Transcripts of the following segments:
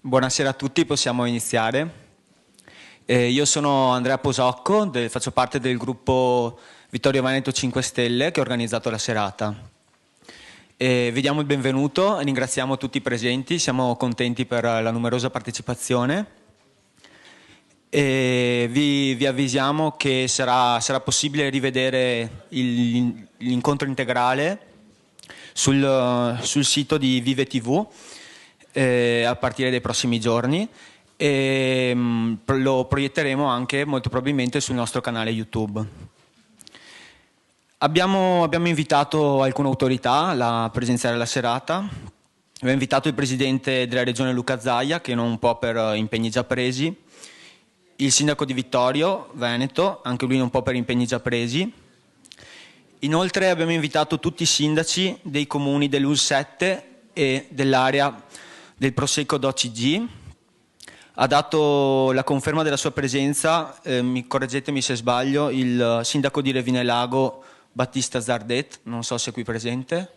Buonasera a tutti, possiamo iniziare. Io sono Andrea Posocco, faccio parte del gruppo Vittorio Veneto 5 Stelle che ha organizzato la serata. Vi diamo il benvenuto e ringraziamo tutti i presenti, siamo contenti per la numerosa partecipazione. Vi avvisiamo che sarà possibile rivedere l'incontro integrale sul sito di Vive TV a partire dai prossimi giorni e lo proietteremo anche molto probabilmente sul nostro canale YouTube. Abbiamo invitato alcune autorità a presenziare alla serata. Abbiamo invitato il presidente della regione Luca Zaia, che non può per impegni già presi, il sindaco di Vittorio Veneto, anche lui non può per impegni già presi. Inoltre abbiamo invitato tutti i sindaci dei comuni dell'UL7 e dell'area del Prosecco d'OCG. Ha dato la conferma della sua presenza, correggetemi se sbaglio, il sindaco di Revine Lago Battista Zardet, non so se è qui presente,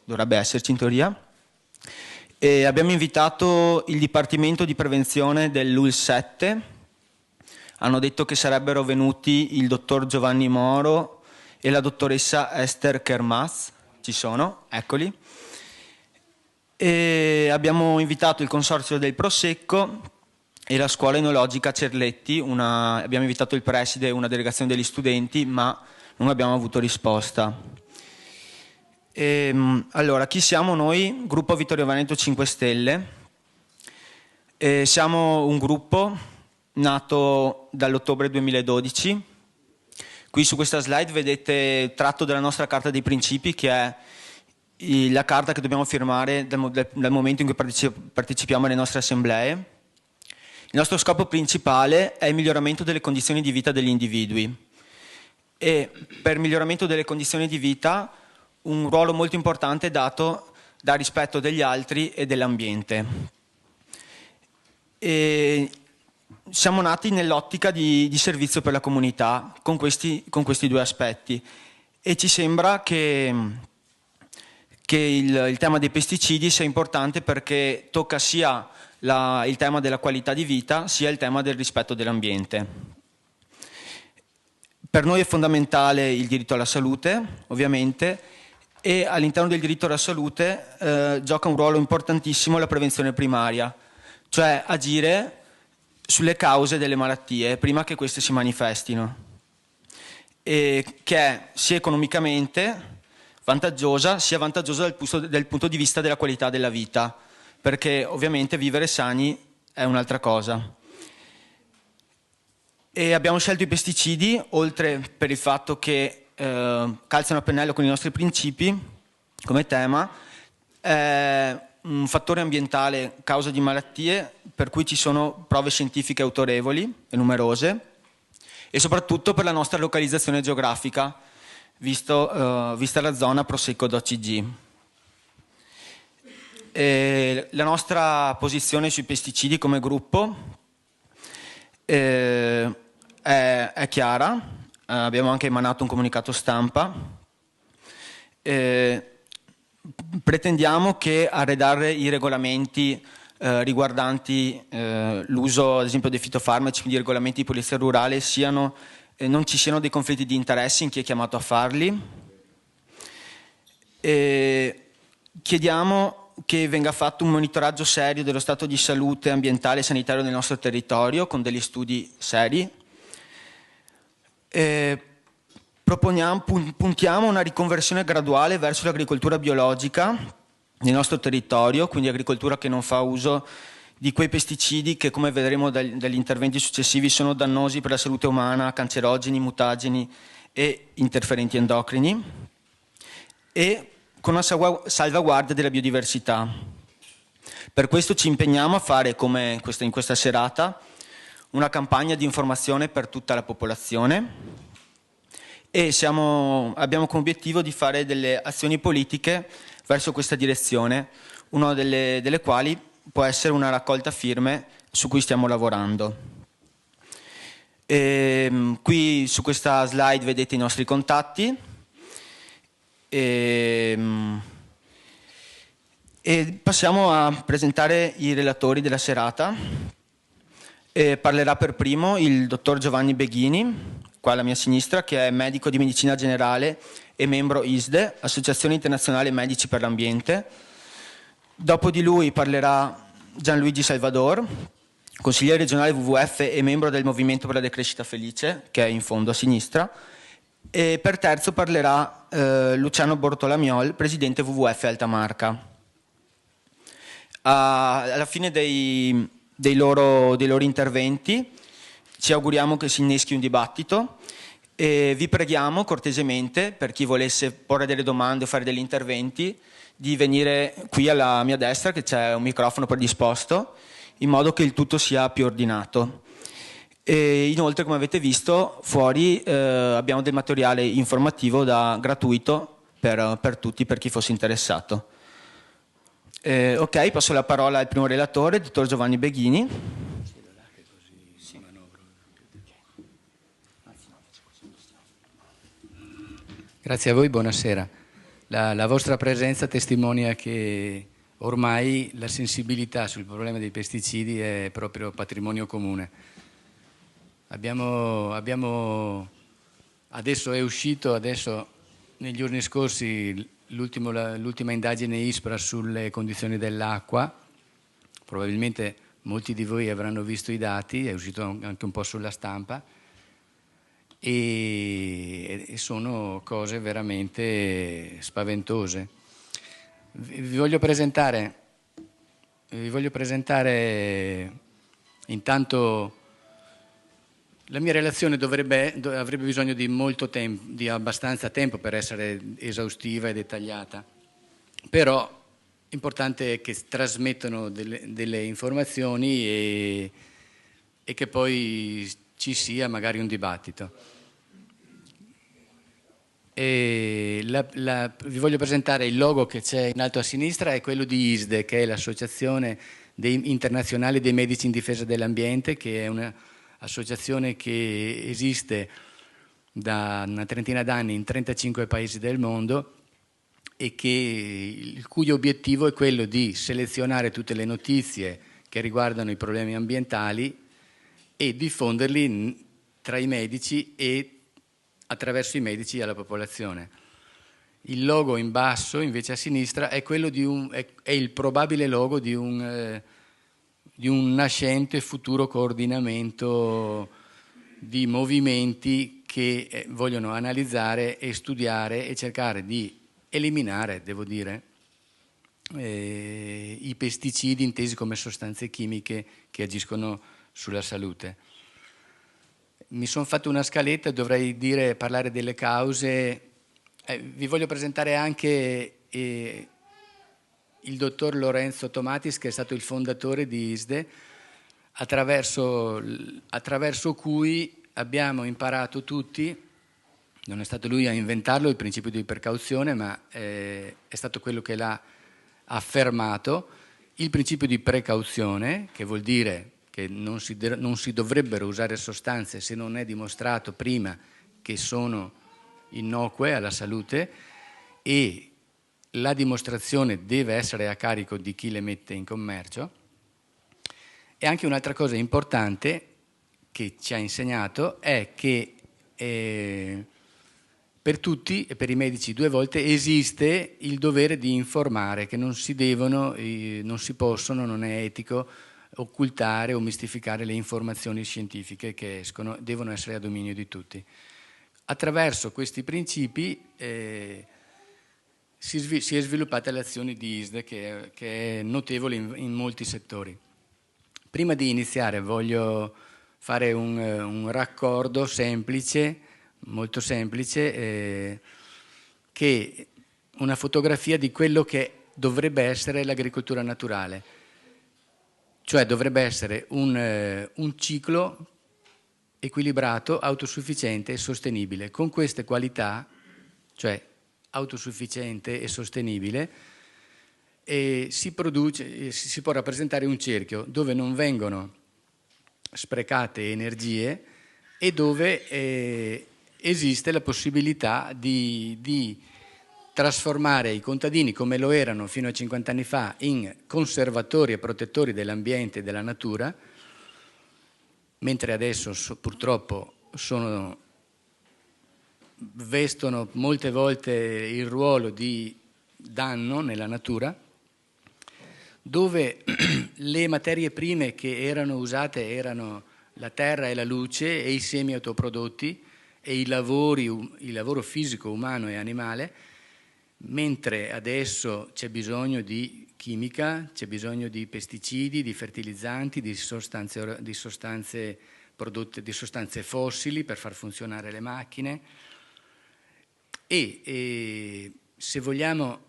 dovrebbe esserci in teoria. E abbiamo invitato il Dipartimento di Prevenzione dell'UL7, hanno detto che sarebbero venuti il dottor Giovanni Moro e la dottoressa Esther Kermaz, ci sono, eccoli. E abbiamo invitato il Consorzio del Prosecco e la Scuola Enologica Cerletti, abbiamo invitato il preside e una delegazione degli studenti, ma non abbiamo avuto risposta. Allora, chi siamo noi? Gruppo Vittorio Veneto 5 Stelle. Siamo un gruppo nato dall'ottobre 2012. Qui su questa slide vedete tratto della nostra carta dei principi, che è la carta che dobbiamo firmare dal momento in cui partecipiamo alle nostre assemblee. Il nostro scopo principale è il miglioramento delle condizioni di vita degli individui e per miglioramento delle condizioni di vita un ruolo molto importante è dato dal rispetto degli altri e dell'ambiente. Siamo nati nell'ottica di servizio per la comunità con questi due aspetti e ci sembra che il tema dei pesticidi sia importante perché tocca sia il tema della qualità di vita sia il tema del rispetto dell'ambiente. Per noi è fondamentale il diritto alla salute, ovviamente, e all'interno del diritto alla salute gioca un ruolo importantissimo la prevenzione primaria, cioè agire sulle cause delle malattie prima che queste si manifestino, e che è sia economicamente vantaggiosa, sia vantaggiosa dal punto di vista della qualità della vita, perché ovviamente vivere sani è un'altra cosa. E abbiamo scelto i pesticidi, oltre per il fatto che calzano a pennello con i nostri principi, come tema, un fattore ambientale causa di malattie, per cui ci sono prove scientifiche autorevoli e numerose, e soprattutto per la nostra localizzazione geografica, vista la zona Prosecco d'OCG. La nostra posizione sui pesticidi come gruppo è chiara, abbiamo anche emanato un comunicato stampa. Pretendiamo che a redigere i regolamenti riguardanti l'uso ad esempio dei fitofarmaci, quindi i regolamenti di polizia rurale, non ci siano dei conflitti di interessi in chi è chiamato a farli. Chiediamo che venga fatto un monitoraggio serio dello stato di salute ambientale e sanitario nel nostro territorio con degli studi seri. Puntiamo una riconversione graduale verso l'agricoltura biologica nel nostro territorio, quindi agricoltura che non fa uso di quei pesticidi che, come vedremo dagli interventi successivi, sono dannosi per la salute umana, cancerogeni, mutageni e interferenti endocrini, e con una salvaguardia della biodiversità. Per questo ci impegniamo a fare, come in questa serata, una campagna di informazione per tutta la popolazione e abbiamo come obiettivo di fare delle azioni politiche verso questa direzione, una delle quali può essere una raccolta firme su cui stiamo lavorando. Qui su questa slide vedete i nostri contatti. E passiamo a presentare i relatori della serata. Parlerà per primo il dottor Giovanni Beghini, qua alla mia sinistra, che è medico di medicina generale e membro ISDE, Associazione Internazionale Medici per l'Ambiente. Dopo di lui parlerà Gianluigi Salvador, consigliere regionale WWF e membro del Movimento per la Decrescita Felice, che è in fondo a sinistra. E per terzo parlerà Luciano Bortolamiol, presidente WWF Alta Marca. Alla fine dei loro interventi ci auguriamo che si inneschi un dibattito e vi preghiamo cortesemente, per chi volesse porre delle domande o fare degli interventi, di venire qui alla mia destra, che c'è un microfono predisposto, in modo che il tutto sia più ordinato. E inoltre, come avete visto, fuori abbiamo del materiale informativo gratuito per tutti, per chi fosse interessato. Ok, passo la parola al primo relatore, il dottor Giovanni Beghini. Grazie a voi, buonasera. La vostra presenza testimonia che ormai la sensibilità sul problema dei pesticidi è proprio patrimonio comune. Adesso è uscito, negli giorni scorsi, l'ultima indagine ISPRA sulle condizioni dell'acqua. Probabilmente molti di voi avranno visto i dati, è uscito anche un po' sulla stampa, e sono cose veramente spaventose. Vi voglio presentare intanto la mia relazione. Avrebbe bisogno di molto tempo, di abbastanza tempo per essere esaustiva e dettagliata, però l'importante è che trasmettano delle informazioni e che poi ci sia magari un dibattito. Vi voglio presentare il logo che c'è in alto a sinistra, è quello di ISDE, che è l'Associazione Internazionale dei Medici in Difesa dell'Ambiente, che è un'associazione che esiste da una trentina d'anni in 35 paesi del mondo e il cui obiettivo è quello di selezionare tutte le notizie che riguardano i problemi ambientali e diffonderli tra i medici e attraverso i medici alla popolazione. Il logo in basso, invece a sinistra, è quello è il probabile logo di un nascente futuro coordinamento di movimenti che vogliono analizzare e studiare e cercare di eliminare, devo dire, i pesticidi intesi come sostanze chimiche che agiscono sulla salute. Mi sono fatto una scaletta, dovrei parlare delle cause. Vi voglio presentare anche il dottor Lorenzo Tomatis, che è stato il fondatore di ISDE, attraverso cui abbiamo imparato tutti, non è stato lui a inventarlo, il principio di precauzione, ma è stato quello che l'ha affermato, il principio di precauzione, che vuol dire che non si dovrebbero usare sostanze se non è dimostrato prima che sono innocue alla salute, e la dimostrazione deve essere a carico di chi le mette in commercio. E anche un'altra cosa importante che ci ha insegnato è che per tutti e per i medici 2 volte esiste il dovere di informare, che non si possono, non è etico occultare o mistificare le informazioni scientifiche che escono, devono essere a dominio di tutti. Attraverso questi principi si è sviluppata l'azione di ISDE, che è notevole in molti settori. Prima di iniziare voglio fare un raccordo semplice, molto semplice, che una fotografia di quello che dovrebbe essere l'agricoltura naturale. Cioè dovrebbe essere un ciclo equilibrato, autosufficiente e sostenibile. Con queste qualità, cioè autosufficiente e sostenibile, si può rappresentare un cerchio dove non vengono sprecate energie e dove esiste la possibilità di trasformare i contadini, come lo erano fino a 50 anni fa, in conservatori e protettori dell'ambiente e della natura, mentre adesso purtroppo vestono molte volte il ruolo di danno nella natura, dove le materie prime che erano usate erano la terra e la luce e i semi autoprodotti e il lavoro fisico, umano e animale, mentre adesso c'è bisogno di chimica, c'è bisogno di pesticidi, di fertilizzanti, di sostanze prodotte, di sostanze fossili per far funzionare le macchine e se vogliamo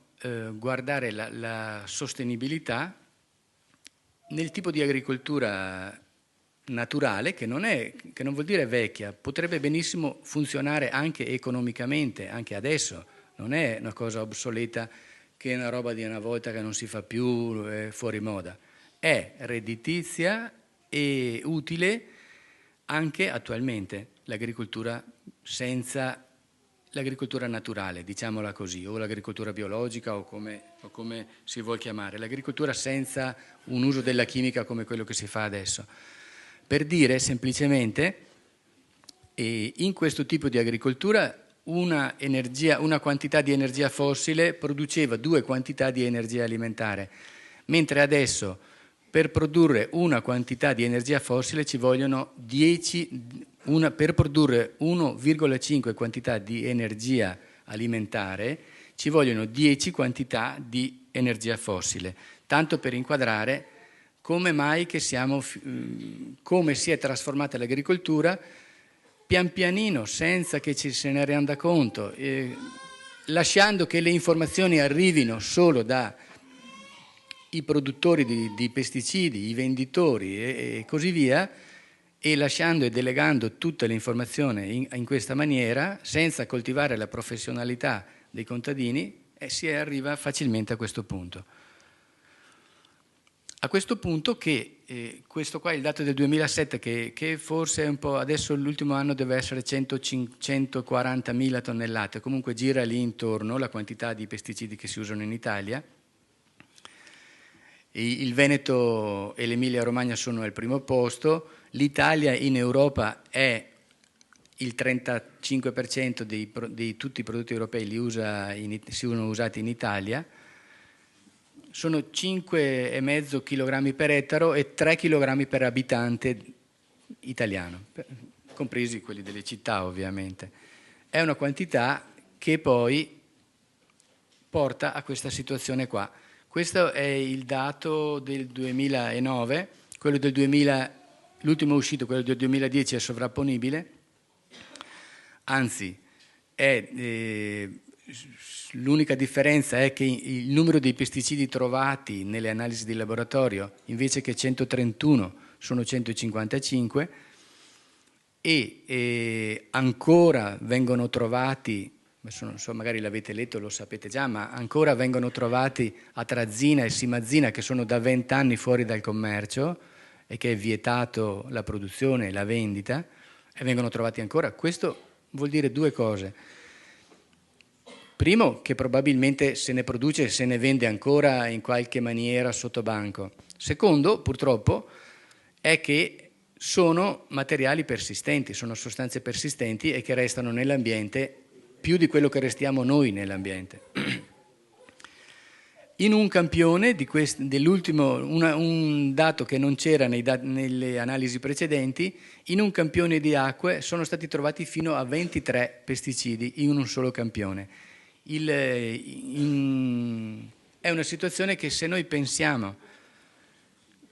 guardare la sostenibilità nel tipo di agricoltura naturale, che non vuol dire vecchia, potrebbe benissimo funzionare anche economicamente, anche adesso, non è una cosa obsoleta che è una roba di una volta che non si fa più, è fuori moda, è redditizia e utile anche attualmente l'agricoltura l'agricoltura naturale, diciamola così, o l'agricoltura biologica o come si vuol chiamare, l'agricoltura senza un uso della chimica come quello che si fa adesso. Per dire semplicemente, in questo tipo di agricoltura una quantità di energia fossile produceva 2 quantità di energia alimentare, mentre adesso per produrre una quantità di energia fossile ci vogliono per produrre 1,5 quantità di energia alimentare ci vogliono 10 quantità di energia fossile, tanto per inquadrare come mai come si è trasformata l'agricoltura pian pianino, senza che ci se ne renda conto, lasciando che le informazioni arrivino solo dai produttori di pesticidi, i venditori e così via, e lasciando e delegando tutta l'informazione in questa maniera, senza coltivare la professionalità dei contadini, si arriva facilmente a questo punto. A questo punto questo qua è il dato del 2007 che forse è un po', adesso l'ultimo anno deve essere 140.000 tonnellate, comunque gira lì intorno la quantità di pesticidi che si usano in Italia. Il Veneto e l'Emilia Romagna sono al primo posto, l'Italia in Europa è il 35% di tutti i prodotti europei sono usati in Italia, sono 5,5 kg per ettaro e 3 kg per abitante italiano, compresi quelli delle città ovviamente. È una quantità che poi porta a questa situazione qua. Questo è il dato del 2009, quello del l'ultimo uscito, quello del 2010 è sovrapponibile, anzi l'unica differenza è che il numero dei pesticidi trovati nelle analisi di laboratorio invece che 131 sono 155 e ancora vengono trovati, non so, magari l'avete letto, lo sapete già, ma ancora vengono trovati atrazina e simazina che sono da 20 anni fuori dal commercio e che è vietato la produzione e la vendita, e vengono trovati ancora. Questo vuol dire 2 cose. Primo, che probabilmente se ne produce e se ne vende ancora in qualche maniera sotto banco. Secondo, purtroppo, è che sono materiali persistenti, sono sostanze persistenti e che restano nell'ambiente più di quello che restiamo noi nell'ambiente. In un campione dell'ultimo, un dato che non c'era nelle analisi precedenti, in un campione di acque sono stati trovati fino a 23 pesticidi in un solo campione. È una situazione che se noi pensiamo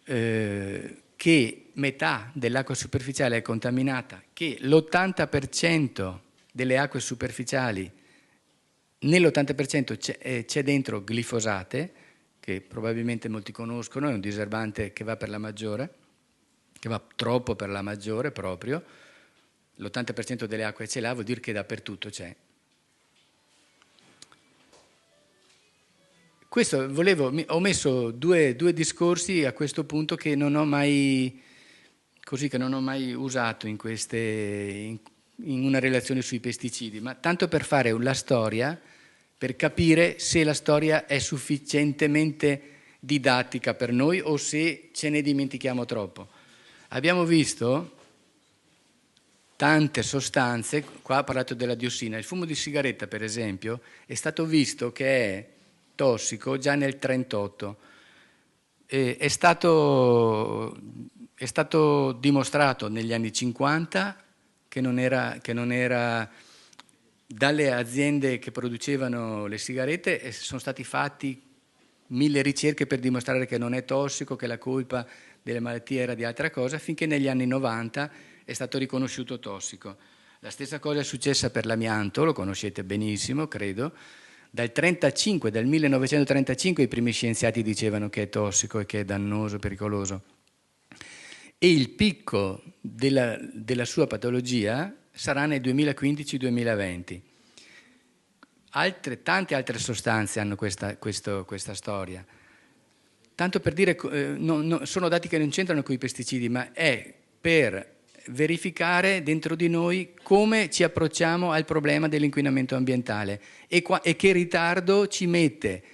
che metà dell'acqua superficiale è contaminata, che l'80% delle acque superficiali, nell'80% c'è dentro glifosate, che probabilmente molti conoscono, è un diserbante che va per la maggiore, che va troppo per la maggiore proprio, l'80% delle acque ce l'ha, vuol dire che dappertutto c'è. Questo ho messo due discorsi a questo punto che non ho mai usato in una relazione sui pesticidi, ma tanto per fare la storia, per capire se la storia è sufficientemente didattica per noi o se ce ne dimentichiamo troppo. Abbiamo visto tante sostanze, qua ho parlato della diossina, il fumo di sigaretta per esempio è stato visto che è tossico già nel 1938, è stato dimostrato negli anni 50 che non era dalle aziende che producevano le sigarette, e sono stati fatti 1000 ricerche per dimostrare che non è tossico, che la colpa delle malattie era di altra cosa, finché negli anni 90 è stato riconosciuto tossico. La stessa cosa è successa per l'amianto, lo conoscete benissimo, credo. Dal 1935 i primi scienziati dicevano che è tossico e che è dannoso, pericoloso. E il picco della sua patologia sarà nel 2015-2020. Tante altre sostanze hanno questa storia. Tanto per dire, sono dati che non c'entrano con i pesticidi, ma è per verificare dentro di noi come ci approcciamo al problema dell'inquinamento ambientale e che ritardo ci mette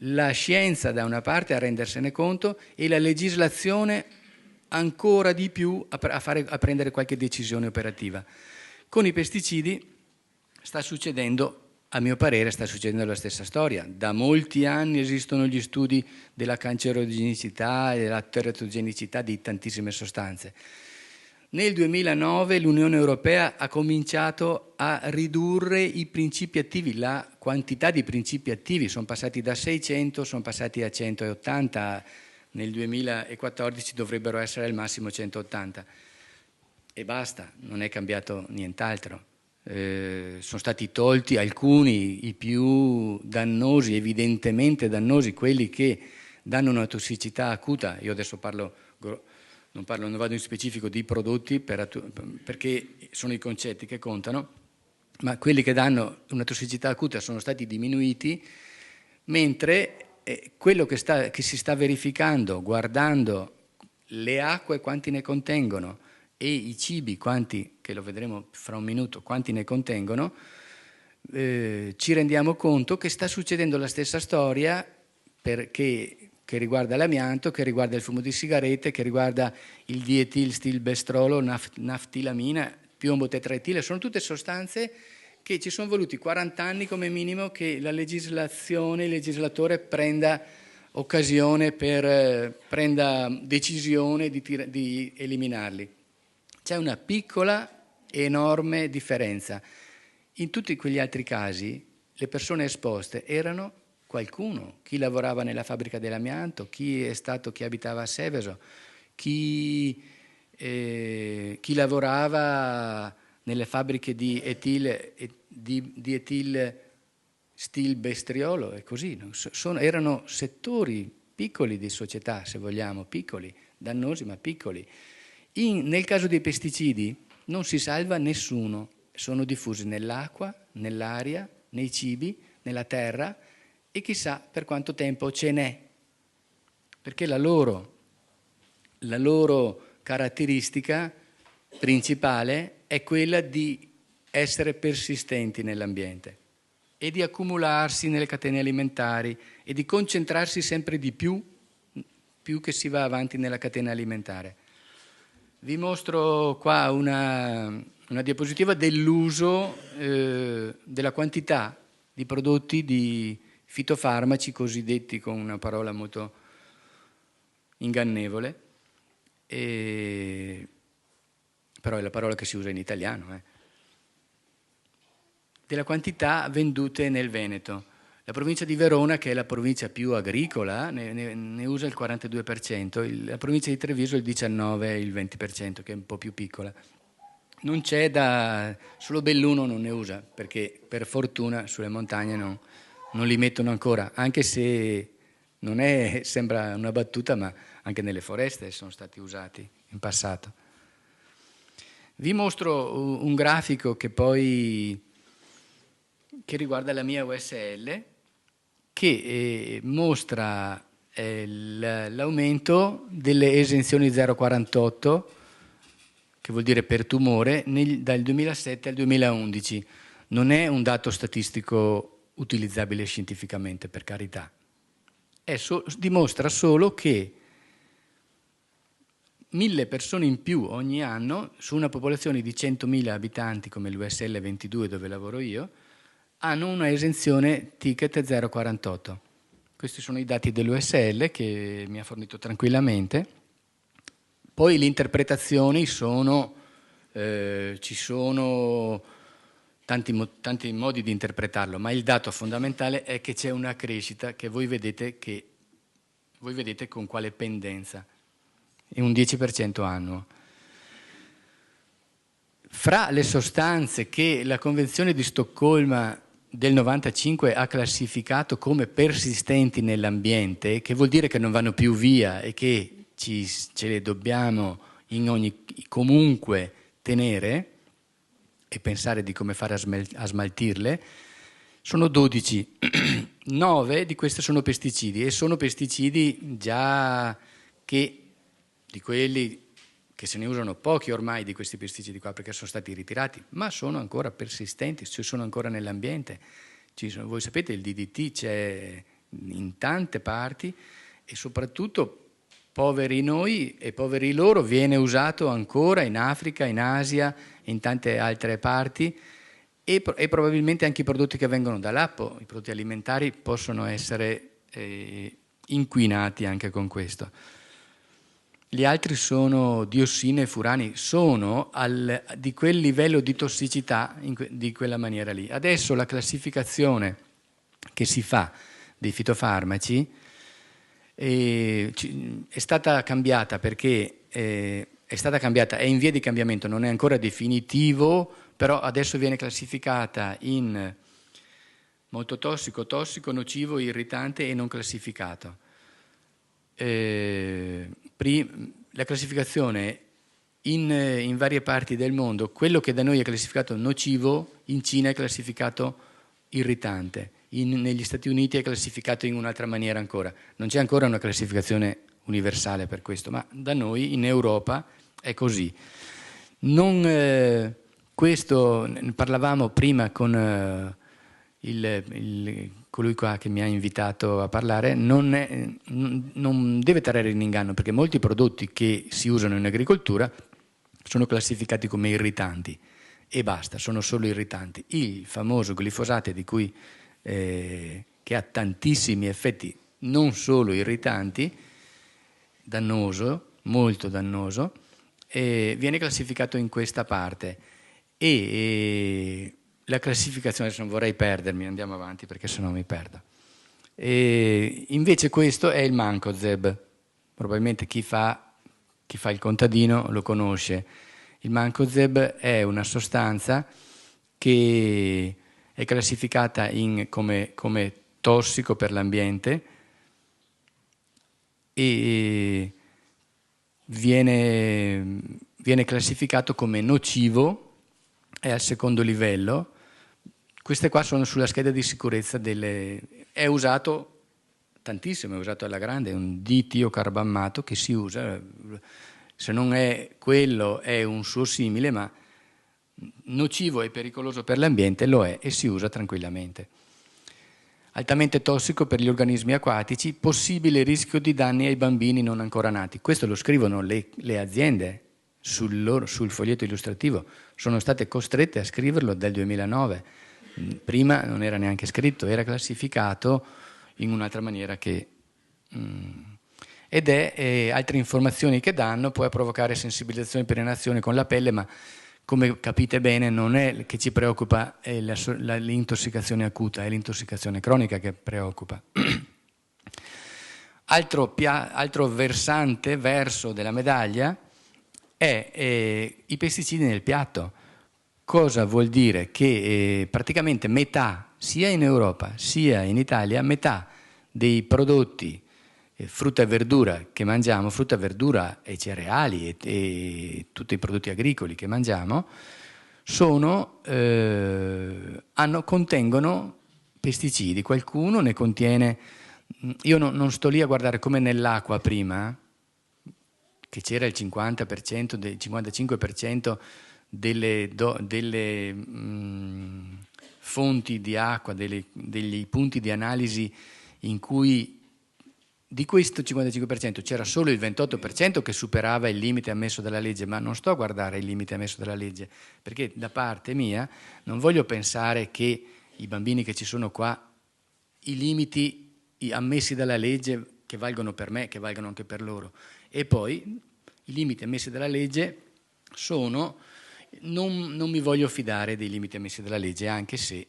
la scienza da una parte a rendersene conto e la legislazione ancora di più a prendere qualche decisione operativa. Con i pesticidi sta succedendo, a mio parere, sta succedendo la stessa storia. Da molti anni esistono gli studi della cancerogenicità e della teratogenicità di tantissime sostanze. Nel 2009 l'Unione Europea ha cominciato a ridurre i principi attivi, la quantità di principi attivi, sono passati da 600, sono passati a 180, nel 2014 dovrebbero essere al massimo 180 e basta, non è cambiato nient'altro. Sono stati tolti alcuni, i più dannosi, evidentemente dannosi, quelli che danno una tossicità acuta. Io adesso non vado in specifico di prodotti perché sono i concetti che contano, ma quelli che danno una tossicità acuta sono stati diminuiti, mentre quello che si sta verificando guardando le acque quanti ne contengono e i cibi quanti, che lo vedremo fra un minuto, quanti ne contengono, ci rendiamo conto che sta succedendo la stessa storia che riguarda l'amianto, che riguarda il fumo di sigarette, che riguarda il dietilstilbestrolo, naftilamina, piombo tetraetile, sono tutte sostanze che ci sono voluti 40 anni come minimo che il legislatore prenda occasione prenda decisione di eliminarli. C'è una piccola e enorme differenza. In tutti quegli altri casi le persone esposte erano qualcuno, chi lavorava nella fabbrica dell'amianto, chi abitava a Seveso, chi lavorava nelle fabbriche di etilstilbestriolo e così. Erano settori piccoli di società, se vogliamo, piccoli, dannosi ma piccoli. Nel caso dei pesticidi non si salva nessuno, sono diffusi nell'acqua, nell'aria, nei cibi, nella terra, e chissà per quanto tempo ce n'è, perché la loro caratteristica principale è quella di essere persistenti nell'ambiente e di accumularsi nelle catene alimentari e di concentrarsi sempre di più che si va avanti nella catena alimentare. Vi mostro qua una diapositiva dell'uso della quantità di prodotti di fitofarmaci cosiddetti con una parola molto ingannevole, però è la parola che si usa in italiano, della quantità vendute nel Veneto. La provincia di Verona, che è la provincia più agricola, ne usa il 42%, la provincia di Treviso il 19% e il 20%, che è un po' più piccola. Non c'è solo Belluno non ne usa, perché per fortuna sulle montagne non li mettono ancora, anche se sembra una battuta, ma anche nelle foreste sono stati usati in passato. Vi mostro un grafico che riguarda la mia USL, che mostra l'aumento delle esenzioni 048, che vuol dire per tumore, dal 2007 al 2011. Non è un dato statistico utilizzabile scientificamente, per carità. Dimostra solo che 1000 persone in più ogni anno, su una popolazione di 100.000 abitanti come l'USL 22 dove lavoro io, hanno una esenzione ticket 048. Questi sono i dati dell'USL che mi ha fornito tranquillamente. Poi le interpretazioni sono, ci sono tanti modi di interpretarlo, ma il dato fondamentale è che c'è una crescita che voi vedete con quale pendenza. È un 10% annuo. Fra le sostanze che la Convenzione di Stoccolma del 95 ha classificato come persistenti nell'ambiente, che vuol dire che non vanno più via e che ce le dobbiamo comunque tenere e pensare di come fare a smaltirle, sono 12. 9 di queste sono pesticidi, e sono pesticidi già di quelli che se ne usano pochi ormai di questi pesticidi qua perché sono stati ritirati, ma sono ancora persistenti, ci sono ancora nell'ambiente. Voi sapete, il DDT c'è in tante parti e soprattutto, poveri noi e poveri loro, viene usato ancora in Africa, in Asia e in tante altre parti, e probabilmente anche i prodotti che vengono da là, i prodotti alimentari, possono essere inquinati anche con questo. Gli altri sono diossine e furani, sono di quel livello di tossicità di quella maniera lì. Adesso la classificazione che si fa dei fitofarmaci è stata cambiata perché è in via di cambiamento, non è ancora definitivo, però adesso viene classificata in molto tossico, nocivo, irritante e non classificato. La classificazione in varie parti del mondo, quello che da noi è classificato nocivo, in Cina è classificato irritante, negli Stati Uniti è classificato in un'altra maniera ancora. Non c'è ancora una classificazione universale per questo, ma da noi in Europa è così. Questo parlavamo prima con colui qua che mi ha invitato a parlare, non deve trarre in inganno, perché molti prodotti che si usano in agricoltura sono classificati come irritanti e basta, sono solo irritanti. Il famoso glifosato che ha tantissimi effetti non solo irritanti, dannoso, molto dannoso, viene classificato in questa parte e la classificazione, adesso non vorrei perdermi, andiamo avanti perché sennò mi perdo. Invece questo è il Mancozeb, probabilmente chi fa il contadino lo conosce. Il Mancozeb è una sostanza che è classificata come tossico per l'ambiente e viene classificato come nocivo, è al secondo livello. Queste qua sono sulla scheda di sicurezza è usato tantissimo, è usato alla grande, è un ditiocarboamato che si usa, se non è quello è un suo simile, ma nocivo e pericoloso per l'ambiente lo è e si usa tranquillamente. Altamente tossico per gli organismi acquatici, possibile rischio di danni ai bambini non ancora nati. Questo lo scrivono le aziende sul foglietto illustrativo, sono state costrette a scriverlo dal 2009. Prima non era neanche scritto, era classificato in un'altra maniera altre informazioni che danno, può provocare sensibilizzazione per inazione con la pelle, ma come capite bene non è che ci preoccupa l'intossicazione acuta, è l'intossicazione cronica che preoccupa. Altro verso della medaglia è i pesticidi nel piatto. Cosa vuol dire? Che praticamente metà, sia in Europa sia in Italia, metà dei prodotti frutta e verdura che mangiamo, frutta e verdura e cereali e tutti i prodotti agricoli che mangiamo, contengono pesticidi. Qualcuno ne contiene, io non sto lì a guardare come nell'acqua prima, che c'era il 50%, il 55% delle fonti di acqua, degli punti di analisi in cui di questo 55% c'era solo il 28% che superava il limite ammesso dalla legge, ma non sto a guardare il limite ammesso dalla legge, perché da parte mia non voglio pensare che i bambini che ci sono qua, i limiti ammessi dalla legge che valgono per me, che valgono anche per loro, e poi i limiti ammessi dalla legge sono, non mi voglio fidare dei limiti ammessi dalla legge, anche se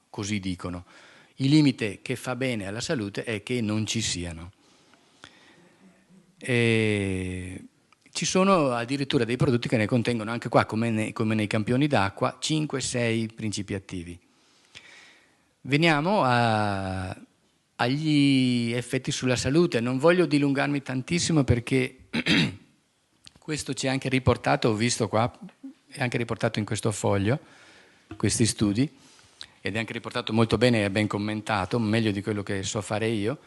così dicono. Il limite che fa bene alla salute è che non ci siano. Ci sono addirittura dei prodotti che ne contengono, anche qua come nei campioni d'acqua, 5-6 principi attivi. Veniamo agli effetti sulla salute. Non voglio dilungarmi tantissimo perché questo ci è anche riportato, ho visto qua, è anche riportato in questo foglio, questi studi, ed è anche riportato molto bene e ben commentato, meglio di quello che so fare io.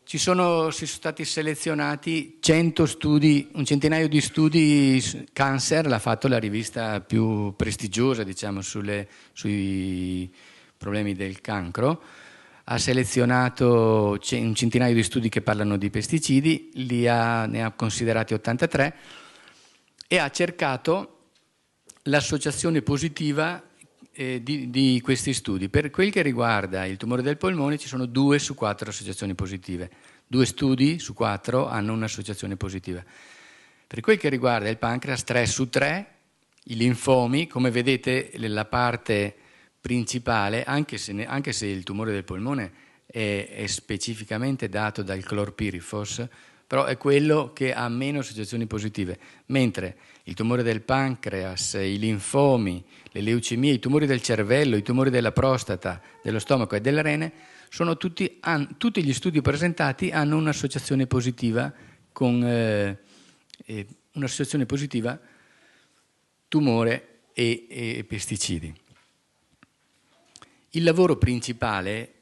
Si sono stati selezionati 100 studi, un centinaio di studi. Cancer l'ha fatto la rivista più prestigiosa, diciamo, sui problemi del cancro. Ha selezionato un centinaio di studi che parlano di pesticidi, ne ha considerati 83 e ha cercato l'associazione positiva di questi studi. Per quel che riguarda il tumore del polmone ci sono 2 su 4 associazioni positive. 2 studi su 4 hanno un'associazione positiva. Per quel che riguarda il pancreas, 3 su 3, i linfomi, come vedete la parte principale, anche se il tumore del polmone è specificamente dato dal clorpirifos, però è quello che ha meno associazioni positive, mentre il tumore del pancreas, i linfomi, le leucemie, i tumori del cervello, i tumori della prostata, dello stomaco e delle rene, tutti gli studi presentati hanno un'associazione positiva con un'associazione positiva tumore e pesticidi. Il lavoro principale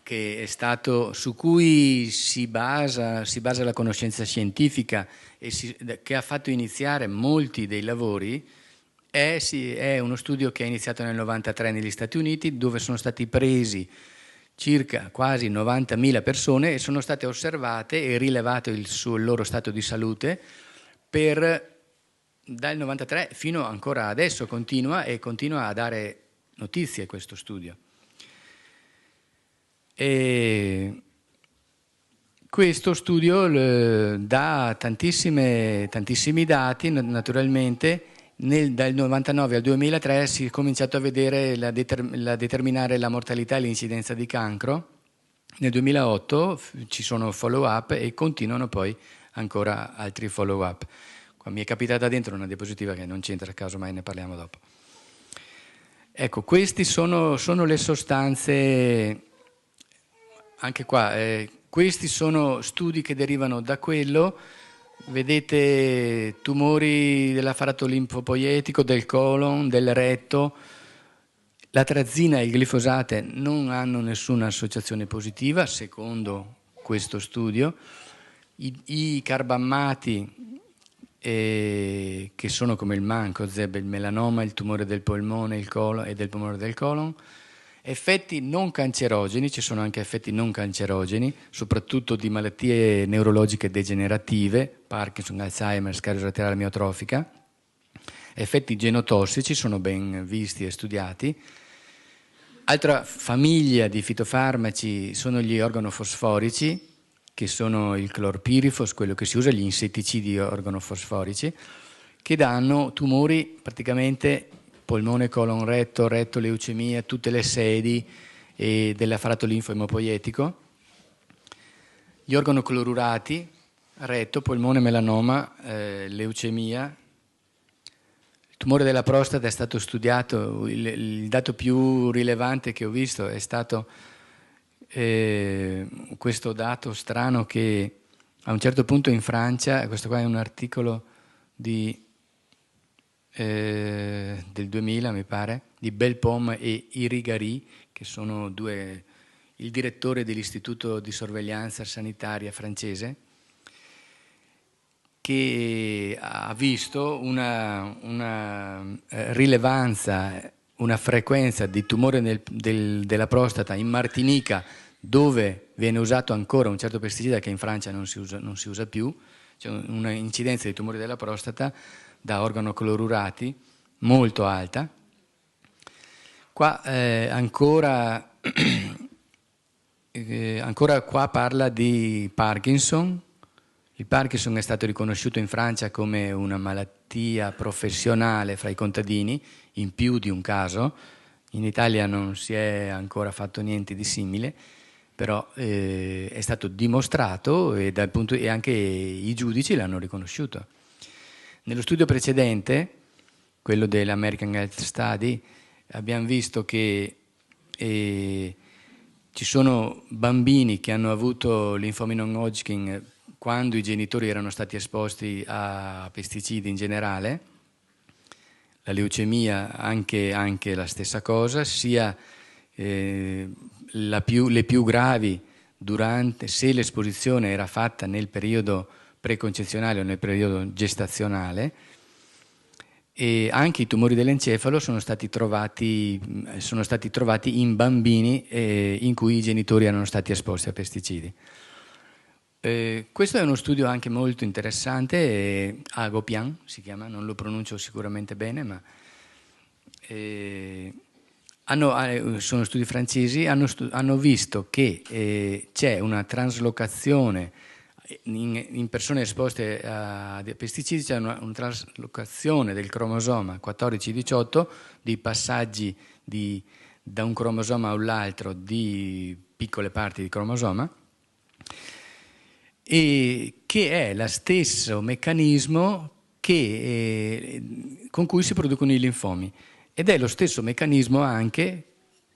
che è stato, su cui si basa la conoscenza scientifica e che ha fatto iniziare molti dei lavori è uno studio che è iniziato nel 1993 negli Stati Uniti, dove sono stati presi circa quasi 90.000 persone e sono state osservate e rilevato il loro stato di salute dal 93 fino ancora adesso, continua a dare notizie questo studio. E questo studio dà tantissimi dati, naturalmente. Dal 99 al 2003 si è cominciato a vedere determinare la mortalità e l'incidenza di cancro. Nel 2008 ci sono follow-up e continuano poi ancora altri follow-up. Qua mi è capitata dentro una diapositiva che non c'entra, caso mai ne parliamo dopo. Ecco, questi sono le sostanze, anche qua, questi sono studi che derivano da quello. Vedete tumori dell'apparato linfopoietico, del colon, del retto. L'atrazina e il glifosate non hanno nessuna associazione positiva, secondo questo studio. I carbammati, che sono come il mancozeb, il melanoma, il tumore del polmone, il colon e del tumore del colon. Effetti non cancerogeni, ci sono anche effetti non cancerogeni, soprattutto di malattie neurologiche degenerative, Parkinson, Alzheimer, sclerosi laterale amiotrofica. Effetti genotossici sono ben visti e studiati. Altra famiglia di fitofarmaci sono gli organofosforici, che sono il clorpirifos, quello che si usa, gli insetticidi organofosforici, che danno tumori praticamente polmone, colon, retto, leucemia, tutte le sedi dell'apparato linfoemopoietico. Gli organoclorurati, retto, polmone, melanoma, leucemia. Il tumore della prostata è stato studiato, il dato più rilevante che ho visto è stato questo dato strano che a un certo punto in Francia, questo qua è un articolo del 2000 mi pare, di Belpomme e Irigari, che sono il direttore dell'Istituto di Sorveglianza Sanitaria francese. che ha visto una rilevanza, una frequenza di tumore della prostata in Martinica, dove viene usato ancora un certo pesticida che in Francia non si usa più, c'è una incidenza di tumori della prostata da organoclorurati molto alta. Qua ancora qua parla di Parkinson. Il Parkinson è stato riconosciuto in Francia come una malattia professionale fra i contadini, in più di un caso. In Italia non si è ancora fatto niente di simile, però è stato dimostrato e anche i giudici l'hanno riconosciuto. Nello studio precedente, quello dell'American Health Study, abbiamo visto che ci sono bambini che hanno avuto linfomi non Hodgkin quando i genitori erano stati esposti a pesticidi in generale, la leucemia anche la stessa cosa, sia le più gravi se l'esposizione era fatta nel periodo preconcezionale o nel periodo gestazionale, e anche i tumori dell'encefalo sono stati trovati in bambini in cui i genitori erano stati esposti a pesticidi. Questo è uno studio anche molto interessante, Agopian si chiama, non lo pronuncio sicuramente bene, ma sono studi francesi, hanno visto che c'è una traslocazione in persone esposte a pesticidi, c'è una traslocazione del cromosoma 14-18, di passaggi da un cromosoma all'altro di piccole parti di cromosoma, e che è lo stesso meccanismo con cui si producono i linfomi, ed è lo stesso meccanismo anche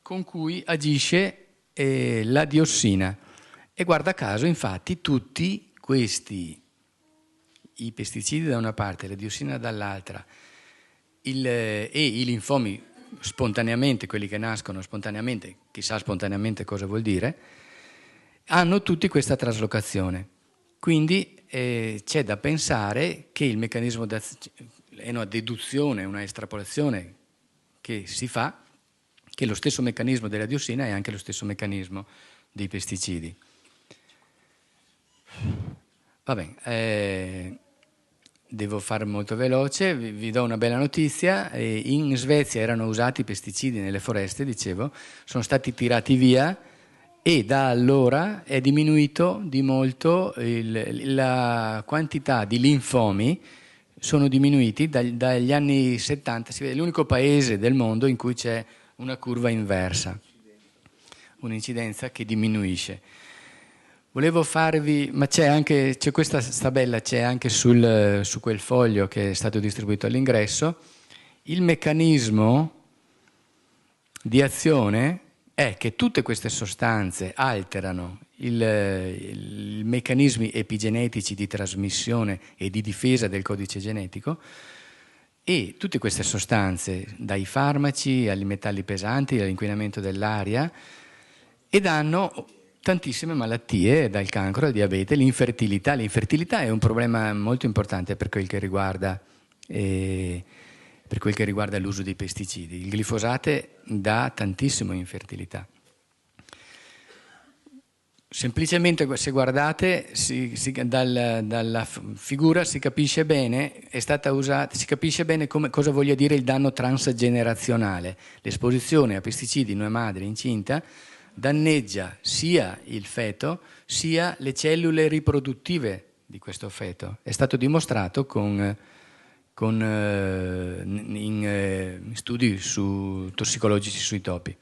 con cui agisce la diossina. E guarda caso, infatti, tutti questi, i pesticidi da una parte, la diossina dall'altra, e i linfomi spontaneamente, quelli che nascono spontaneamente, chissà spontaneamente cosa vuol dire, hanno tutti questa traslocazione. Quindi c'è da pensare che il meccanismo è una deduzione, una estrapolazione che si fa, che lo stesso meccanismo della diossina è anche lo stesso meccanismo dei pesticidi. Va bene, devo fare molto veloce, vi do una bella notizia. In Svezia erano usati pesticidi nelle foreste, dicevo, sono stati tirati via, e da allora è diminuito di molto la quantità di linfomi, sono diminuiti dagli anni 70, è l'unico paese del mondo in cui c'è una curva inversa, un'incidenza che diminuisce. Volevo farvi, ma c'è questa tabella, c'è anche su quel foglio che è stato distribuito all'ingresso, il meccanismo di azione è che tutte queste sostanze alterano i meccanismi epigenetici di trasmissione e di difesa del codice genetico, e tutte queste sostanze, dai farmaci ai metalli pesanti all'inquinamento dell'aria, e danno tantissime malattie, dal cancro al diabete, l'infertilità. L'infertilità è un problema molto importante per quel che riguarda l'uso dei pesticidi. Il glifosate dà tantissimo infertilità. Semplicemente, se guardate, dalla figura si capisce bene, si capisce bene cosa voglia dire il danno transgenerazionale. L'esposizione a pesticidi in una madre incinta danneggia sia il feto sia le cellule riproduttive di questo feto. È stato dimostrato in studi tossicologici sui topi.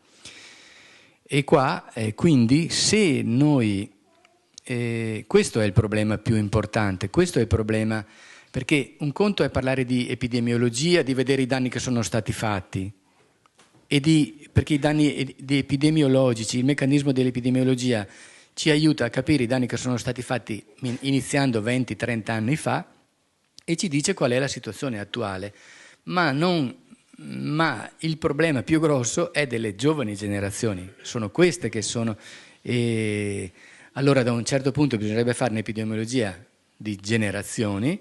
E qua, quindi, se noi... questo è il problema più importante, questo è il problema, perché un conto è parlare di epidemiologia, di vedere i danni che sono stati fatti, perché i danni epidemiologici, il meccanismo dell'epidemiologia ci aiuta a capire i danni che sono stati fatti iniziando 20-30 anni fa, e ci dice qual è la situazione attuale, ma il problema più grosso è delle giovani generazioni, sono queste che sono... allora da un certo punto bisognerebbe fare un'epidemiologia di generazioni,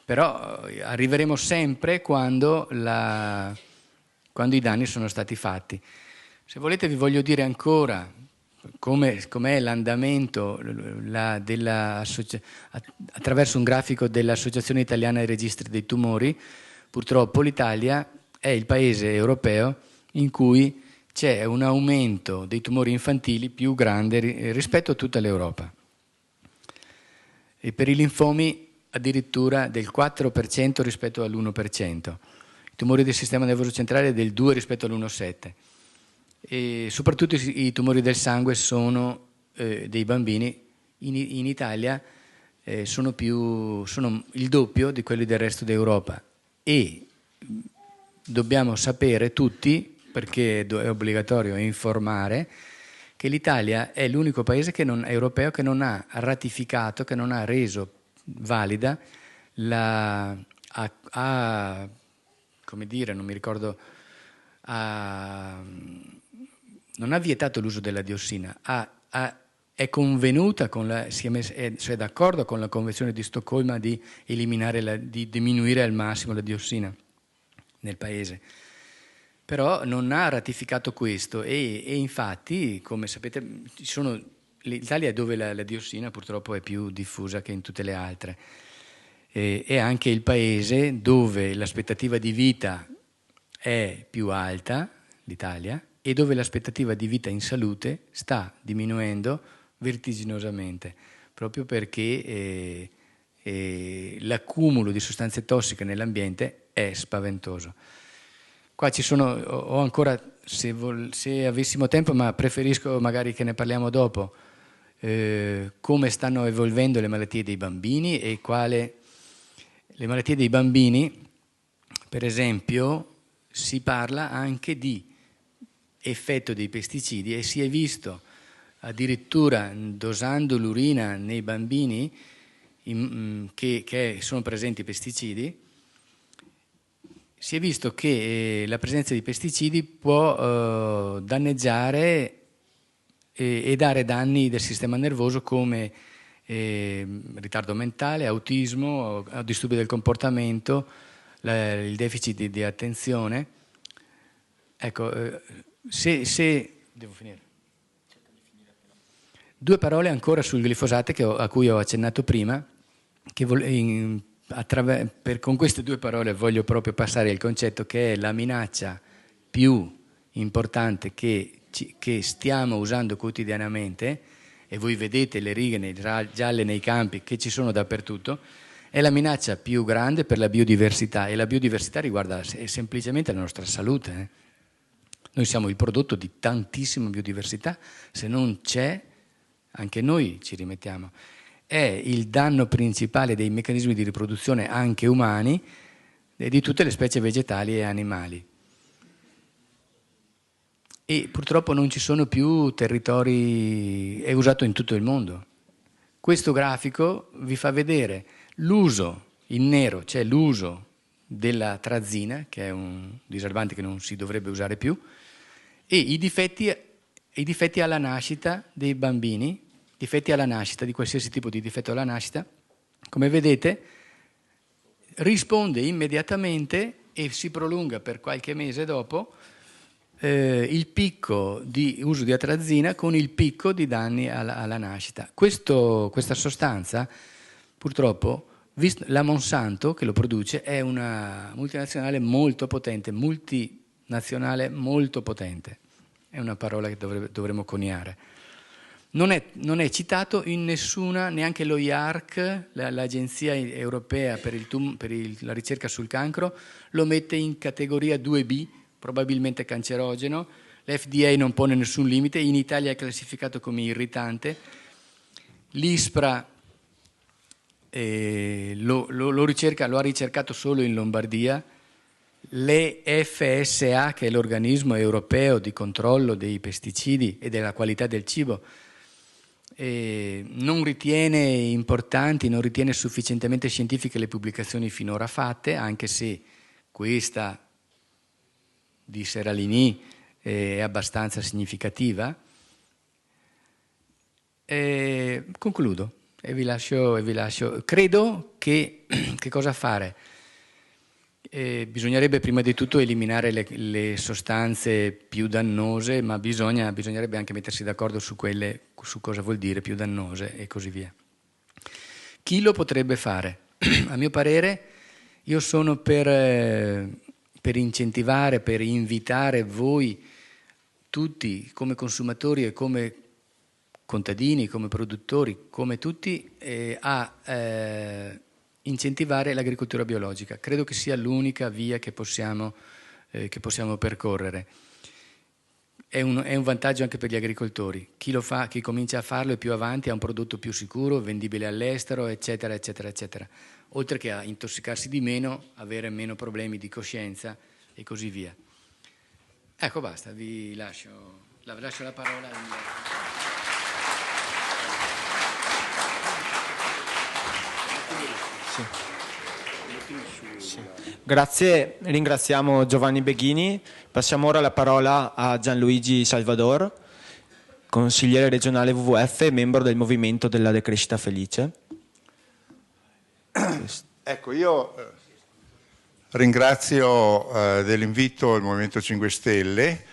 però arriveremo sempre quando i danni sono stati fatti. Se volete vi voglio dire ancora com'è l'andamento attraverso un grafico dell'Associazione Italiana dei Registri dei Tumori. Purtroppo l'Italia è il paese europeo in cui c'è un aumento dei tumori infantili più grande rispetto a tutta l'Europa. E per i linfomi addirittura del 4% rispetto all'1%. I tumori del sistema nervoso centrale del 2 rispetto all'1,7%. E soprattutto i tumori del sangue sono dei bambini in Italia sono il doppio di quelli del resto d'Europa, e dobbiamo sapere tutti, perché è obbligatorio informare, che l'Italia è l'unico paese europeo che non ha ratificato, che non ha reso valida come dire, non mi ricordo, non ha vietato l'uso della diossina, è convenuta cioè d'accordo con la Convenzione di Stoccolma di diminuire al massimo la diossina nel paese, però non ha ratificato questo e infatti, come sapete, l'Italia è dove la diossina purtroppo è più diffusa che in tutte le altre, è anche il paese dove l'aspettativa di vita è più alta, l'Italia, e dove l'aspettativa di vita in salute sta diminuendo vertiginosamente, proprio perché l'accumulo di sostanze tossiche nell'ambiente è spaventoso. Qua ho ancora, se avessimo tempo, ma preferisco magari che ne parliamo dopo, come stanno evolvendo le malattie dei bambini e le malattie dei bambini, per esempio, si parla anche di effetto dei pesticidi e si è visto addirittura dosando l'urina nei bambini che sono presenti pesticidi, si è visto che la presenza di pesticidi può danneggiare e dare danni del sistema nervoso come ritardo mentale, autismo, disturbi del comportamento, il deficit di attenzione. Ecco, devo finire. Due parole ancora sul glifosato a cui ho accennato prima, con queste due parole voglio proprio passare il concetto che è la minaccia più importante che stiamo usando quotidianamente, e voi vedete le righe gialle nei campi che ci sono dappertutto, è la minaccia più grande per la biodiversità, e la biodiversità riguarda semplicemente la nostra salute. Noi siamo il prodotto di tantissima biodiversità, se non c'è, anche noi ci rimettiamo. È il danno principale dei meccanismi di riproduzione anche umani di tutte le specie vegetali e animali. E purtroppo non ci sono più territori, è usato in tutto il mondo. Questo grafico vi fa vedere l'uso, in nero c'è l'uso della trazina, che è un diserbante che non si dovrebbe usare più, e i difetti alla nascita dei bambini, difetti alla nascita, di qualsiasi tipo di difetto alla nascita, come vedete, risponde immediatamente e si prolunga per qualche mese dopo il picco di uso di atrazina con il picco di danni alla nascita. Questa sostanza, purtroppo, la Monsanto che lo produce è una multinazionale molto potente, è una parola che dovremmo coniare. Non è citato in nessuna, neanche lo IARC, l'Agenzia Europea per la ricerca sul cancro, lo mette in categoria 2B, probabilmente cancerogeno. L'FDA non pone nessun limite, in Italia è classificato come irritante. L'ISPRA lo ha ricercato solo in Lombardia. L'EFSA, che è l'organismo europeo di controllo dei pesticidi e della qualità del cibo, non ritiene importanti, non ritiene sufficientemente scientifiche le pubblicazioni finora fatte, anche se questa di Seralini è abbastanza significativa. Concludo. e vi lascio. Credo che cosa fare? Bisognerebbe prima di tutto eliminare le sostanze più dannose, ma bisognerebbe anche mettersi d'accordo su cosa vuol dire più dannose e così via. Chi lo potrebbe fare? A mio parere, io sono per incentivare, per invitare voi tutti come consumatori e come contadini, come produttori, come tutti, a incentivare l'agricoltura biologica. Credo che sia l'unica via che possiamo percorrere. È un vantaggio anche per gli agricoltori. Chi lo fa, chi comincia a farlo e più avanti ha un prodotto più sicuro, vendibile all'estero, eccetera, eccetera, eccetera. Oltre che a intossicarsi di meno, avere meno problemi di coscienza e così via. Ecco, basta, vi lascio la parola. Sì. Grazie, ringraziamo Giovanni Beghini. Passiamo ora la parola a Gianluigi Salvador, consigliere regionale WWF e membro del Movimento della Decrescita Felice. Ecco, io ringrazio dell'invito il Movimento 5 Stelle.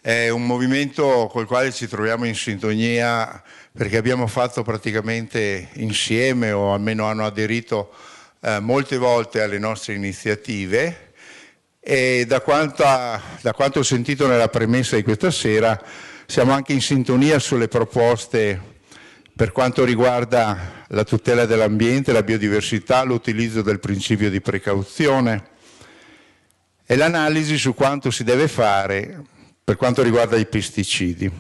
È un movimento col quale ci troviamo in sintonia perché abbiamo fatto praticamente insieme, o almeno hanno aderito molte volte alle nostre iniziative, e da quanto ho sentito nella premessa di questa sera siamo anche in sintonia sulle proposte per quanto riguarda la tutela dell'ambiente, la biodiversità, l'utilizzo del principio di precauzione e l'analisi su quanto si deve fare per quanto riguarda i pesticidi.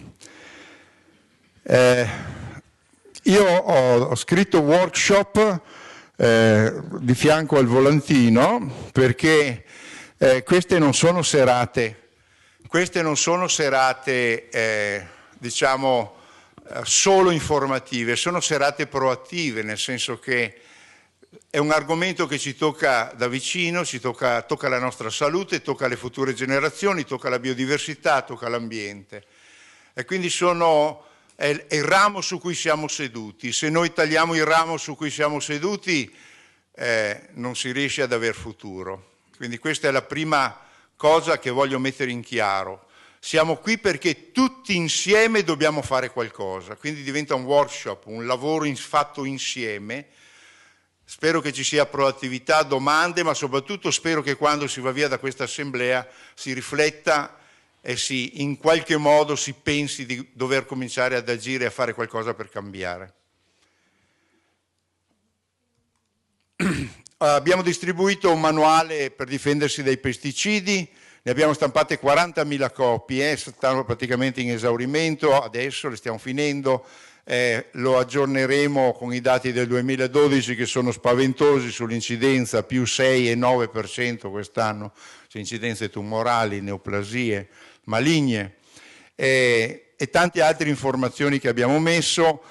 Io ho scritto workshop di fianco al volantino perché queste non sono serate diciamo solo informative, sono serate proattive, nel senso che è un argomento che ci tocca da vicino, tocca la nostra salute, tocca le future generazioni, tocca la biodiversità, tocca l'ambiente. E quindi è il ramo su cui siamo seduti. Se noi tagliamo il ramo su cui siamo seduti, non si riesce ad aver futuro. Quindi questa è la prima cosa che voglio mettere in chiaro. Siamo qui perché tutti insieme dobbiamo fare qualcosa, quindi diventa un workshop, un lavoro fatto insieme. Spero che ci sia proattività, domande, ma soprattutto spero che quando si va via da questa assemblea si rifletta e in qualche modo si pensi di dover cominciare ad agire e a fare qualcosa per cambiare. Abbiamo distribuito un manuale per difendersi dai pesticidi, ne abbiamo stampate 40.000 copie, stanno praticamente in esaurimento, adesso le stiamo finendo, lo aggiorneremo con i dati del 2012 che sono spaventosi sull'incidenza, più 6,9% quest'anno, su incidenze tumorali, neoplasie, maligne e tante altre informazioni che abbiamo messo,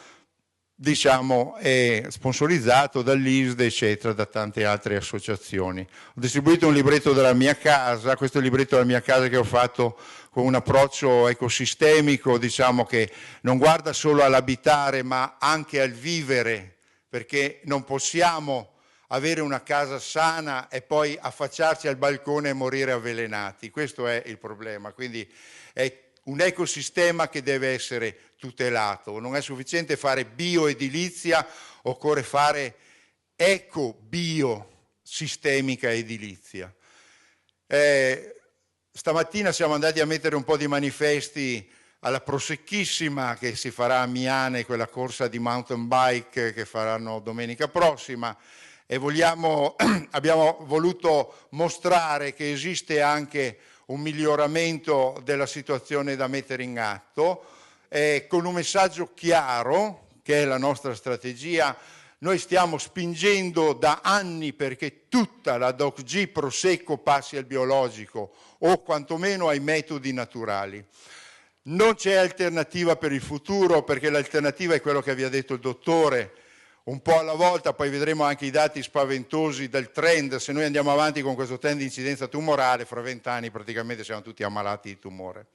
diciamo, è sponsorizzato dall'ISDE, eccetera, da tante altre associazioni. Ho distribuito un libretto della mia casa, questo è il libretto della mia casa che ho fatto con un approccio ecosistemico, diciamo, che non guarda solo all'abitare ma anche al vivere, perché non possiamo avere una casa sana e poi affacciarci al balcone e morire avvelenati. Questo è il problema, quindi è un ecosistema che deve essere tutelato. Non è sufficiente fare bioedilizia, occorre fare eco-biosistemica edilizia. Stamattina siamo andati a mettere un po' di manifesti alla Prosecchissima che si farà a Miane, quella corsa di mountain bike che faranno domenica prossima, e abbiamo voluto mostrare che esiste anche un miglioramento della situazione da mettere in atto, con un messaggio chiaro, che è la nostra strategia. Noi stiamo spingendo da anni perché tutta la DOCG Prosecco passi al biologico o quantomeno ai metodi naturali. Non c'è alternativa per il futuro, perché l'alternativa è quello che vi ha detto il dottore, un po' alla volta. Poi vedremo anche i dati spaventosi del trend. Se noi andiamo avanti con questo trend di incidenza tumorale, fra 20 anni praticamente siamo tutti ammalati di tumore.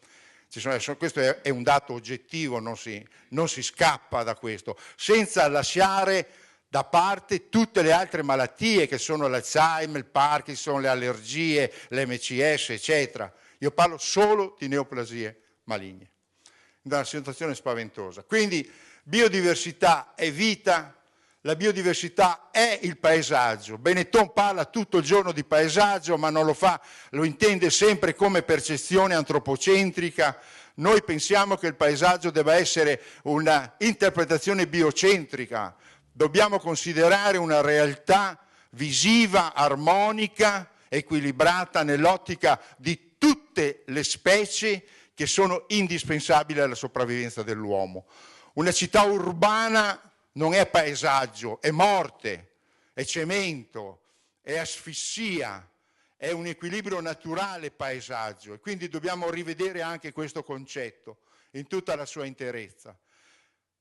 Questo è un dato oggettivo, non si scappa da questo, senza lasciare da parte tutte le altre malattie che sono l'Alzheimer, il Parkinson, le allergie, l'MCS, eccetera. Io parlo solo di neoplasie maligne, da una situazione spaventosa. Quindi biodiversità è vita, la biodiversità è il paesaggio. Benetton parla tutto il giorno di paesaggio, ma non lo fa, lo intende sempre come percezione antropocentrica. Noi pensiamo che il paesaggio debba essere una interpretazione biocentrica. Dobbiamo considerare una realtà visiva, armonica, equilibrata nell'ottica di tutte le specie che sono indispensabili alla sopravvivenza dell'uomo. Una città urbana non è paesaggio, è morte, è cemento, è asfissia, è un equilibrio naturale paesaggio, e quindi dobbiamo rivedere anche questo concetto in tutta la sua interezza.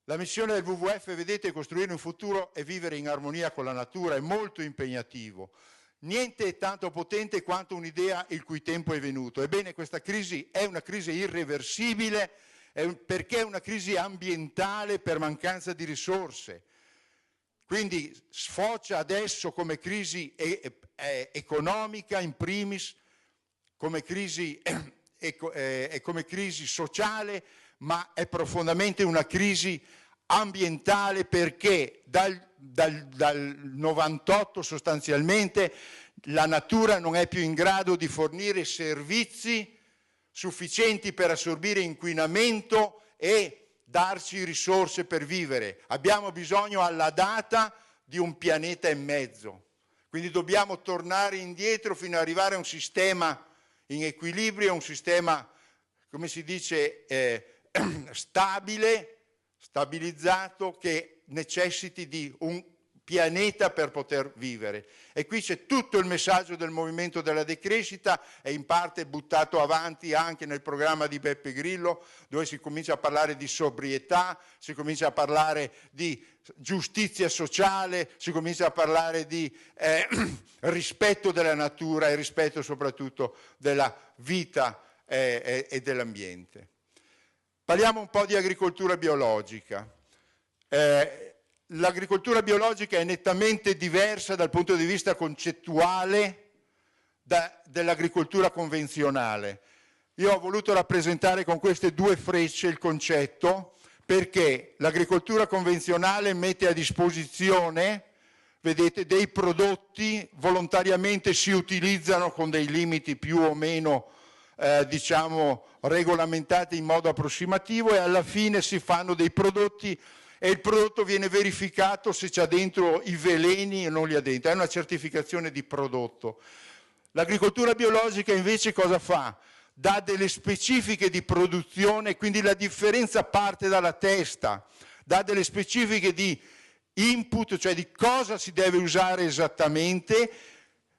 La missione del WWF, vedete, costruire un futuro e vivere in armonia con la natura è molto impegnativo. Niente è tanto potente quanto un'idea il cui tempo è venuto. Ebbene, questa crisi è una crisi irreversibile perché è una crisi ambientale per mancanza di risorse. Quindi sfocia adesso come crisi economica in primis, come crisi sociale, ma è profondamente una crisi ambientale perché dal 98 sostanzialmente la natura non è più in grado di fornire servizi sufficienti per assorbire inquinamento e darci risorse per vivere. Abbiamo bisogno alla data di un pianeta e mezzo, quindi dobbiamo tornare indietro fino ad arrivare a un sistema in equilibrio, un sistema, come si dice, stabile, stabilizzato, che necessiti di un pianeta per poter vivere. E qui c'è tutto il messaggio del movimento della decrescita, e in parte buttato avanti anche nel programma di Beppe Grillo, dove si comincia a parlare di sobrietà, si comincia a parlare di giustizia sociale, si comincia a parlare di rispetto della natura e rispetto soprattutto della vita e dell'ambiente. Parliamo un po' di agricoltura biologica. L'agricoltura biologica è nettamente diversa dal punto di vista concettuale dell'agricoltura convenzionale. Io ho voluto rappresentare con queste due frecce il concetto perché l'agricoltura convenzionale mette a disposizione, vedete, dei prodotti, volontariamente si utilizzano con dei limiti più o meno diciamo regolamentati in modo approssimativo, e alla fine si fanno dei prodotti e il prodotto viene verificato se c'ha dentro i veleni e non li ha dentro, è una certificazione di prodotto. L'agricoltura biologica invece cosa fa? Dà delle specifiche di produzione, quindi la differenza parte dalla testa, dà delle specifiche di input, cioè di cosa si deve usare esattamente,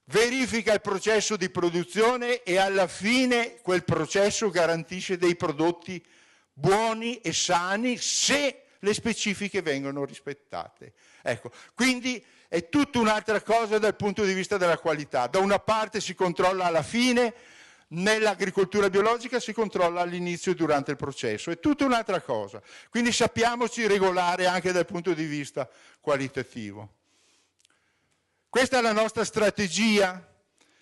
verifica il processo di produzione e alla fine quel processo garantisce dei prodotti buoni e sani se le specifiche vengono rispettate. Ecco, quindi è tutta un'altra cosa dal punto di vista della qualità. Da una parte si controlla alla fine, nell'agricoltura biologica si controlla all'inizio e durante il processo, è tutta un'altra cosa. Quindi sappiamoci regolare anche dal punto di vista qualitativo. Questa è la nostra strategia,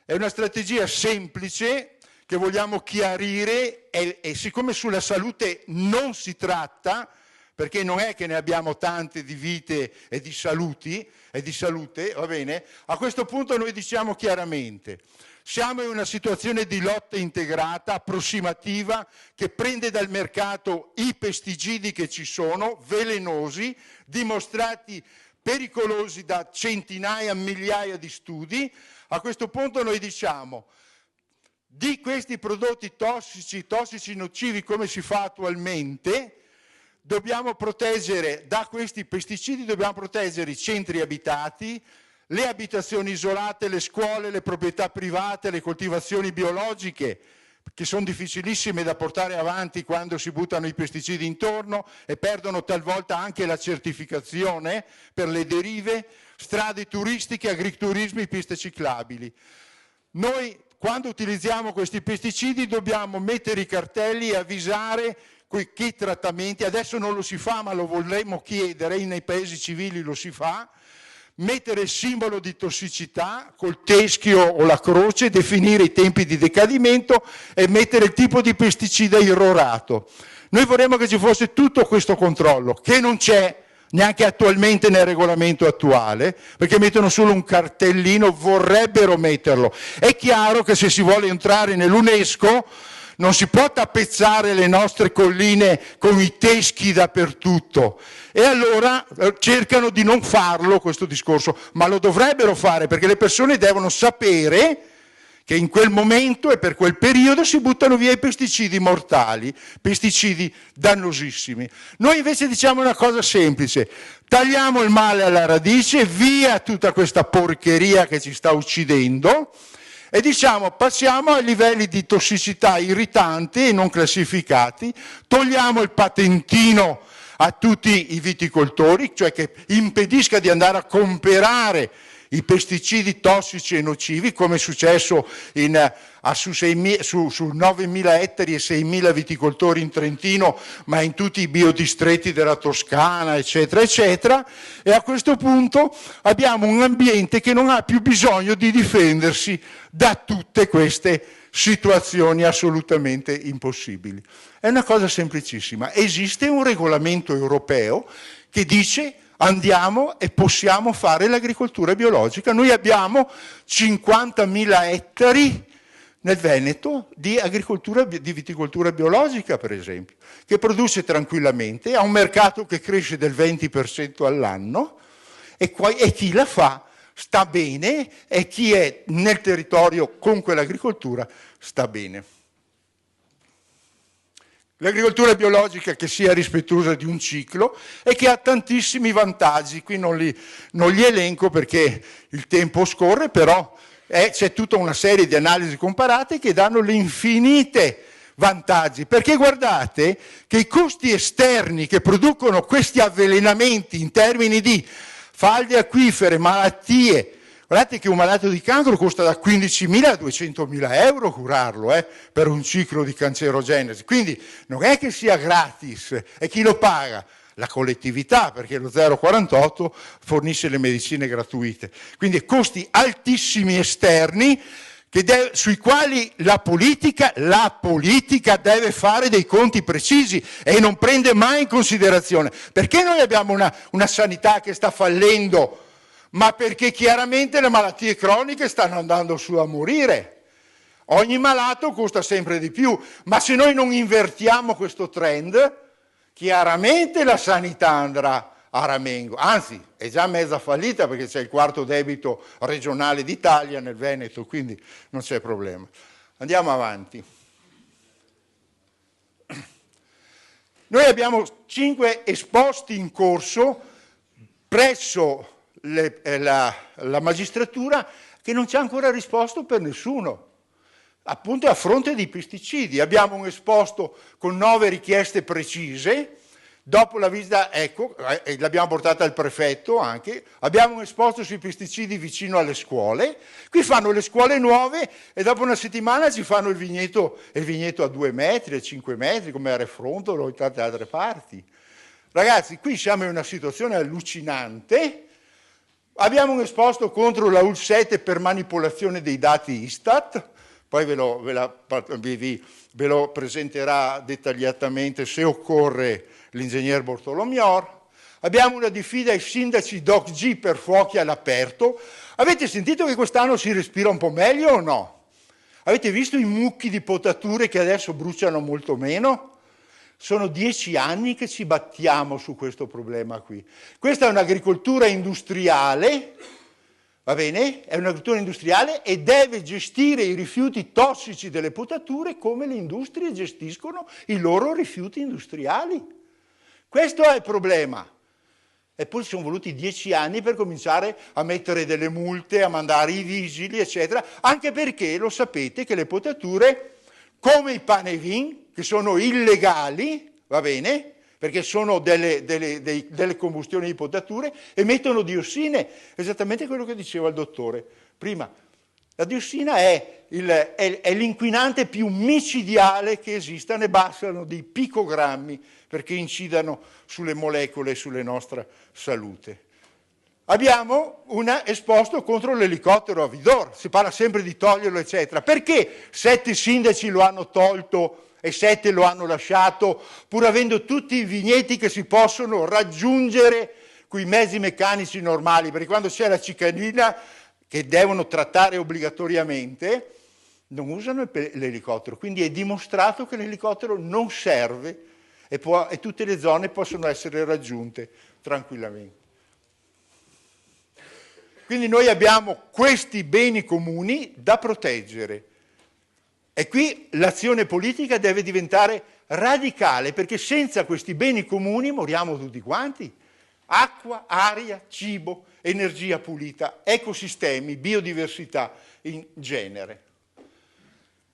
è una strategia semplice che vogliamo chiarire e siccome sulla salute non si tratta, perché non è che ne abbiamo tante di vite e di salute, va bene? A questo punto noi diciamo chiaramente, siamo in una situazione di lotta integrata, approssimativa, che prende dal mercato i pesticidi che ci sono, velenosi, dimostrati pericolosi da centinaia, migliaia di studi. A questo punto noi diciamo, di questi prodotti tossici nocivi come si fa attualmente, dobbiamo proteggere da questi pesticidi, dobbiamo proteggere i centri abitati, le abitazioni isolate, le scuole, le proprietà private, le coltivazioni biologiche, che sono difficilissime da portare avanti quando si buttano i pesticidi intorno e perdono talvolta anche la certificazione per le derive, strade turistiche, agriturismi, piste ciclabili. Noi quando utilizziamo questi pesticidi dobbiamo mettere i cartelli e avvisare che trattamenti, adesso non lo si fa ma lo vorremmo chiedere, nei paesi civili lo si fa, mettere il simbolo di tossicità col teschio o la croce, definire i tempi di decadimento e mettere il tipo di pesticida irrorato. Noi vorremmo che ci fosse tutto questo controllo, che non c'è neanche attualmente nel regolamento attuale, perché mettono solo un cartellino, vorrebbero metterlo. È chiaro che se si vuole entrare nell'UNESCO non si può tappezzare le nostre colline con i teschi dappertutto. E allora cercano di non farlo questo discorso, ma lo dovrebbero fare perché le persone devono sapere che in quel momento e per quel periodo si buttano via i pesticidi mortali, pesticidi dannosissimi. Noi invece diciamo una cosa semplice: tagliamo il male alla radice, via tutta questa porcheria che ci sta uccidendo, e diciamo passiamo ai livelli di tossicità irritanti e non classificati, togliamo il patentino a tutti i viticoltori, cioè che impedisca di andare a comprare i pesticidi tossici e nocivi, come è successo su 9.000 ettari e 6.000 viticoltori in Trentino, ma in tutti i biodistretti della Toscana, eccetera, eccetera. E a questo punto abbiamo un ambiente che non ha più bisogno di difendersi da tutte queste situazioni assolutamente impossibili. È una cosa semplicissima. Esiste un regolamento europeo che dice: andiamo e possiamo fare l'agricoltura biologica. Noi abbiamo 50.000 ettari nel Veneto di viticoltura biologica, per esempio, che produce tranquillamente, ha un mercato che cresce del 20% all'anno e chi la fa sta bene e chi è nel territorio con quell'agricoltura sta bene. L'agricoltura biologica che sia rispettosa di un ciclo e che ha tantissimi vantaggi, qui non li elenco perché il tempo scorre, però c'è tutta una serie di analisi comparate che danno le infinite vantaggi, perché guardate che i costi esterni che producono questi avvelenamenti in termini di falde acquifere, malattie, guardate che un malato di cancro costa da 15.000 a 200.000 euro curarlo per un ciclo di cancerogenesi, quindi non è che sia gratis, e chi lo paga? La collettività, perché lo 0,48 fornisce le medicine gratuite, quindi costi altissimi esterni sui quali la politica deve fare dei conti precisi e non prende mai in considerazione. Perché noi abbiamo una sanità che sta fallendo? Ma perché chiaramente le malattie croniche stanno andando su a morire. Ogni malato costa sempre di più, ma se noi non invertiamo questo trend, chiaramente la sanità andrà a ramengo. Anzi, è già mezza fallita perché c'è il quarto debito regionale d'Italia nel Veneto, quindi non c'è problema. Andiamo avanti. Noi abbiamo 5 esposti in corso presso la magistratura che non ci ha ancora risposto per nessuno, appunto a fronte dei pesticidi. Abbiamo un esposto con 9 richieste precise, dopo la visita, ecco, l'abbiamo portata al prefetto anche, abbiamo un esposto sui pesticidi vicino alle scuole, qui fanno le scuole nuove e dopo una settimana ci fanno il vigneto a 2 metri, a 5 metri, come a Refrontolo o in tante altre parti. Ragazzi, qui siamo in una situazione allucinante. Abbiamo un esposto contro la UL7 per manipolazione dei dati Istat, poi ve lo presenterà dettagliatamente se occorre l'ingegner Bortolomior. Abbiamo una diffida ai sindaci Doc G per fuochi all'aperto. Avete sentito che quest'anno si respira un po' meglio o no? Avete visto i mucchi di potature che adesso bruciano molto meno? Sono 10 anni che ci battiamo su questo problema qui. Questa è un'agricoltura industriale, va bene? È un'agricoltura industriale e deve gestire i rifiuti tossici delle potature come le industrie gestiscono i loro rifiuti industriali. Questo è il problema. E poi ci sono voluti 10 anni per cominciare a mettere delle multe, a mandare i vigili, eccetera, anche perché lo sapete che le potature, come i panevin, che sono illegali, va bene, perché sono delle combustioni di potature, emettono diossine, esattamente quello che diceva il dottore prima. La diossina è l'inquinante più micidiale che esista, ne bastano dei picogrammi perché incidano sulle molecole e sulla nostra salute. Abbiamo un esposto contro l'elicottero a Vidor, si parla sempre di toglierlo, eccetera. Perché 7 sindaci lo hanno tolto e 7 lo hanno lasciato, pur avendo tutti i vigneti che si possono raggiungere con i mezzi meccanici normali? Perché quando c'è la cittadina che devono trattare obbligatoriamente, non usano l'elicottero. Quindi è dimostrato che l'elicottero non serve e tutte le zone possono essere raggiunte tranquillamente. Quindi noi abbiamo questi beni comuni da proteggere e qui l'azione politica deve diventare radicale, perché senza questi beni comuni moriamo tutti quanti. Acqua, aria, cibo, energia pulita, ecosistemi, biodiversità in genere.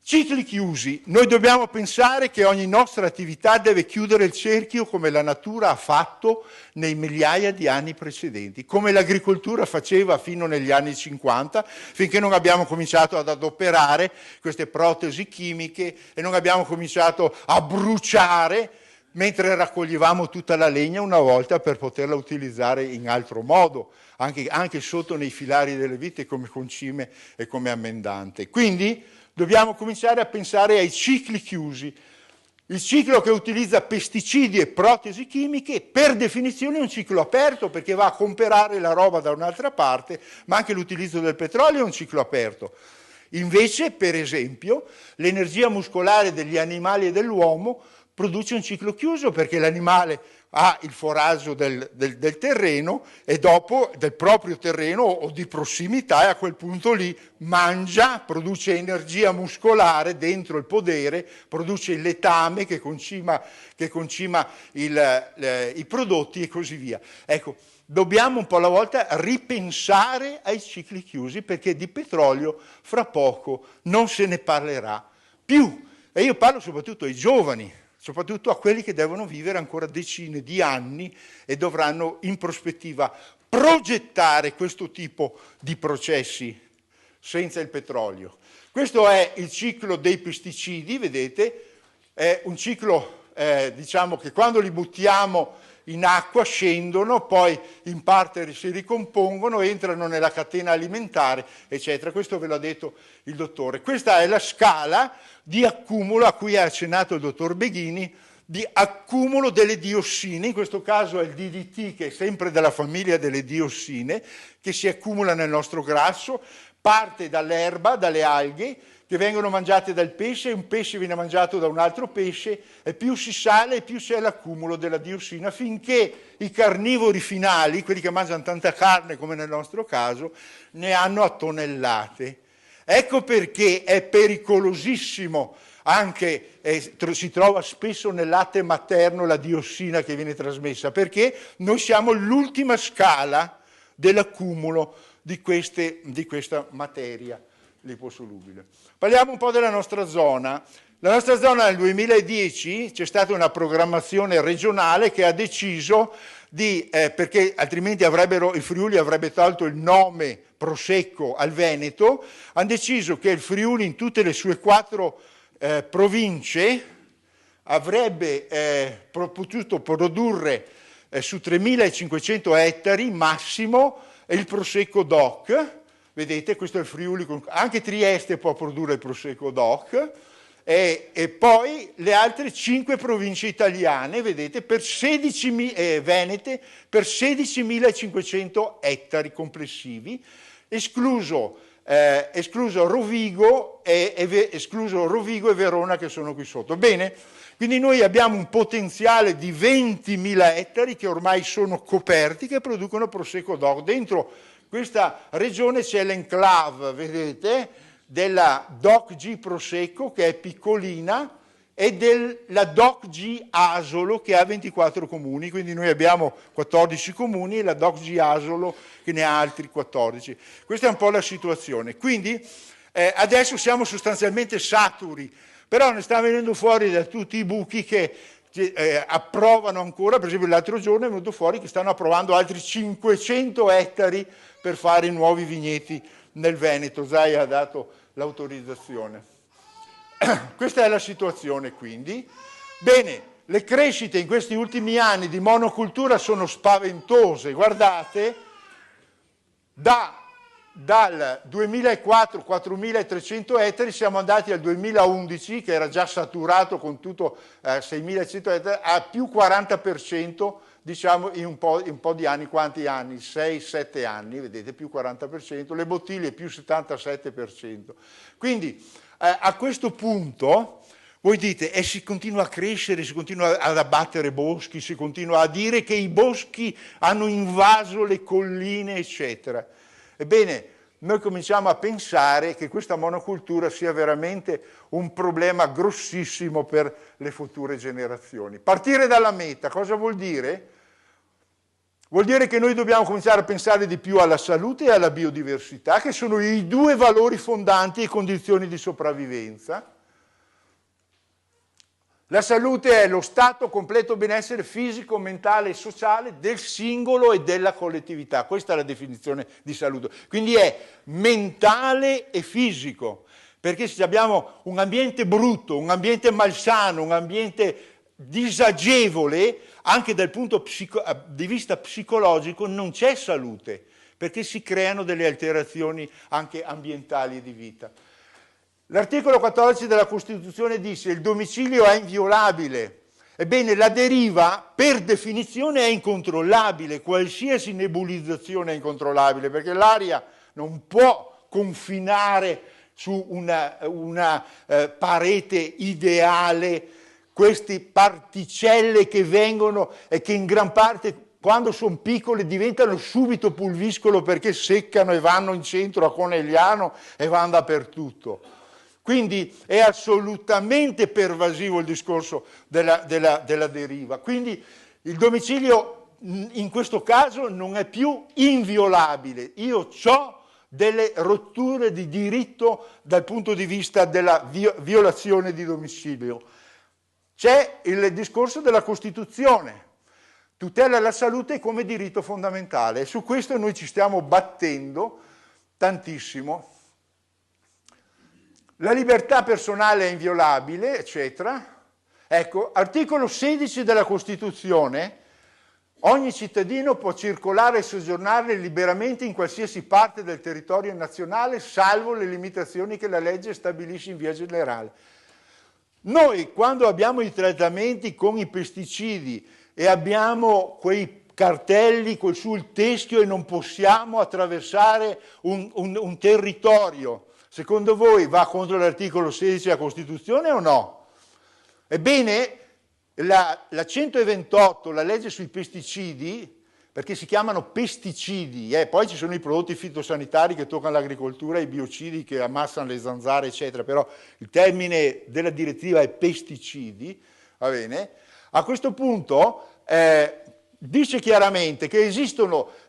Cicli chiusi. Noi dobbiamo pensare che ogni nostra attività deve chiudere il cerchio come la natura ha fatto nei migliaia di anni precedenti, come l'agricoltura faceva fino negli anni 50, finché non abbiamo cominciato ad adoperare queste protesi chimiche e non abbiamo cominciato a bruciare mentre raccoglievamo tutta la legna una volta per poterla utilizzare in altro modo, anche sotto nei filari delle vite come concime e come ammendante. Quindi dobbiamo cominciare a pensare ai cicli chiusi. Il ciclo che utilizza pesticidi e protesi chimiche per definizione è un ciclo aperto, perché va a comprare la roba da un'altra parte, ma anche l'utilizzo del petrolio è un ciclo aperto. Invece, per esempio, l'energia muscolare degli animali e dell'uomo produce un ciclo chiuso, perché l'animale ha il foraggio del terreno e dopo del proprio terreno o di prossimità, e a quel punto lì mangia, produce energia muscolare dentro il podere, produce il letame che concima i prodotti e così via. Ecco, dobbiamo un po' alla volta ripensare ai cicli chiusi, perché di petrolio fra poco non se ne parlerà più. E io parlo soprattutto ai giovani, soprattutto a quelli che devono vivere ancora decine di anni e dovranno in prospettiva progettare questo tipo di processi senza il petrolio. Questo è il ciclo dei pesticidi, vedete, è un ciclo diciamo che quando li buttiamo in acqua scendono, poi in parte si ricompongono, entrano nella catena alimentare, eccetera. Questo ve l'ha detto il dottore. Questa è la scala di accumulo a cui ha accennato il dottor Beghini, di accumulo delle diossine, in questo caso è il DDT, che è sempre della famiglia delle diossine, che si accumula nel nostro grasso, parte dall'erba, dalle alghe, che vengono mangiate dal pesce, un pesce viene mangiato da un altro pesce, e più si sale e più c'è l'accumulo della diossina, finché i carnivori finali, quelli che mangiano tanta carne come nel nostro caso, ne hanno a tonnellate. Ecco perché è pericolosissimo, anche si trova spesso nel latte materno la diossina che viene trasmessa, perché noi siamo l'ultima scala dell'accumulo di questa materia liposolubile. Parliamo un po' della nostra zona. La nostra zona nel 2010 c'è stata una programmazione regionale che ha deciso di, perché altrimenti il Friuli avrebbe tolto il nome Prosecco al Veneto, hanno deciso che il Friuli in tutte le sue 4 province avrebbe potuto produrre su 3.500 ettari massimo il Prosecco DOC. Vedete, questo è il Friuli, anche Trieste può produrre il Prosecco DOC, e poi le altre 5 province italiane, vedete, venete, per 16.500 ettari complessivi, escluso Rovigo e Verona, che sono qui sotto. Bene, quindi noi abbiamo un potenziale di 20.000 ettari che ormai sono coperti, che producono Prosecco DOC. Dentro questa regione c'è l'enclave, vedete, della DOC G Prosecco, che è piccolina, e della DOC G Asolo, che ha 24 comuni, quindi noi abbiamo 14 comuni e la DOC G Asolo che ne ha altri 14. Questa è un po' la situazione. Quindi adesso siamo sostanzialmente saturi, però ne sta venendo fuori da tutti i buchi che approvano ancora, per esempio l'altro giorno è venuto fuori che stanno approvando altri 500 ettari per fare nuovi vigneti nel Veneto. ZAI ha dato l'autorizzazione. Questa è la situazione quindi. Bene, le crescite in questi ultimi anni di monocultura sono spaventose, guardate, dal 2004 4.300 ettari siamo andati al 2011 che era già saturato con tutto 6.100 ettari a più 40%, diciamo in un po' di anni. Quanti anni? 6-7 anni, vedete, più 40%, le bottiglie più 77%. Quindi a questo punto voi dite, si continua a crescere, si continua ad abbattere boschi, si continua a dire che i boschi hanno invaso le colline, eccetera. Ebbene, noi cominciamo a pensare che questa monocultura sia veramente un problema grossissimo per le future generazioni. Partire dalla meta, cosa vuol dire? Vuol dire che noi dobbiamo cominciare a pensare di più alla salute e alla biodiversità, che sono i due valori fondanti e condizioni di sopravvivenza. La salute è lo stato completo benessere fisico, mentale e sociale del singolo e della collettività. Questa è la definizione di salute. Quindi è mentale e fisico, perché se abbiamo un ambiente brutto, un ambiente malsano, un ambiente disagevole, anche dal punto di vista psicologico non c'è salute, perché si creano delle alterazioni anche ambientali e di vita. L'articolo 14 della Costituzione dice che il domicilio è inviolabile. Ebbene, la deriva per definizione è incontrollabile, qualsiasi nebulizzazione è incontrollabile, perché l'aria non può confinare su una parete ideale queste particelle che vengono e che in gran parte, quando sono piccole, diventano subito pulviscolo perché seccano e vanno in centro a Conegliano e vanno dappertutto. Quindi è assolutamente pervasivo il discorso della deriva. Quindi il domicilio in questo caso non è più inviolabile. Io ho delle rotture di diritto dal punto di vista della violazione di domicilio. C'è il discorso della Costituzione, tutela la salute come diritto fondamentale, e su questo noi ci stiamo battendo tantissimo. La libertà personale è inviolabile, eccetera. Ecco, articolo 16 della Costituzione: ogni cittadino può circolare e soggiornare liberamente in qualsiasi parte del territorio nazionale, salvo le limitazioni che la legge stabilisce in via generale. Noi, quando abbiamo i trattamenti con i pesticidi e abbiamo quei cartelli sul teschio e non possiamo attraversare un territorio, secondo voi va contro l'articolo 16 della Costituzione o no? Ebbene, la 128, la legge sui pesticidi, perché si chiamano pesticidi, poi ci sono i prodotti fitosanitari che toccano l'agricoltura, i biocidi che ammassano le zanzare, eccetera, però il termine della direttiva è pesticidi, va bene? A questo punto dice chiaramente che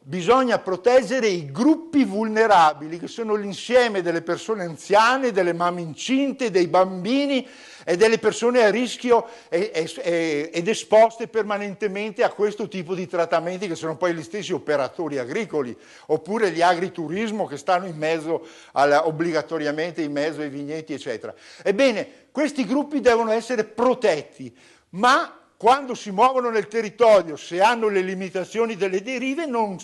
bisogna proteggere i gruppi vulnerabili, che sono l'insieme delle persone anziane, delle mamme incinte, dei bambini e delle persone a rischio ed esposte permanentemente a questo tipo di trattamenti, che sono poi gli stessi operatori agricoli, oppure gli agriturismo che stanno in mezzo obbligatoriamente in mezzo ai vigneti, eccetera. Ebbene, questi gruppi devono essere protetti, ma quando si muovono nel territorio, se hanno le limitazioni delle derive, non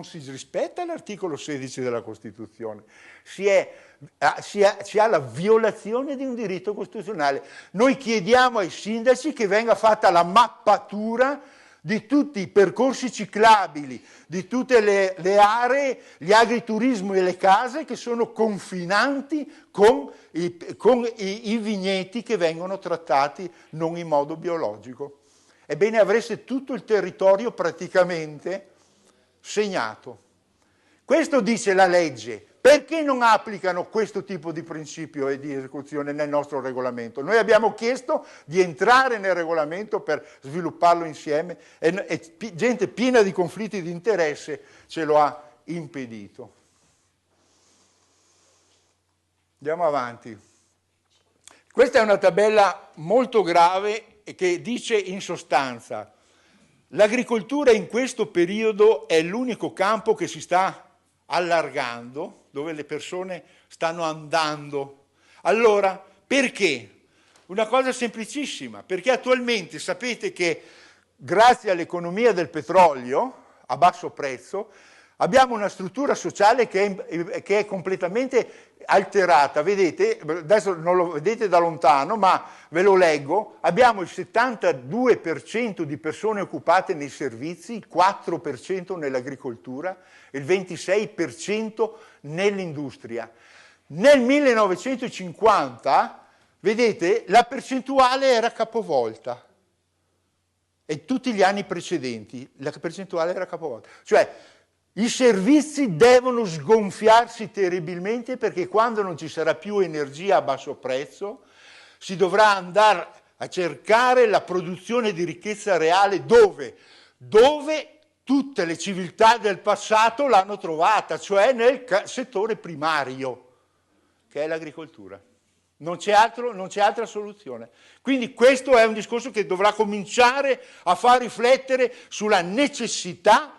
si rispetta l'articolo 16 della Costituzione. Si ha la violazione di un diritto costituzionale. Noi chiediamo ai sindaci che venga fatta la mappatura di tutti i percorsi ciclabili, di tutte le aree, gli agriturismi e le case che sono confinanti con i vigneti che vengono trattati non in modo biologico. Ebbene, avreste tutto il territorio praticamente segnato. Questo dice la legge. Perché non applicano questo tipo di principio e di esecuzione nel nostro regolamento? Noi abbiamo chiesto di entrare nel regolamento per svilupparlo insieme e gente piena di conflitti di interesse ce lo ha impedito. Andiamo avanti. Questa è una tabella molto grave che dice in sostanza: l'agricoltura in questo periodo è l'unico campo che si sta allargando, dove le persone stanno andando. Allora, perché? Una cosa semplicissima, perché attualmente sapete che grazie all'economia del petrolio a basso prezzo abbiamo una struttura sociale che è completamente alterata. Vedete, adesso non lo vedete da lontano, ma ve lo leggo: abbiamo il 72% di persone occupate nei servizi, il 4% nell'agricoltura, il 26% nell'industria. Nel 1950, vedete, la percentuale era capovolta, e tutti gli anni precedenti la percentuale era capovolta. Cioè, i servizi devono sgonfiarsi terribilmente, perché quando non ci sarà più energia a basso prezzo si dovrà andare a cercare la produzione di ricchezza reale dove tutte le civiltà del passato l'hanno trovata, cioè nel settore primario, che è l'agricoltura. Non c'è altra soluzione. Quindi questo è un discorso che dovrà cominciare a far riflettere sulla necessità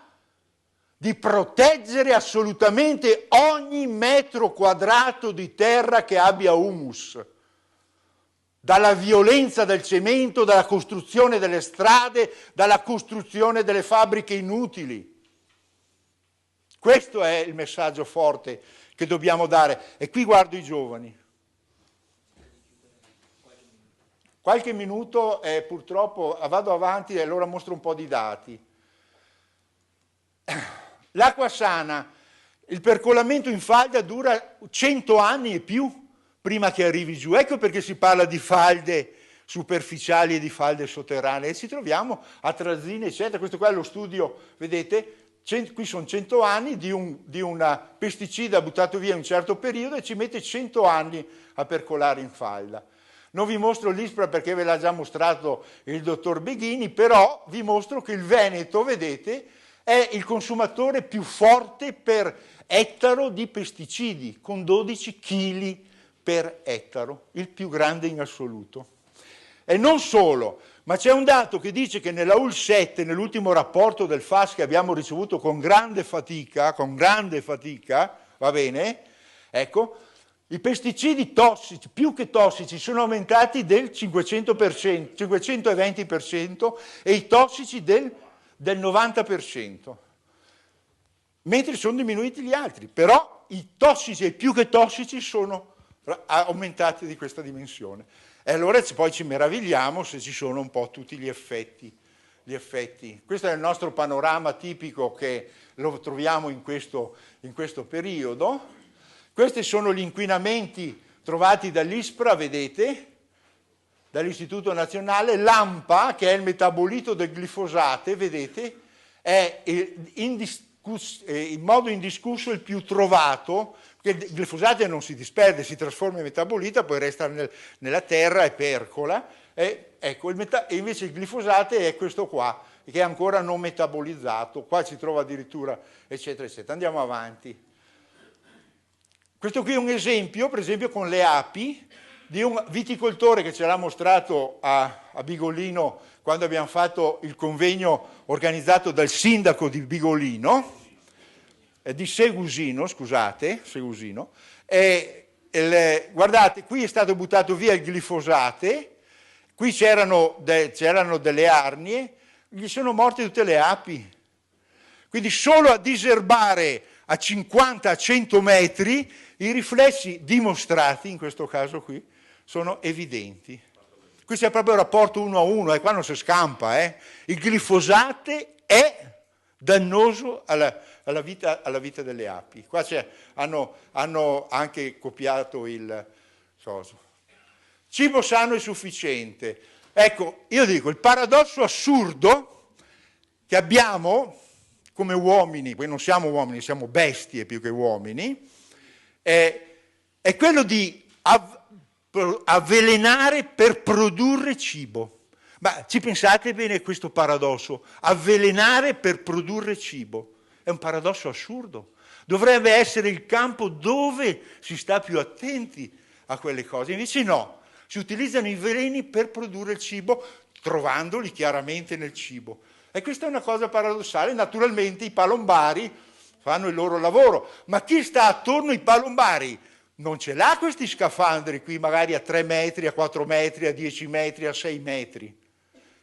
di proteggere assolutamente ogni metro quadrato di terra che abbia humus, dalla violenza del cemento, dalla costruzione delle strade, dalla costruzione delle fabbriche inutili. Questo è il messaggio forte che dobbiamo dare. E qui guardo i giovani. Qualche minuto, purtroppo vado avanti e allora mostro un po' di dati. L'acqua sana, il percolamento in falda dura 100 anni e più prima che arrivi giù. Ecco perché si parla di falde superficiali e di falde sotterranee. E ci troviamo a Trazzini, eccetera. Questo qua è lo studio, vedete? Qui sono 100 anni di un pesticida buttato via in un certo periodo e ci mette 100 anni a percolare in falda. Non vi mostro l'ISPRA perché ve l'ha già mostrato il dottor Beghini, però vi mostro che il Veneto, vedete, è il consumatore più forte per ettaro di pesticidi, con 12 kg per ettaro, il più grande in assoluto. E non solo, ma c'è un dato che dice che nella UL 7, nell'ultimo rapporto del FAS che abbiamo ricevuto con grande fatica, va bene? Ecco, i pesticidi tossici, più che tossici, sono aumentati del 500%, 520% e i tossici del 90%, mentre sono diminuiti gli altri. Però i tossici e più che tossici sono aumentati di questa dimensione. E allora poi ci meravigliamo se ci sono un po' tutti gli effetti. Questo è il nostro panorama tipico che lo troviamo in questo periodo. Questi sono gli inquinamenti trovati dall'ISPRA, vedete, dall'Istituto Nazionale. L'AMPA, che è il metabolito del glifosate, vedete, è in modo indiscusso il più trovato, perché il glifosate non si disperde, si trasforma in metabolita, poi resta nella terra e percola. Ecco, invece il glifosate è questo qua, che è ancora non metabolizzato, qua si trova addirittura, eccetera, eccetera. Andiamo avanti. Questo qui è un esempio, per esempio con le api, di un viticoltore che ce l'ha mostrato a Bigolino quando abbiamo fatto il convegno organizzato dal sindaco di Bigolino, di Segusino, scusate, Segusino. Guardate, qui è stato buttato via il glifosate, qui c'erano delle arnie, gli sono morte tutte le api. Quindi solo a diserbare a 50-100 metri i riflessi dimostrati, in questo caso qui, sono evidenti. Qui c'è proprio il rapporto 1 a 1, e qua non si scampa. Il glifosate è dannoso alla vita delle api. Qua hanno anche copiato il cibo sano e sufficiente. Ecco, io dico, il paradosso assurdo che abbiamo come uomini, poi non siamo uomini, siamo bestie più che uomini, è quello di avvelenare per produrre cibo. Ma ci pensate bene a questo paradosso? Avvelenare per produrre cibo. È un paradosso assurdo. Dovrebbe essere il campo dove si sta più attenti a quelle cose. Invece no, si utilizzano i veleni per produrre il cibo trovandoli chiaramente nel cibo. E questa è una cosa paradossale. Naturalmente i palombari fanno il loro lavoro, ma chi sta attorno ai palombari non ce l'ha questi scafandri qui magari a 3 metri, a 4 metri, a 10 metri, a 6 metri.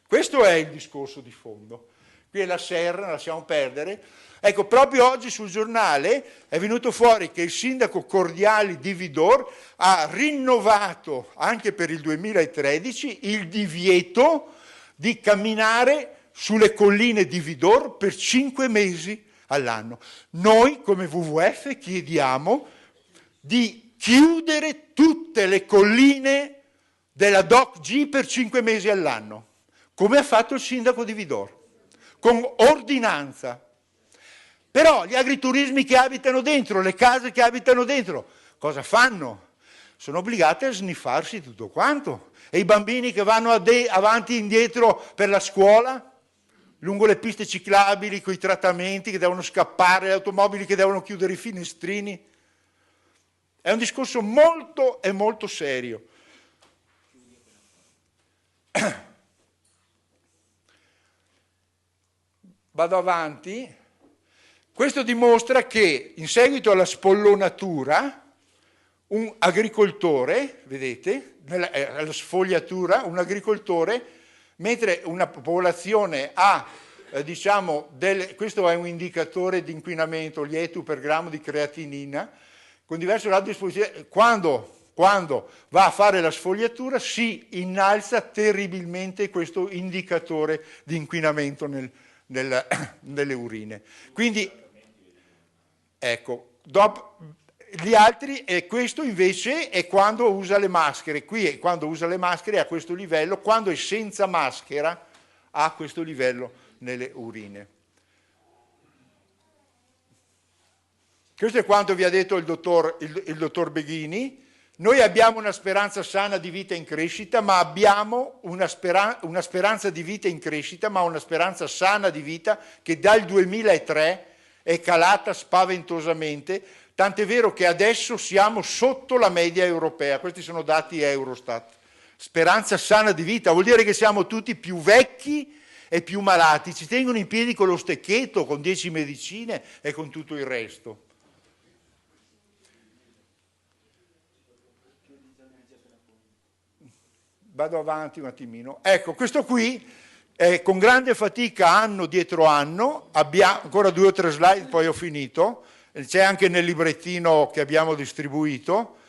Questo è il discorso di fondo. Qui è la serra, lasciamo perdere. Ecco, proprio oggi sul giornale è venuto fuori che il sindaco Cordiali di Vidor ha rinnovato anche per il 2013 il divieto di camminare sulle colline di Vidor per 5 mesi all'anno. Noi come WWF chiediamo di chiudere tutte le colline della Doc G per 5 mesi all'anno, come ha fatto il sindaco di Vidor, con ordinanza. Però gli agriturismi che abitano dentro, le case che abitano dentro, cosa fanno? Sono obbligate a sniffarsi tutto quanto. E i bambini che vanno avanti e indietro per la scuola, lungo le piste ciclabili, con i trattamenti che devono scappare, le automobili che devono chiudere i finestrini. È un discorso molto e molto serio. Vado avanti. Questo dimostra che in seguito alla spollonatura un agricoltore, vedete, alla sfogliatura, un agricoltore, mentre una popolazione ha, questo è un indicatore di inquinamento, l'IETU per grammo di creatinina, con diverso grado di esposizione, quando va a fare la sfogliatura si innalza terribilmente questo indicatore di inquinamento nelle urine. Quindi, ecco, gli altri, e questo invece è quando usa le maschere, qui è quando usa le maschere a questo livello, quando è senza maschera a questo livello nelle urine. Questo è quanto vi ha detto il dottor Beghini. Noi abbiamo una speranza sana di vita in crescita, ma abbiamo una speranza di vita in crescita, ma una speranza sana di vita che dal 2003 è calata spaventosamente, tant'è vero che adesso siamo sotto la media europea. Questi sono dati Eurostat. Speranza sana di vita vuol dire che siamo tutti più vecchi e più malati, ci tengono in piedi con lo stecchetto, con 10 medicine e con tutto il resto. Vado avanti un attimino. Ecco, questo qui, con grande fatica, anno dietro anno, abbiamo ancora 2 o 3 slide, poi ho finito, c'è anche nel librettino che abbiamo distribuito,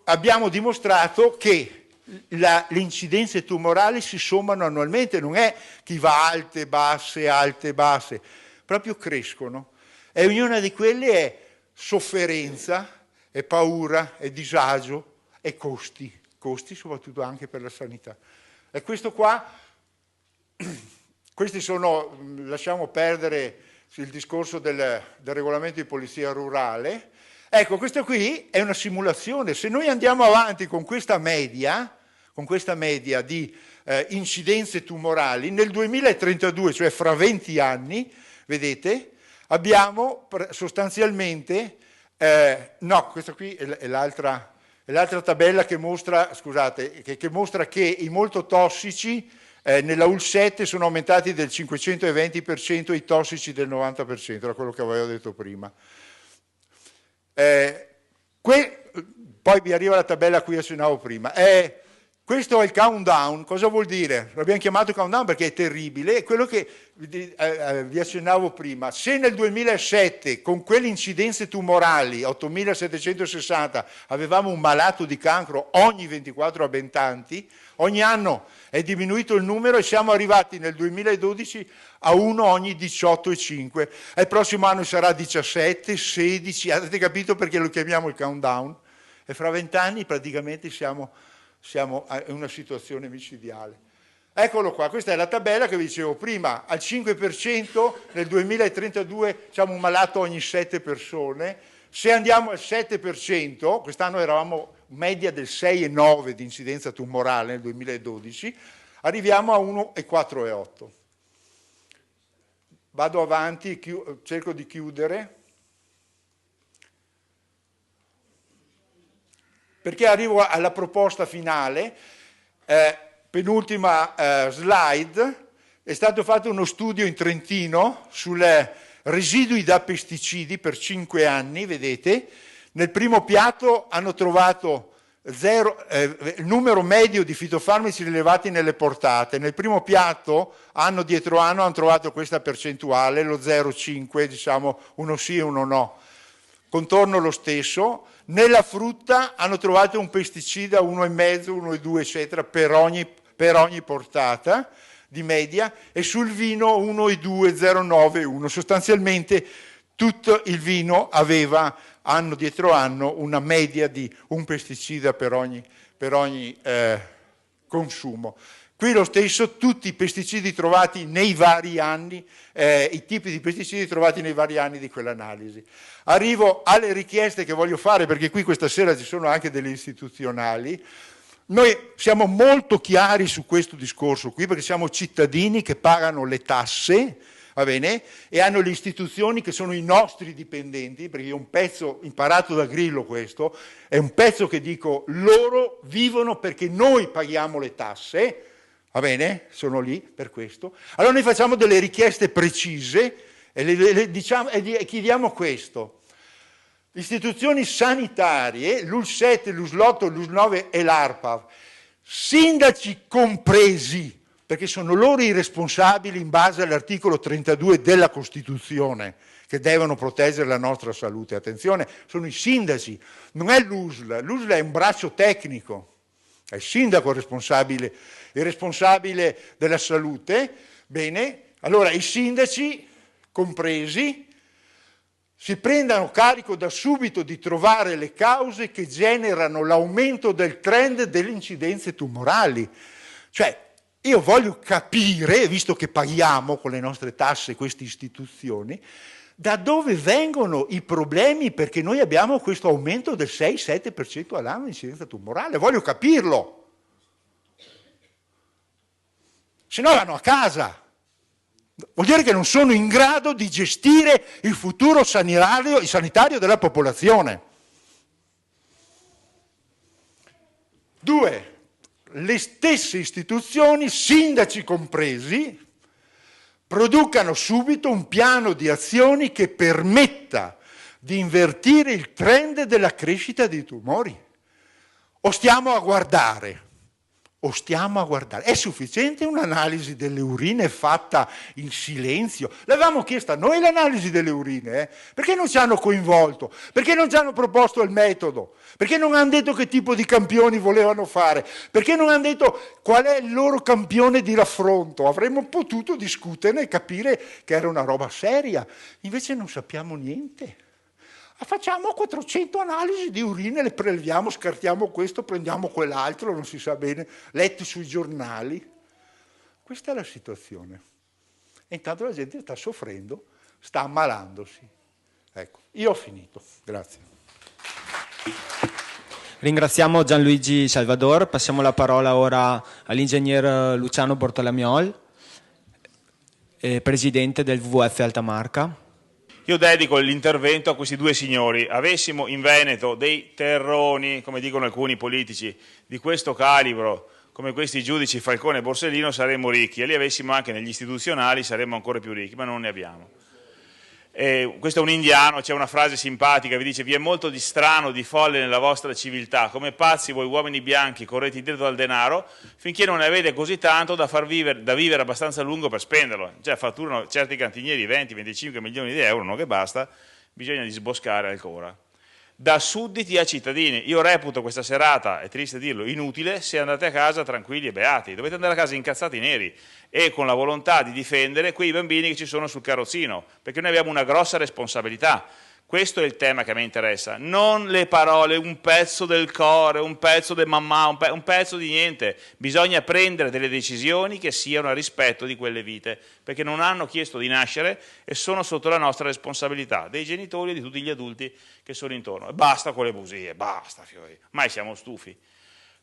abbiamo dimostrato che le incidenze tumorali si sommano annualmente, non è chi va alte, basse, proprio crescono. E ognuna di quelle è sofferenza, è paura, è disagio, è costi soprattutto anche per la sanità. E questo qua, questi sono, lasciamo perdere il discorso del regolamento di polizia rurale. Ecco, questa qui è una simulazione. Se noi andiamo avanti con questa media di incidenze tumorali, nel 2032, cioè fra 20 anni, vedete, abbiamo sostanzialmente, no, questa qui è l'altra tabella che mostra, scusate, che mostra che i molto tossici nella UL7 sono aumentati del 520%, i tossici del 90%, era quello che avevo detto prima. Poi vi arriva la tabella a cui accennavo prima. Questo è il countdown. Cosa vuol dire? L'abbiamo chiamato countdown perché è terribile, è quello che vi accennavo prima. Se nel 2007 con quelle incidenze tumorali 8.760 avevamo un malato di cancro ogni 24 abitanti, ogni anno è diminuito il numero e siamo arrivati nel 2012 a 1 ogni 18,5. Il prossimo anno sarà 17, 16, avete capito perché lo chiamiamo il countdown? E fra 20 anni praticamente siamo in una situazione micidiale. Eccolo qua, questa è la tabella che vi dicevo prima, al 5% nel 2032 siamo un malato ogni 7 persone, se andiamo al 7%, quest'anno eravamo media del 6,9 di incidenza tumorale nel 2012, arriviamo a 1,4,8. Vado avanti, cerco di chiudere. Perché arrivo alla proposta finale, penultima slide, è stato fatto uno studio in Trentino sul residui da pesticidi per 5 anni, vedete, nel primo piatto hanno trovato il numero medio di fitofarmaci rilevati nelle portate, nel primo piatto anno dietro anno hanno trovato questa percentuale, lo 0,5, diciamo uno sì e uno no, contorno lo stesso, nella frutta hanno trovato un pesticida 1,5, 1,2 eccetera per ogni portata di media, e sul vino 1,2, 0,9, 1, sostanzialmente tutto il vino aveva anno dietro anno una media di un pesticida per ogni consumo. Qui lo stesso, tutti i pesticidi trovati nei vari anni, i tipi di pesticidi trovati nei vari anni di quell'analisi. Arrivo alle richieste che voglio fare, perché qui questa sera ci sono anche delle istituzionali. Noi siamo molto chiari su questo discorso qui, perché siamo cittadini che pagano le tasse, va bene? E hanno le istituzioni che sono i nostri dipendenti, perché è un pezzo imparato da Grillo questo, è un pezzo che dico loro vivono perché noi paghiamo le tasse, va bene? Sono lì per questo. Allora noi facciamo delle richieste precise e chiediamo questo. Istituzioni sanitarie, l'UL7, l'USL8, l'USL9 e l'ARPAV, sindaci compresi, perché sono loro i responsabili in base all'articolo 32 della Costituzione, che devono proteggere la nostra salute. Attenzione, sono i sindaci, non è l'USL. L'USL è un braccio tecnico, è il sindaco il responsabile della salute. Bene, allora i sindaci compresi si prendano carico da subito di trovare le cause che generano l'aumento del trend delle incidenze tumorali. Cioè, io voglio capire, visto che paghiamo con le nostre tasse queste istituzioni, da dove vengono i problemi perché noi abbiamo questo aumento del 6-7% all'anno di incidenza tumorale. Voglio capirlo. Se no vanno a casa. Vuol dire che non sono in grado di gestire il futuro sanitario della popolazione. 2. Le stesse istituzioni, sindaci compresi, producano subito un piano di azioni che permetta di invertire il trend della crescita dei tumori. O stiamo a guardare? È sufficiente un'analisi delle urine fatta in silenzio? L'avevamo chiesta noi l'analisi delle urine, Perché non ci hanno coinvolto? Perché non ci hanno proposto il metodo? Perché non hanno detto che tipo di campioni volevano fare? Perché non hanno detto qual è il loro campione di raffronto? Avremmo potuto discuterne e capire che era una roba seria. Invece non sappiamo niente. Facciamo 400 analisi di urine, le preleviamo, scartiamo questo, prendiamo quell'altro, non si sa bene, letti sui giornali. Questa è la situazione. E intanto la gente sta soffrendo, sta ammalandosi. Ecco, io ho finito. Grazie. Ringraziamo Gianluigi Salvador. Passiamo la parola ora all'ingegner Luciano Bortolamiol, presidente del WWF Altamarca. Io dedico l'intervento a questi due signori. Avessimo in Veneto dei terroni, come dicono alcuni politici, di questo calibro, come questi giudici Falcone e Borsellino, saremmo ricchi, e li avessimo anche negli istituzionali saremmo ancora più ricchi, ma non ne abbiamo. Questo è un indiano, c'è una frase simpatica, vi dice: vi è molto di strano, di folle nella vostra civiltà, come pazzi voi uomini bianchi correte dietro al denaro finché non ne avete così tanto da vivere abbastanza a lungo per spenderlo. Cioè fatturano certi cantinieri 20-25 milioni di euro, non che basta, bisogna disboscare ancora. Da sudditi a cittadini. Io reputo questa serata, è triste dirlo, inutile se andate a casa tranquilli e beati. Dovete andare a casa incazzati neri e con la volontà di difendere quei bambini che ci sono sul carrozzino, perché noi abbiamo una grossa responsabilità. Questo è il tema che a me interessa, non le parole, un pezzo del cuore, un pezzo del mamma, un pezzo di niente. Bisogna prendere delle decisioni che siano a rispetto di quelle vite, perché non hanno chiesto di nascere e sono sotto la nostra responsabilità, dei genitori e di tutti gli adulti che sono intorno. E basta con le bugie, basta, fiori, mai siamo stufi.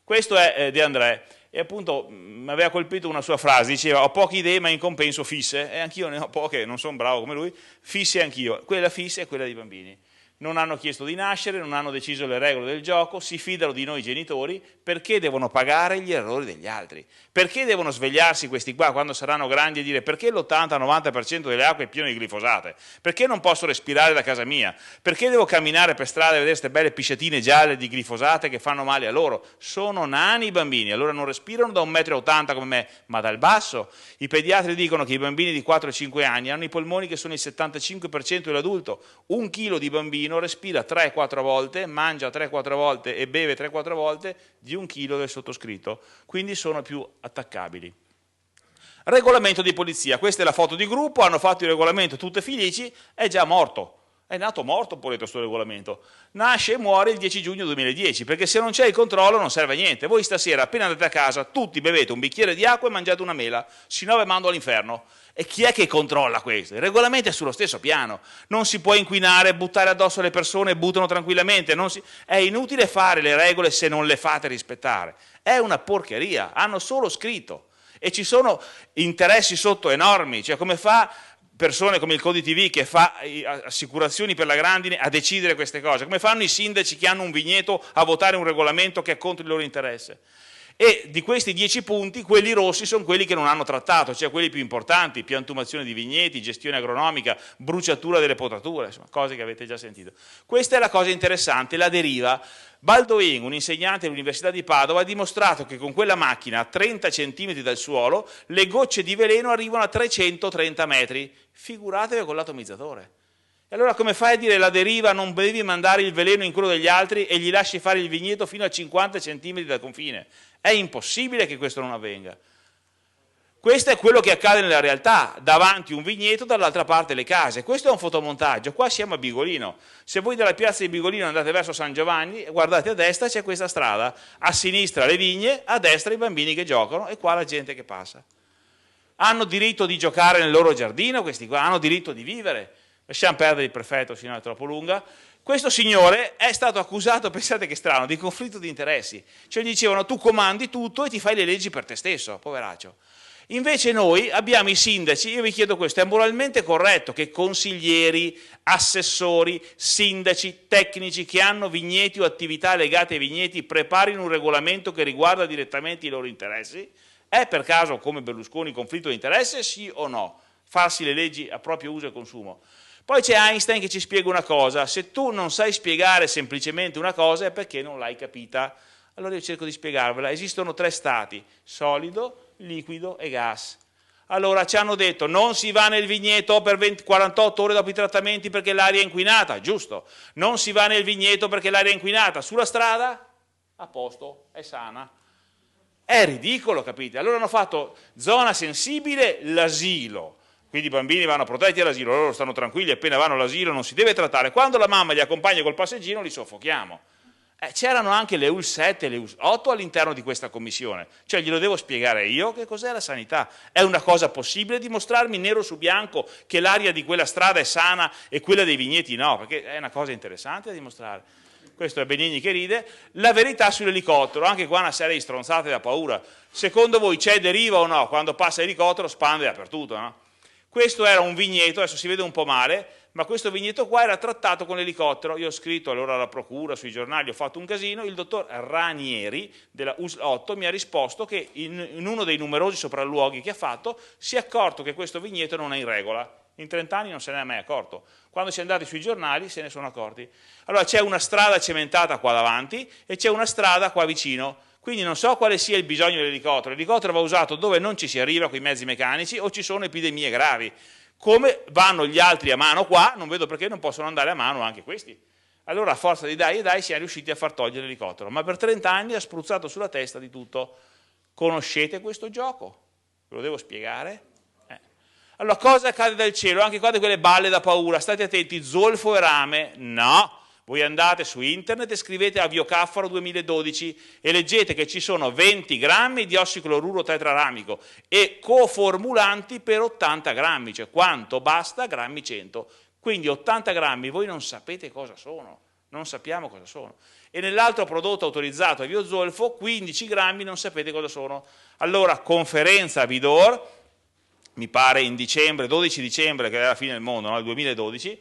Questo è De André, e appunto mi aveva colpito una sua frase, diceva: ho poche idee ma in compenso fisse, e anch'io ne ho poche, non sono bravo come lui, fisse anch'io, quella fissa è quella dei bambini. non hanno chiesto di nascere, non hanno deciso le regole del gioco, si fidano di noi genitori, perché devono pagare gli errori degli altri? Perché devono svegliarsi questi qua quando saranno grandi e dire perché l'80-90% delle acque è pieno di glifosate? Perché non posso respirare da casa mia? Perché devo camminare per strada e vedere queste belle pisciatine gialle di glifosate che fanno male a loro? Sono nani i bambini, allora non respirano da 1,80 m come me, ma dal basso. I pediatri dicono che i bambini di 4-5 anni hanno i polmoni che sono il 75% dell'adulto. Un chilo di bambino respira 3-4 volte, mangia 3-4 volte e beve 3-4 volte di un chilo del sottoscritto, quindi sono più attaccabili. Regolamento di polizia, questa è la foto di gruppo, hanno fatto il regolamento tutte felici, è già morto. È nato morto, poletto, questo regolamento. Nasce e muore il 10 giugno 2010, perché se non c'è il controllo non serve a niente. Voi stasera, appena andate a casa, tutti bevete un bicchiere di acqua e mangiate una mela, sennò vi mando all'inferno. E chi è che controlla questo? Il regolamento è sullo stesso piano. Non si può inquinare, buttare addosso alle persone, buttano tranquillamente. È inutile fare le regole se non le fate rispettare. È una porcheria, hanno solo scritto. E ci sono interessi sotto enormi, cioè come fa persone come il Codi TV che fa assicurazioni per la grandine a decidere queste cose? Come fanno i sindaci che hanno un vigneto a votare un regolamento che è contro il loro interesse? E di questi 10 punti, quelli rossi sono quelli che non hanno trattato, cioè quelli più importanti: piantumazione di vigneti, gestione agronomica, bruciatura delle potature, insomma, cose che avete già sentito. Questa è la cosa interessante, la deriva. Baldoin, un insegnante dell'Università di Padova, ha dimostrato che con quella macchina a 30 cm dal suolo le gocce di veleno arrivano a 330 metri. Figuratevi con l'atomizzatore. E allora come fai a dire la deriva non devi mandare il veleno in quello degli altri e gli lasci fare il vigneto fino a 50 cm dal confine? È impossibile che questo non avvenga. Questo è quello che accade nella realtà, davanti un vigneto, dall'altra parte le case. Questo è un fotomontaggio, qua siamo a Bigolino. Se voi dalla piazza di Bigolino andate verso San Giovanni, guardate a destra, c'è questa strada, a sinistra le vigne, a destra i bambini che giocano e qua la gente che passa. Hanno diritto di giocare nel loro giardino questi qua, hanno diritto di vivere. Lasciamo perdere il prefetto, se no è troppo lunga. Questo signore è stato accusato, pensate che strano, di conflitto di interessi. Cioè gli dicevano tu comandi tutto e ti fai le leggi per te stesso, poveraccio. Invece noi abbiamo i sindaci, io vi chiedo questo, è moralmente corretto che consiglieri, assessori, sindaci, tecnici che hanno vigneti o attività legate ai vigneti preparino un regolamento che riguarda direttamente i loro interessi? È per caso, come Berlusconi, conflitto di interesse, sì o no? Farsi le leggi a proprio uso e consumo. Poi c'è Einstein che ci spiega una cosa: se tu non sai spiegare semplicemente una cosa è perché non l'hai capita. Allora io cerco di spiegarvela. Esistono 3 stati: solido, liquido e gas. Allora ci hanno detto non si va nel vigneto per 48 ore dopo i trattamenti perché l'aria è inquinata, giusto. Non si va nel vigneto perché l'aria è inquinata. Sulla strada, a posto, è sana. È ridicolo, capite? Allora hanno fatto zona sensibile, l'asilo. Quindi i bambini vanno protetti all'asilo, loro stanno tranquilli, appena vanno all'asilo non si deve trattare. Quando la mamma li accompagna col passeggino li soffochiamo. C'erano anche le UL 7 e le UL 8 all'interno di questa commissione, cioè glielo devo spiegare io che cos'è la sanità. È una cosa possibile dimostrarmi nero su bianco che l'aria di quella strada è sana e quella dei vigneti no, perché è una cosa interessante da dimostrare. Questo è Benigni che ride. La verità sull'elicottero, anche qua una serie di stronzate da paura. Secondo voi c'è deriva o no? Quando passa l'elicottero spande dappertutto, no? Questo era un vigneto, adesso si vede un po' male, ma questo vigneto qua era trattato con l'elicottero. Io ho scritto allora alla procura, sui giornali, ho fatto un casino. Il dottor Ranieri della USL 8 mi ha risposto che in uno dei numerosi sopralluoghi che ha fatto si è accorto che questo vigneto non è in regola. In 30 anni non se ne è mai accorto. Quando si è andati sui giornali se ne sono accorti. Allora c'è una strada cementata qua davanti e c'è una strada qua vicino. Quindi non so quale sia il bisogno dell'elicottero. L'elicottero va usato dove non ci si arriva con i mezzi meccanici o ci sono epidemie gravi. Come vanno gli altri a mano qua, non vedo perché non possono andare a mano anche questi. Allora a forza di dai e dai siamo riusciti a far togliere l'elicottero. Ma per 30 anni ha spruzzato sulla testa di tutto. Conoscete questo gioco? Ve lo devo spiegare? Allora cosa cade dal cielo? Anche qua di quelle balle da paura. State attenti, zolfo e rame. No! Voi andate su internet e scrivete Aviocaffaro 2012 e leggete che ci sono 20 grammi di ossicloruro tetraramico e coformulanti per 80 grammi, cioè quanto basta grammi 100. Quindi 80 grammi voi non sapete cosa sono, non sappiamo cosa sono. E nell'altro prodotto autorizzato Aviozolfo 15 grammi non sapete cosa sono. Allora conferenza a Vidor, mi pare in dicembre, 12 dicembre, che è la fine del mondo, no? Il 2012,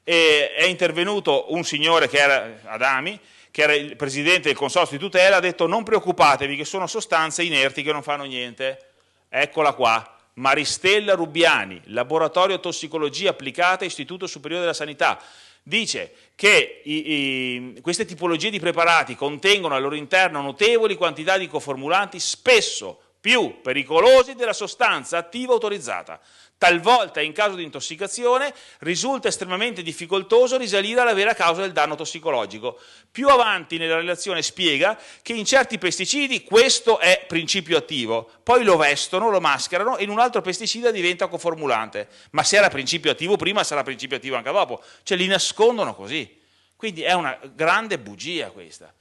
è intervenuto un signore che era Adami, che era il presidente del consorzio di tutela, ha detto non preoccupatevi che sono sostanze inerti che non fanno niente. Eccola qua, Maristella Rubbiani, Laboratorio Tossicologia Applicata, Istituto Superiore della Sanità. Dice che queste tipologie di preparati contengono al loro interno notevoli quantità di coformulanti, spesso più pericolosi della sostanza attiva autorizzata. Talvolta, in caso di intossicazione, risulta estremamente difficoltoso risalire alla vera causa del danno tossicologico. Più avanti nella relazione spiega che in certi pesticidi questo è principio attivo, poi lo vestono, lo mascherano e in un altro pesticida diventa coformulante. Ma se era principio attivo prima, sarà principio attivo anche dopo. Cioè li nascondono così. Quindi è una grande bugia questa.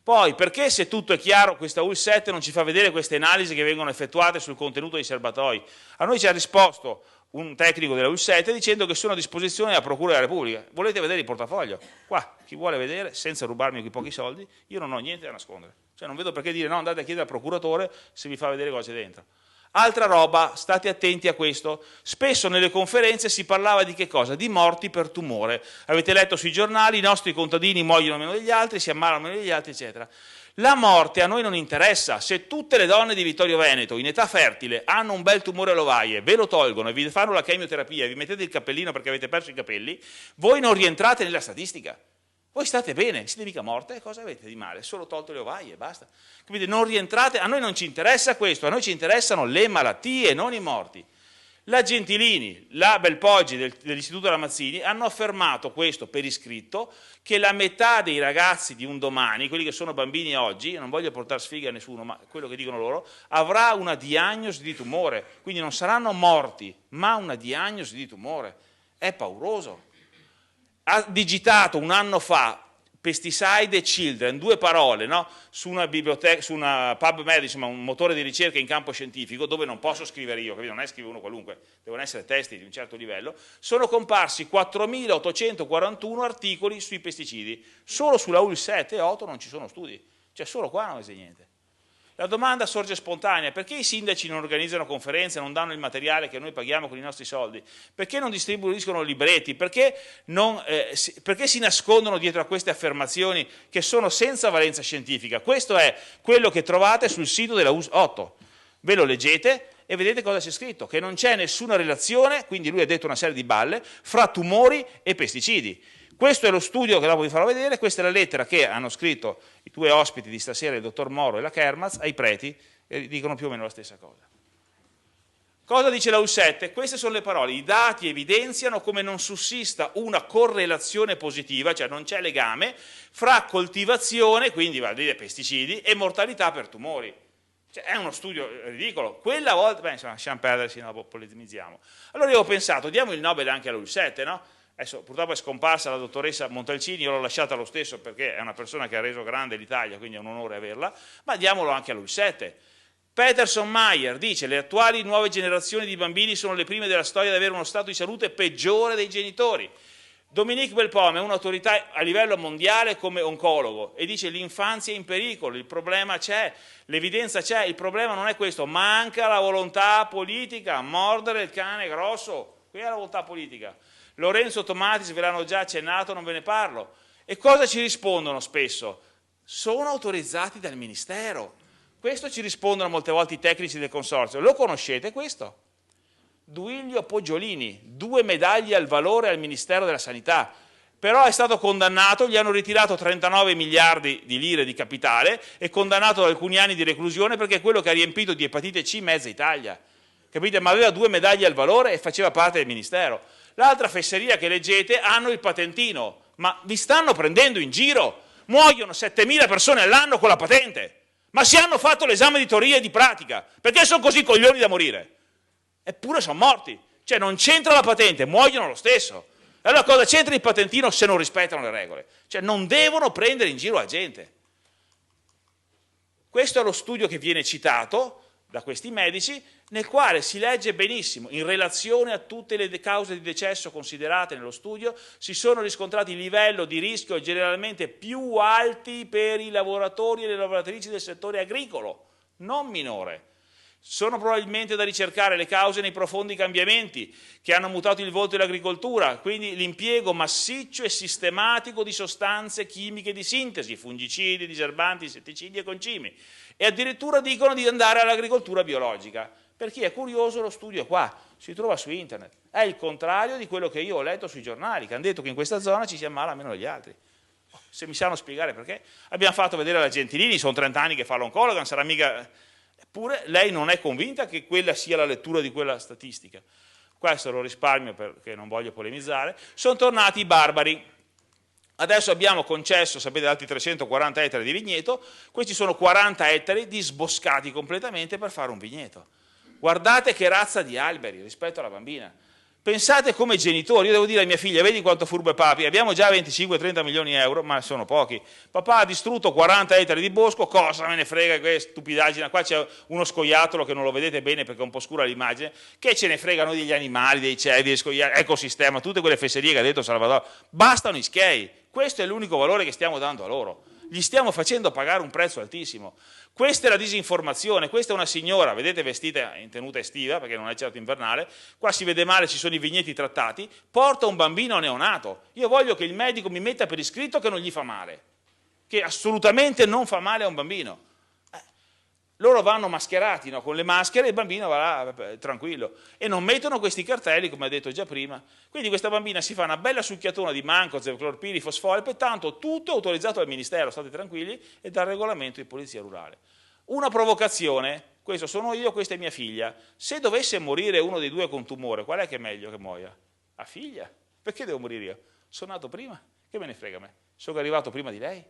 Poi, perché se tutto è chiaro, questa UL7 non ci fa vedere queste analisi che vengono effettuate sul contenuto dei serbatoi? A noi ci ha risposto un tecnico della UL7 dicendo che sono a disposizione della Procura della Repubblica. Volete vedere il portafoglio? Qua, chi vuole vedere, senza rubarmi quei pochi soldi, io non ho niente da nascondere. Cioè non vedo perché dire no, andate a chiedere al procuratore se vi fa vedere cosa c'è dentro. Altra roba, state attenti a questo, spesso nelle conferenze si parlava di che cosa? Di morti per tumore. Avete letto sui giornali, i nostri contadini muoiono meno degli altri, si ammalano meno degli altri, eccetera. La morte a noi non interessa, se tutte le donne di Vittorio Veneto in età fertile hanno un bel tumore alle ovaie, ve lo tolgono e vi fanno la chemioterapia, vi mettete il cappellino perché avete perso i capelli, voi non rientrate nella statistica. Voi state bene, siete mica morte, cosa avete di male? Solo tolto le ovaie, basta. Quindi non rientrate, a noi non ci interessa questo, a noi ci interessano le malattie, non i morti. La Gentilini, la Belpoggi dell'Istituto Ramazzini hanno affermato questo per iscritto, che la metà dei ragazzi di un domani, quelli che sono bambini oggi, non voglio portare sfiga a nessuno, ma quello che dicono loro, avrà una diagnosi di tumore, quindi non saranno morti, ma una diagnosi di tumore. È pauroso. Ha digitato un anno fa pesticide e children, due parole, no? Su una biblioteca, su una PubMed, insomma un motore di ricerca in campo scientifico, dove non posso scrivere io, capito? Non è scrivere uno qualunque, devono essere testi di un certo livello, sono comparsi 4.841 articoli sui pesticidi, solo sulla UL7 e 8 non ci sono studi, cioè solo qua non esiste niente. La domanda sorge spontanea, perché i sindaci non organizzano conferenze, non danno il materiale che noi paghiamo con i nostri soldi? Perché non distribuiscono libretti? Perché si nascondono dietro a queste affermazioni che sono senza valenza scientifica? Questo è quello che trovate sul sito della US8. Ve lo leggete e vedete cosa c'è scritto, che non c'è nessuna relazione, quindi lui ha detto una serie di balle, fra tumori e pesticidi. Questo è lo studio che dopo vi farò vedere, questa è la lettera che hanno scritto i due ospiti di stasera, il dottor Moro e la Kermaz, ai preti, e dicono più o meno la stessa cosa. Cosa dice la U7? Queste sono le parole, i dati evidenziano come non sussista una correlazione positiva, cioè non c'è legame, fra coltivazione, quindi va a dire pesticidi, e mortalità per tumori. Cioè, è uno studio ridicolo. Quella volta, beh, insomma, lasciamo perdere, se no polemizziamo. Allora io ho pensato, diamo il Nobel anche alla U7, no? Adesso purtroppo è scomparsa la dottoressa Montalcini, io l'ho lasciata lo stesso perché è una persona che ha reso grande l'Italia, quindi è un onore averla, ma diamolo anche all'U7. Peterson Mayer dice le attuali nuove generazioni di bambini sono le prime della storia ad avere uno stato di salute peggiore dei genitori. Dominique Belpome è un'autorità a livello mondiale come oncologo e dice l'infanzia è in pericolo, il problema c'è, l'evidenza c'è, il problema non è questo, manca la volontà politica, mordere il cane grosso, qui è la volontà politica. Lorenzo Tomatis, ve l'hanno già accennato, non ve ne parlo. E cosa ci rispondono spesso? Sono autorizzati dal Ministero. Questo ci rispondono molte volte i tecnici del consorzio. Lo conoscete questo? Duilio Poggiolini, 2 medaglie al valore al Ministero della Sanità. Però è stato condannato, gli hanno ritirato 39 miliardi di lire di capitale e condannato ad alcuni anni di reclusione perché è quello che ha riempito di epatite C mezza Italia. Capite? Ma aveva 2 medaglie al valore e faceva parte del Ministero. L'altra fesseria che leggete hanno il patentino, ma vi stanno prendendo in giro, muoiono 7.000 persone all'anno con la patente, ma si hanno fatto l'esame di teoria e di pratica, perché sono così coglioni da morire? Eppure sono morti, cioè non c'entra la patente, muoiono lo stesso. Allora cosa c'entra il patentino se non rispettano le regole? Cioè non devono prendere in giro la gente. Questo è lo studio che viene citato da questi medici, nel quale si legge benissimo, in relazione a tutte le cause di decesso considerate nello studio, si sono riscontrati livelli di rischio generalmente più alti per i lavoratori e le lavoratrici del settore agricolo, non minore. Sono probabilmente da ricercare le cause nei profondi cambiamenti che hanno mutato il volto dell'agricoltura, quindi l'impiego massiccio e sistematico di sostanze chimiche di sintesi, fungicidi, diserbanti, insetticidi e concimi. E addirittura dicono di andare all'agricoltura biologica. Per chi è curioso lo studio è qua, si trova su internet. È il contrario di quello che io ho letto sui giornali, che hanno detto che in questa zona ci si ammala meno degli altri. Se mi sanno spiegare perché. Abbiamo fatto vedere alla Gentilini, sono 30 anni che fa l'oncologa, non sarà mica... Eppure lei non è convinta che quella sia la lettura di quella statistica. Questo lo risparmio perché non voglio polemizzare. Sono tornati i barbari. Adesso abbiamo concesso, sapete, altri 340 ettari di vigneto, questi sono 40 ettari disboscati completamente per fare un vigneto. Guardate che razza di alberi rispetto alla bambina. Pensate come genitori, io devo dire a mia figlia, vedi quanto furbo è papi, abbiamo già 25-30 milioni di euro, ma sono pochi. Papà ha distrutto 40 ettari di bosco, cosa me ne frega che stupidaggine, qua c'è uno scoiattolo che non lo vedete bene perché è un po' scura l'immagine, che ce ne fregano degli animali, dei cervi, dei scoiattoli, ecosistema, tutte quelle fesserie che ha detto Salvador, bastano i schiei, questo è l'unico valore che stiamo dando a loro, gli stiamo facendo pagare un prezzo altissimo. Questa è la disinformazione, questa è una signora, vedete, vestita in tenuta estiva, perché non è certo invernale, qua si vede male, ci sono i vigneti trattati, porta un bambino neonato. Io voglio che il medico mi metta per iscritto che non gli fa male, che assolutamente non fa male a un bambino. Loro vanno mascherati, no? Con le maschere, il bambino va là tranquillo e non mettono questi cartelli, come ha detto già prima. Quindi questa bambina si fa una bella succhiatona di mancozeb, clorpiri, fosfolpe, tanto tutto autorizzato dal Ministero, state tranquilli, e dal regolamento di polizia rurale. Una provocazione, questo sono io, questa è mia figlia. Se dovesse morire uno dei due con tumore, qual è che è meglio che muoia? La figlia. Perché devo morire io? Sono nato prima, che me ne frega a me? Sono arrivato prima di lei?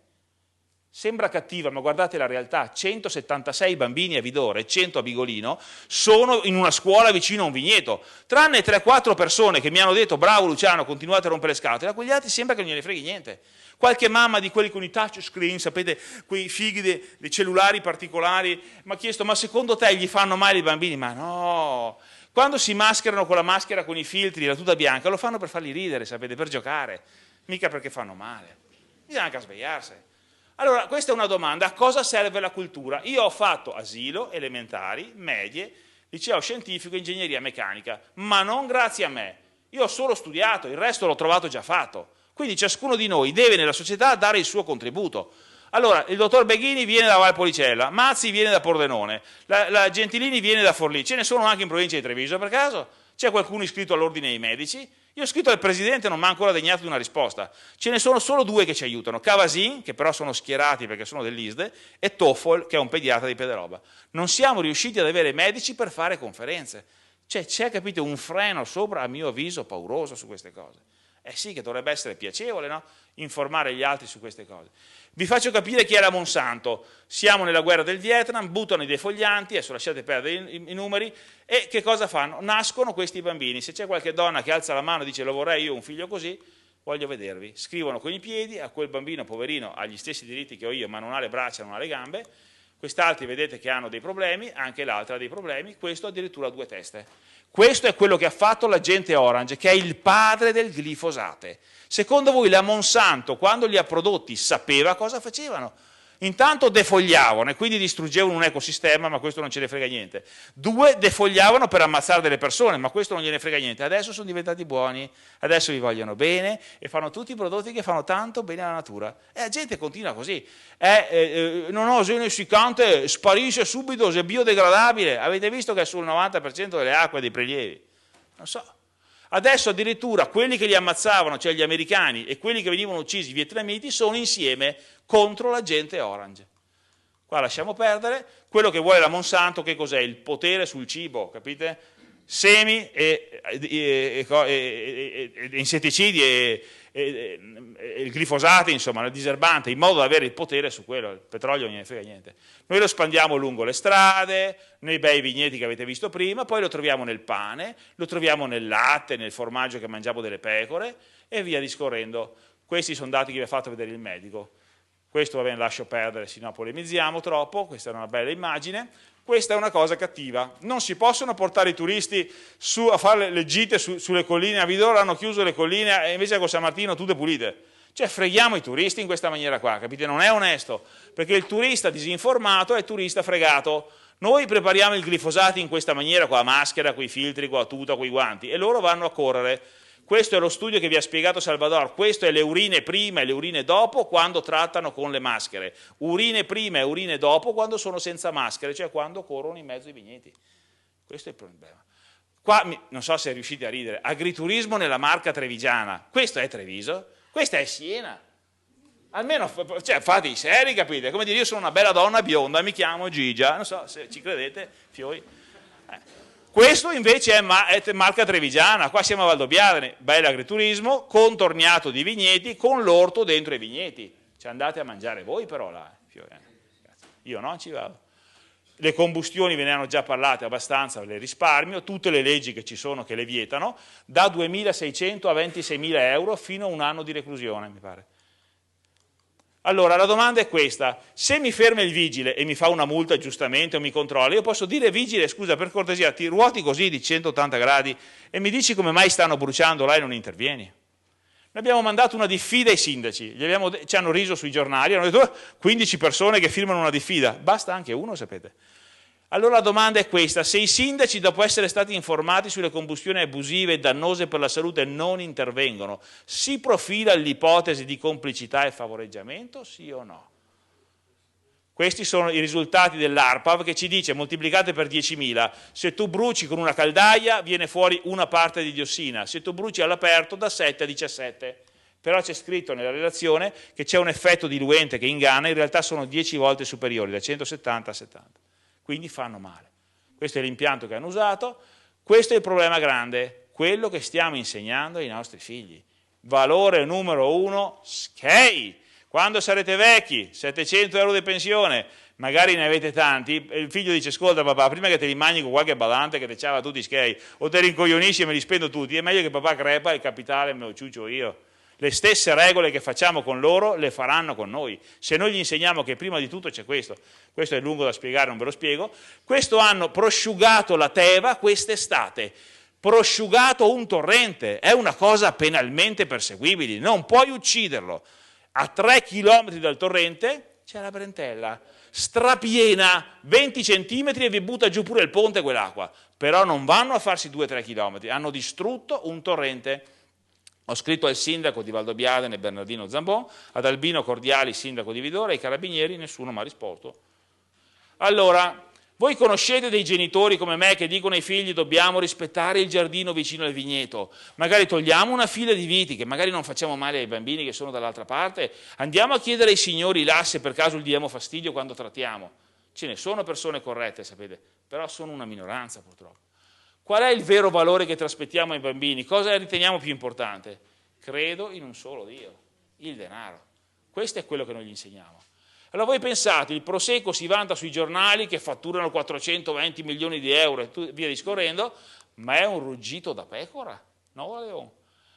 Sembra cattiva, ma guardate la realtà, 176 bambini a Vidore e 100 a Bigolino sono in una scuola vicino a un vigneto, tranne 3-4 persone che mi hanno detto bravo Luciano, continuate a rompere le scatole, a quegli altri sembra che non gliene freghi niente. Qualche mamma di quelli con i touch screen, sapete, quei fighi dei cellulari particolari, mi ha chiesto ma secondo te gli fanno male i bambini? Ma no, quando si mascherano con la maschera con i filtri, la tuta bianca, lo fanno per farli ridere, sapete, per giocare, mica perché fanno male, bisogna anche svegliarsi. Allora, questa è una domanda, a cosa serve la cultura? Io ho fatto asilo, elementari, medie, liceo scientifico, ingegneria meccanica, ma non grazie a me. Io ho solo studiato, il resto l'ho trovato già fatto. Quindi ciascuno di noi deve nella società dare il suo contributo. Allora, il dottor Beghini viene da Valpolicella, Mazzi viene da Pordenone, la Gentilini viene da Forlì, ce ne sono anche in provincia di Treviso per caso? C'è qualcuno iscritto all'ordine dei medici? Io ho scritto al Presidente, non mi ha ancora degnato di una risposta. Ce ne sono solo due che ci aiutano, Cavasin, che però sono schierati perché sono dell'ISDE, e Toffol, che è un pediatra di Pederoba. Non siamo riusciti ad avere medici per fare conferenze. Cioè, c'è, capite, un freno sopra, a mio avviso, pauroso su queste cose. Eh sì, che dovrebbe essere piacevole, no? Informare gli altri su queste cose. Vi faccio capire chi è la Monsanto. Siamo nella guerra del Vietnam, buttano i defoglianti, adesso lasciate perdere i numeri, e che cosa fanno? Nascono questi bambini. Se c'è qualche donna che alza la mano e dice lo vorrei io un figlio così, voglio vedervi. Scrivono con i piedi, a quel bambino poverino ha gli stessi diritti che ho io, ma non ha le braccia, non ha le gambe. Quest'altri vedete che hanno dei problemi, anche l'altra ha dei problemi, questo addirittura ha 2 teste. Questo è quello che ha fatto l'agente Orange, che è il padre del glifosate. Secondo voi la Monsanto, quando li ha prodotti, sapeva cosa facevano? Intanto defogliavano e quindi distruggevano un ecosistema, ma questo non ce ne frega niente. 2, defogliavano per ammazzare delle persone, ma questo non gliene frega niente. Adesso sono diventati buoni, adesso vi vogliono bene e fanno tutti i prodotti che fanno tanto bene alla natura. E la gente continua così. Non ho gene essiccante, sparisce subito, è biodegradabile. Avete visto che è sul 90% delle acque dei prelievi? Non so. Adesso addirittura quelli che li ammazzavano, cioè gli americani, e quelli che venivano uccisi, i vietnamiti, sono insieme contro l'agente Orange. Qua lasciamo perdere. Quello che vuole la Monsanto, che cos'è? Il potere sul cibo, capite? Semi e insetticidi e il glifosate, insomma, il diserbante, in modo da avere il potere su quello. Il petrolio non gliene frega niente. Noi lo spandiamo lungo le strade, nei bei vigneti che avete visto prima, poi lo troviamo nel pane, lo troviamo nel latte, nel formaggio che mangiamo delle pecore e via discorrendo. Questi sono dati che vi ha fatto vedere il medico. Questo va bene, lascio perdere, se no polemizziamo troppo, questa era una bella immagine. Questa è una cosa cattiva, non si possono portare i turisti a fare le gite sulle colline, a Vidore hanno chiuso le colline e invece con San Martino tutte pulite. Cioè freghiamo i turisti in questa maniera qua, capite? Non è onesto, perché il turista disinformato è il turista fregato. Noi prepariamo il glifosato in questa maniera, con la maschera, con i filtri, con la tuta, con i guanti, e loro vanno a correre. Questo è lo studio che vi ha spiegato Salvador, questo è le urine prima e le urine dopo quando trattano con le maschere. Urine prima e urine dopo quando sono senza maschere, cioè quando corrono in mezzo ai vigneti. Questo è il problema. Qua, non so se riuscite a ridere, agriturismo nella Marca trevigiana. Questo è Treviso? Questa è Siena. Almeno cioè, fate i seri, capite? Come dire, io sono una bella donna bionda, mi chiamo Gigia, non so se ci credete, fioi. Questo invece è Marca trevigiana, qua siamo a Valdobbiadene, bello agriturismo, contorniato di vigneti, con l'orto dentro i vigneti. Ci andate a mangiare voi però là, io non ci vado. Le combustioni ve ne hanno già parlate abbastanza, ve le risparmio, tutte le leggi che ci sono che le vietano, da 2.600 a 26.000 euro fino a un anno di reclusione, mi pare. Allora, la domanda è questa, se mi ferma il vigile e mi fa una multa giustamente o mi controlla, io posso dire vigile, scusa, per cortesia, ti ruoti così di 180 gradi e mi dici come mai stanno bruciando là e non intervieni? Noi abbiamo mandato una diffida ai sindaci, ci hanno riso sui giornali, hanno detto 15 persone che firmano una diffida, basta anche uno, sapete. Allora la domanda è questa, se i sindaci dopo essere stati informati sulle combustioni abusive e dannose per la salute non intervengono, si profila l'ipotesi di complicità e favoreggiamento, sì o no? Questi sono i risultati dell'ARPAV che ci dice moltiplicate per 10.000, se tu bruci con una caldaia viene fuori una parte di diossina, se tu bruci all'aperto da 7 a 17. Però c'è scritto nella relazione che c'è un effetto diluente che inganna, in realtà sono 10 volte superiori, da 170 a 70. Quindi fanno male. Questo è l'impianto che hanno usato, questo è il problema grande, quello che stiamo insegnando ai nostri figli. Valore numero 1, SCHEI. Quando sarete vecchi, 700 euro di pensione, magari ne avete tanti, e il figlio dice, ascolta papà, prima che te li mangi con qualche badante che te ciava tutti SCHEI, o te li incoglionisci e me li spendo tutti, è meglio che papà crepa e il capitale me lo ciuccio io. Le stesse regole che facciamo con loro le faranno con noi. Se noi gli insegniamo che prima di tutto c'è questo è lungo da spiegare, non ve lo spiego, questo hanno prosciugato la Teva quest'estate, prosciugato un torrente, è una cosa penalmente perseguibile, non puoi ucciderlo. A 3 chilometri dal torrente c'è la Brentella, strapiena, 20 centimetri e vi butta giù pure il ponte quell'acqua, però non vanno a farsi 2-3 chilometri, hanno distrutto un torrente. Ho scritto al sindaco di Valdobbiadene, Bernardino Zambon, ad Albino Cordiali, sindaco di Vidore, ai carabinieri, nessuno mi ha risposto. Allora, voi conoscete dei genitori come me che dicono ai figli dobbiamo rispettare il giardino vicino al vigneto, magari togliamo una fila di viti, che magari non facciamo male ai bambini che sono dall'altra parte, andiamo a chiedere ai signori là se per caso gli diamo fastidio quando trattiamo. Ce ne sono persone corrette, sapete, però sono una minoranza purtroppo. Qual è il vero valore che trasmettiamo ai bambini? Cosa riteniamo più importante? Credo in un solo Dio, il denaro. Questo è quello che noi gli insegniamo. Allora voi pensate, il Prosecco si vanta sui giornali che fatturano 420 milioni di euro e via discorrendo, ma è un ruggito da pecora, no Leon?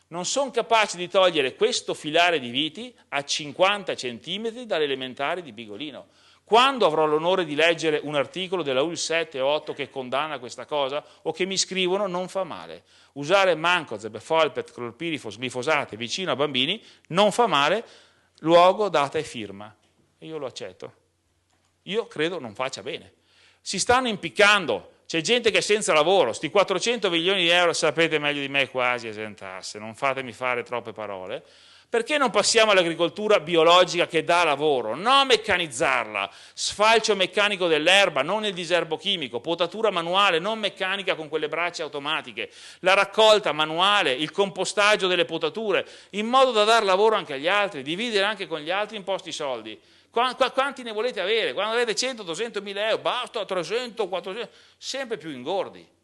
Non sono capaci di togliere questo filare di viti a 50 centimetri dalle elementari di Bigolino. Quando avrò l'onore di leggere un articolo della UIL 7 o 8 che condanna questa cosa o che mi scrivono non fa male. Usare Mancozeb, Folpet, clorpirifos, glifosate vicino a bambini non fa male, luogo, data e firma. E io lo accetto. Io credo non faccia bene. Si stanno impiccando, c'è gente che è senza lavoro, sti 400 milioni di euro sapete meglio di me quasi esentasse, non fatemi fare troppe parole. Perché non passiamo all'agricoltura biologica che dà lavoro? Non meccanizzarla, sfalcio meccanico dell'erba, non il diserbo chimico, potatura manuale, non meccanica con quelle braccia automatiche, la raccolta manuale, il compostaggio delle potature, in modo da dar lavoro anche agli altri, dividere anche con gli altri in posti soldi. Quanti ne volete avere? Quando avete 100, 200 mila euro, basta 300, 400, sempre più ingordi.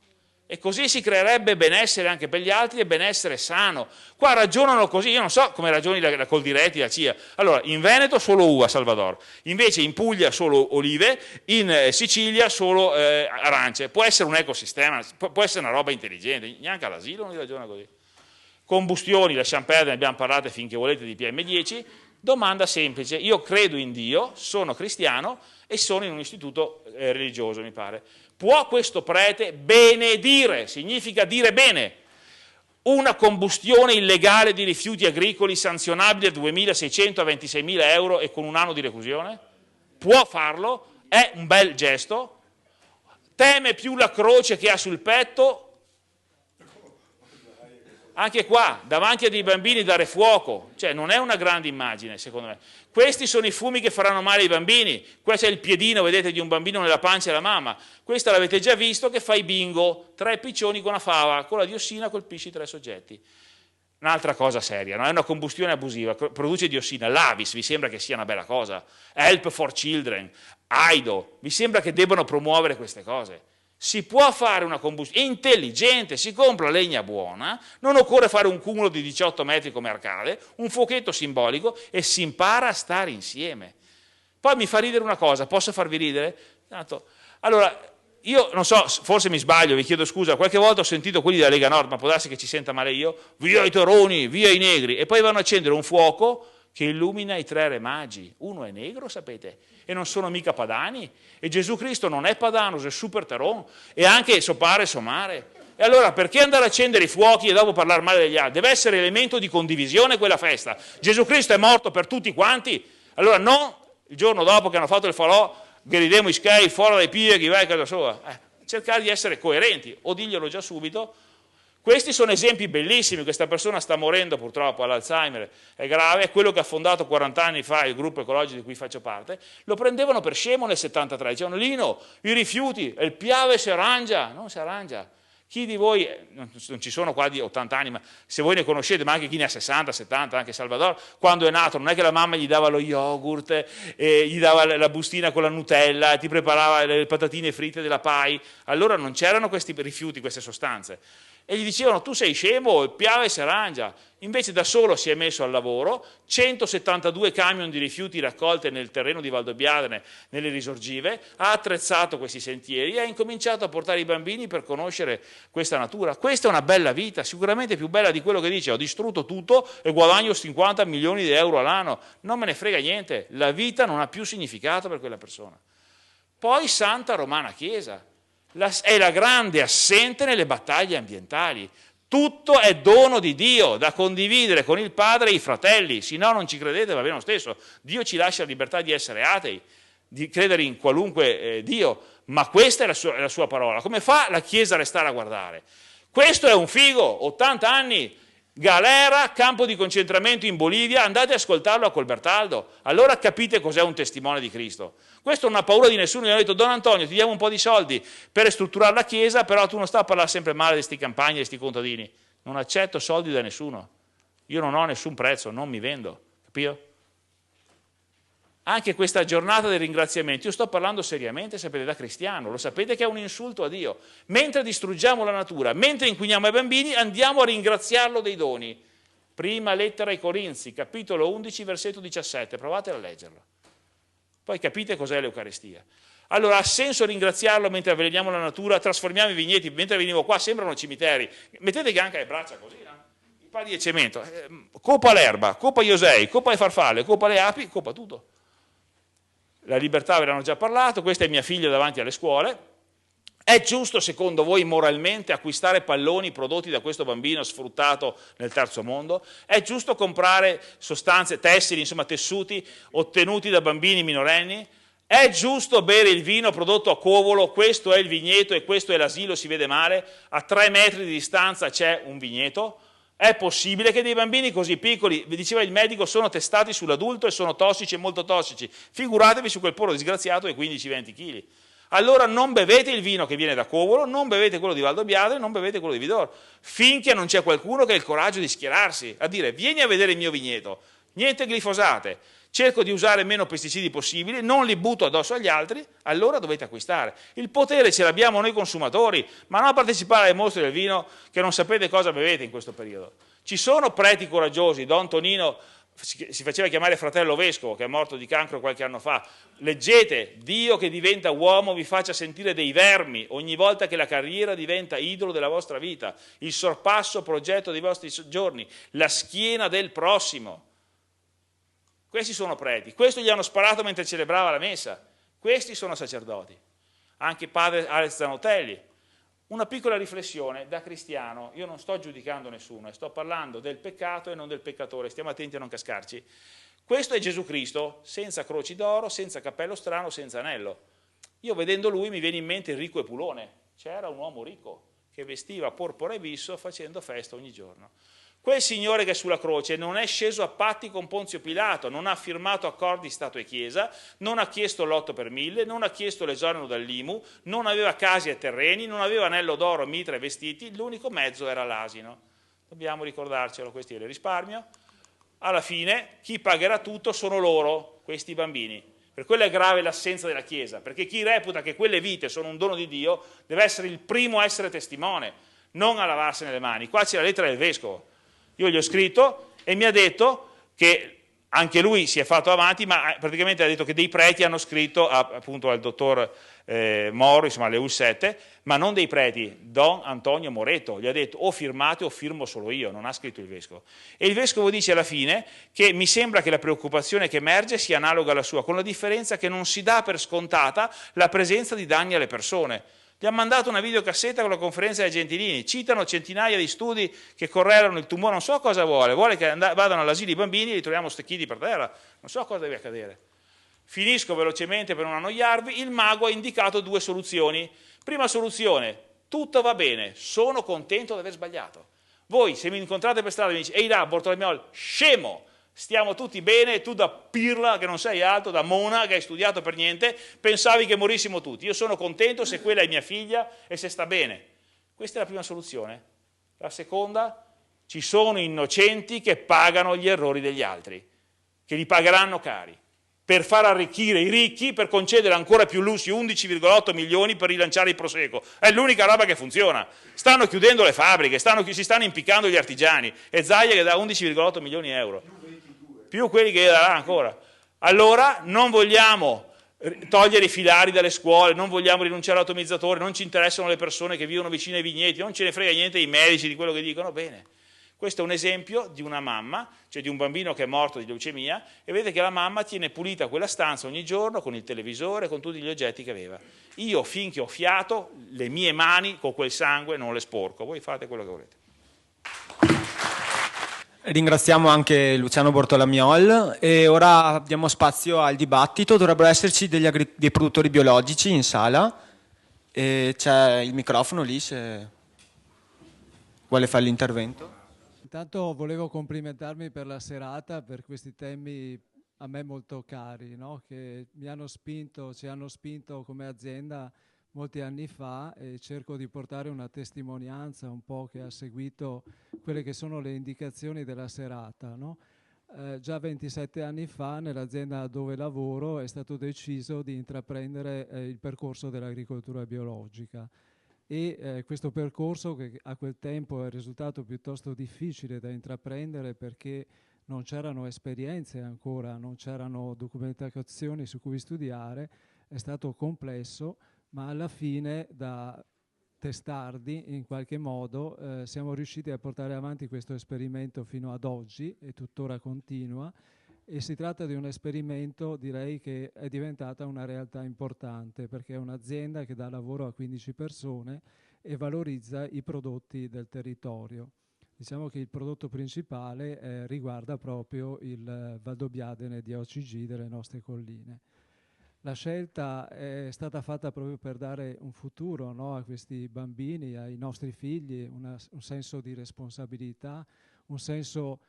E così si creerebbe benessere anche per gli altri e benessere sano. Qua ragionano così, io non so come ragioni la Coldiretti, la CIA. Allora, in Veneto solo uva, Salvador, invece in Puglia solo olive, in Sicilia solo arance. Può essere un ecosistema, può essere una roba intelligente, neanche all'asilo non ragiona così. Combustioni, lasciamo perdere, ne abbiamo parlato finché volete di PM10. Domanda semplice, io credo in Dio, sono cristiano e sono in un istituto religioso, mi pare. Può questo prete benedire, significa dire bene, una combustione illegale di rifiuti agricoli sanzionabile da 2.600 a 26.000 euro e con un anno di reclusione? Può farlo, è un bel gesto, teme più la croce che ha sul petto. Anche qua, davanti a dei bambini dare fuoco, cioè non è una grande immagine secondo me. Questi sono i fumi che faranno male ai bambini, questo è il piedino, vedete, di un bambino nella pancia della mamma, questo l'avete già visto che fa i bingo, 3 piccioni con una fava, con la diossina colpisci 3 soggetti. Un'altra cosa seria, non è una combustione abusiva, produce diossina, l'Avis, vi sembra che sia una bella cosa? Help for Children, AIDO, vi sembra che debbano promuovere queste cose? Si può fare una combustione intelligente, si compra legna buona, non occorre fare un cumulo di 18 metri come accade, un fuocchetto simbolico e si impara a stare insieme. Poi mi fa ridere una cosa, posso farvi ridere? Allora, io non so, forse mi sbaglio, vi chiedo scusa, qualche volta ho sentito quelli della Lega Nord, ma può darsi che ci senta male io, via i terroni, via i negri, e poi vanno a accendere un fuoco che illumina i 3 re magi. Uno è negro, sapete, e non sono mica padani, e Gesù Cristo non è padano, è super teron, e anche sopare e somare. E allora perché andare a accendere i fuochi e dopo parlare male degli altri? Deve essere elemento di condivisione quella festa. Gesù Cristo è morto per tutti quanti, allora non il giorno dopo che hanno fatto il falò, gridiamo i skei, fuori dai pieghi, vai a casa sua. Cercare di essere coerenti, o diglielo già subito. Questi sono esempi bellissimi, questa persona sta morendo purtroppo all'Alzheimer, è grave, è quello che ha fondato 40 anni fa il gruppo ecologico di cui faccio parte, lo prendevano per scemo nel 73, dicevano Lino, i rifiuti, il Piave si arrangia, non si arrangia. Chi di voi, non ci sono qua di 80 anni, ma se voi ne conoscete, ma anche chi ne ha 60, 70, anche Salvador, quando è nato non è che la mamma gli dava lo yogurt, gli dava la bustina con la Nutella, ti preparava le patatine fritte della Pai, allora non c'erano questi rifiuti, queste sostanze. E gli dicevano tu sei scemo, il Piave si arrangia, invece da solo si è messo al lavoro, 172 camion di rifiuti raccolte nel terreno di Valdobbiadene, nelle risorgive, ha attrezzato questi sentieri e ha incominciato a portare i bambini per conoscere questa natura. Questa è una bella vita, sicuramente più bella di quello che dice ho distrutto tutto e guadagno 50 milioni di euro all'anno, non me ne frega niente, la vita non ha più significato per quella persona. Poi Santa Romana Chiesa. È la grande assente nelle battaglie ambientali. Tutto è dono di Dio, da condividere con il Padre e i fratelli, se no non ci credete va bene lo stesso. Dio ci lascia la libertà di essere atei, di credere in qualunque Dio, ma questa è la sua parola. Come fa la Chiesa a restare a guardare? Questo è un figo, 80 anni, galera, campo di concentramento in Bolivia, andate ad ascoltarlo a Colbertaldo, allora capite cos'è un testimone di Cristo. Questo non ha paura di nessuno, gli hanno detto Don Antonio ti diamo un po' di soldi per ristrutturare la chiesa, però tu non stai a parlare sempre male di questi campagne, di questi contadini, non accetto soldi da nessuno, io non ho nessun prezzo, non mi vendo, capito? Anche questa giornata del ringraziamento, io sto parlando seriamente, sapete, da cristiano, lo sapete che è un insulto a Dio, mentre distruggiamo la natura, mentre inquiniamo i bambini, andiamo a ringraziarlo dei doni. Prima lettera ai Corinzi, capitolo 11, versetto 17, provate a leggerlo. Poi capite cos'è l'Eucaristia. Allora ha senso ringraziarlo mentre avveleniamo la natura, trasformiamo i vigneti, mentre venivo qua sembrano cimiteri, mettete che anche le braccia così, no? I pali di cemento, copa l'erba, copa gli osei, copa le farfalle, copa le api, copa tutto. La libertà ve l'hanno già parlato, questa è mia figlia davanti alle scuole. È giusto secondo voi moralmente acquistare palloni prodotti da questo bambino sfruttato nel terzo mondo? È giusto comprare sostanze, tessili, insomma tessuti ottenuti da bambini minorenni? È giusto bere il vino prodotto a Covolo? Questo è il vigneto e questo è l'asilo, si vede male, a 3 metri di distanza c'è un vigneto? È possibile che dei bambini così piccoli, vi diceva il medico, sono testati sull'adulto e sono tossici e molto tossici? Figuratevi su quel povero disgraziato di 15-20 kg. Allora non bevete il vino che viene da Covolo, non bevete quello di Valdobbiadene, non bevete quello di Vidor, finché non c'è qualcuno che ha il coraggio di schierarsi, a dire vieni a vedere il mio vigneto, niente glifosate, cerco di usare meno pesticidi possibili, non li butto addosso agli altri, allora dovete acquistare. Il potere ce l'abbiamo noi consumatori, ma non a partecipare ai mostri del vino che non sapete cosa bevete in questo periodo. Ci sono preti coraggiosi, Don Tonino si faceva chiamare fratello vescovo, che è morto di cancro qualche anno fa. Leggete, Dio che diventa uomo vi faccia sentire dei vermi ogni volta che la carriera diventa idolo della vostra vita, il sorpasso progetto dei vostri giorni, la schiena del prossimo. Questi sono preti, questo gli hanno sparato mentre celebrava la messa, questi sono sacerdoti. Anche padre Alex Zanotelli, Una piccola riflessione da cristiano, io non sto giudicando nessuno, sto parlando del peccato e non del peccatore, stiamo attenti a non cascarci. Questo è Gesù Cristo, senza croci d'oro, senza cappello strano, senza anello. Io vedendo lui mi viene in mente il ricco Epulone, c'era un uomo ricco che vestiva porpora e bisso facendo festa ogni giorno. Quel signore che è sulla croce non è sceso a patti con Ponzio Pilato, non ha firmato accordi Stato e Chiesa, non ha chiesto l'8 per 1000, non ha chiesto l'esonero dall'IMU, non aveva case e terreni, non aveva anello d'oro, mitra e vestiti, l'unico mezzo era l'asino. Dobbiamo ricordarcelo, questo è il risparmio. Alla fine chi pagherà tutto sono loro, questi bambini. Per quello è grave l'assenza della Chiesa, perché chi reputa che quelle vite sono un dono di Dio deve essere il primo a essere testimone, non a lavarsene le mani. Qua c'è la lettera del Vescovo. Io gli ho scritto e mi ha detto che anche lui si è fatto avanti, ma praticamente ha detto che dei preti hanno scritto appunto al dottor Moro, insomma alle U7, ma non dei preti, Don Antonio Moreto, gli ha detto o firmate o firmo solo io, non ha scritto il Vescovo. E il Vescovo dice alla fine che mi sembra che la preoccupazione che emerge sia analoga alla sua, con la differenza che non si dà per scontata la presenza di danni alle persone. Gli ha mandato una videocassetta con la conferenza dei Gentilini, citano centinaia di studi che correlano il tumore, non so cosa vuole che vadano all'asilo i bambini e li troviamo stecchiti per terra, non so cosa deve accadere. Finisco velocemente per non annoiarvi, il mago ha indicato 2 soluzioni. Prima soluzione, tutto va bene, sono contento di aver sbagliato. Voi se mi incontrate per strada e mi dite, ehi là Bortolomeol, scemo, stiamo tutti bene, tu da pirla che non sei altro, da mona che hai studiato per niente, pensavi che morissimo tutti. Io sono contento se quella è mia figlia e se sta bene. Questa è la prima soluzione. La seconda, ci sono innocenti che pagano gli errori degli altri, che li pagheranno cari, per far arricchire i ricchi, per concedere ancora più lussi, 11,8 milioni per rilanciare il Prosecco. È l'unica roba che funziona. Stanno chiudendo le fabbriche, si stanno impiccando gli artigiani, e Zaia che dà 11,8 milioni di euro. Più quelli che darà ancora. Allora non vogliamo togliere i filari dalle scuole, non vogliamo rinunciare all'atomizzatore, non ci interessano le persone che vivono vicino ai vigneti, non ce ne frega niente dei medici, di quello che dicono, bene. Questo è un esempio di una mamma, cioè di un bambino che è morto di leucemia, e vedete che la mamma tiene pulita quella stanza ogni giorno con il televisore, con tutti gli oggetti che aveva. Io finché ho fiato, le mie mani con quel sangue non le sporco, voi fate quello che volete. Ringraziamo anche Luciano Bortolamiol e ora diamo spazio al dibattito. Dovrebbero esserci dei produttori biologici in sala e c'è il microfono lì se vuole fare l'intervento. Intanto volevo complimentarmi per la serata, per questi temi a me molto cari, no? Che ci hanno spinto come azienda molti anni fa, e cerco di portare una testimonianza un po' che ha seguito quelle che sono le indicazioni della serata, no? Già 27 anni fa nell'azienda dove lavoro è stato deciso di intraprendere il percorso dell'agricoltura biologica, e questo percorso, che a quel tempo è risultato piuttosto difficile da intraprendere perché non c'erano esperienze ancora, non c'erano documentazioni su cui studiare, è stato complesso, ma alla fine da testardi in qualche modo siamo riusciti a portare avanti questo esperimento fino ad oggi e tuttora continua, e si tratta di un esperimento, direi, che è diventata una realtà importante perché è un'azienda che dà lavoro a 15 persone e valorizza i prodotti del territorio. Diciamo che il prodotto principale riguarda proprio il Valdobbiadene di OCG delle nostre colline. La scelta è stata fatta proprio per dare un futuro, no, a questi bambini, ai nostri figli, un senso di responsabilità, un senso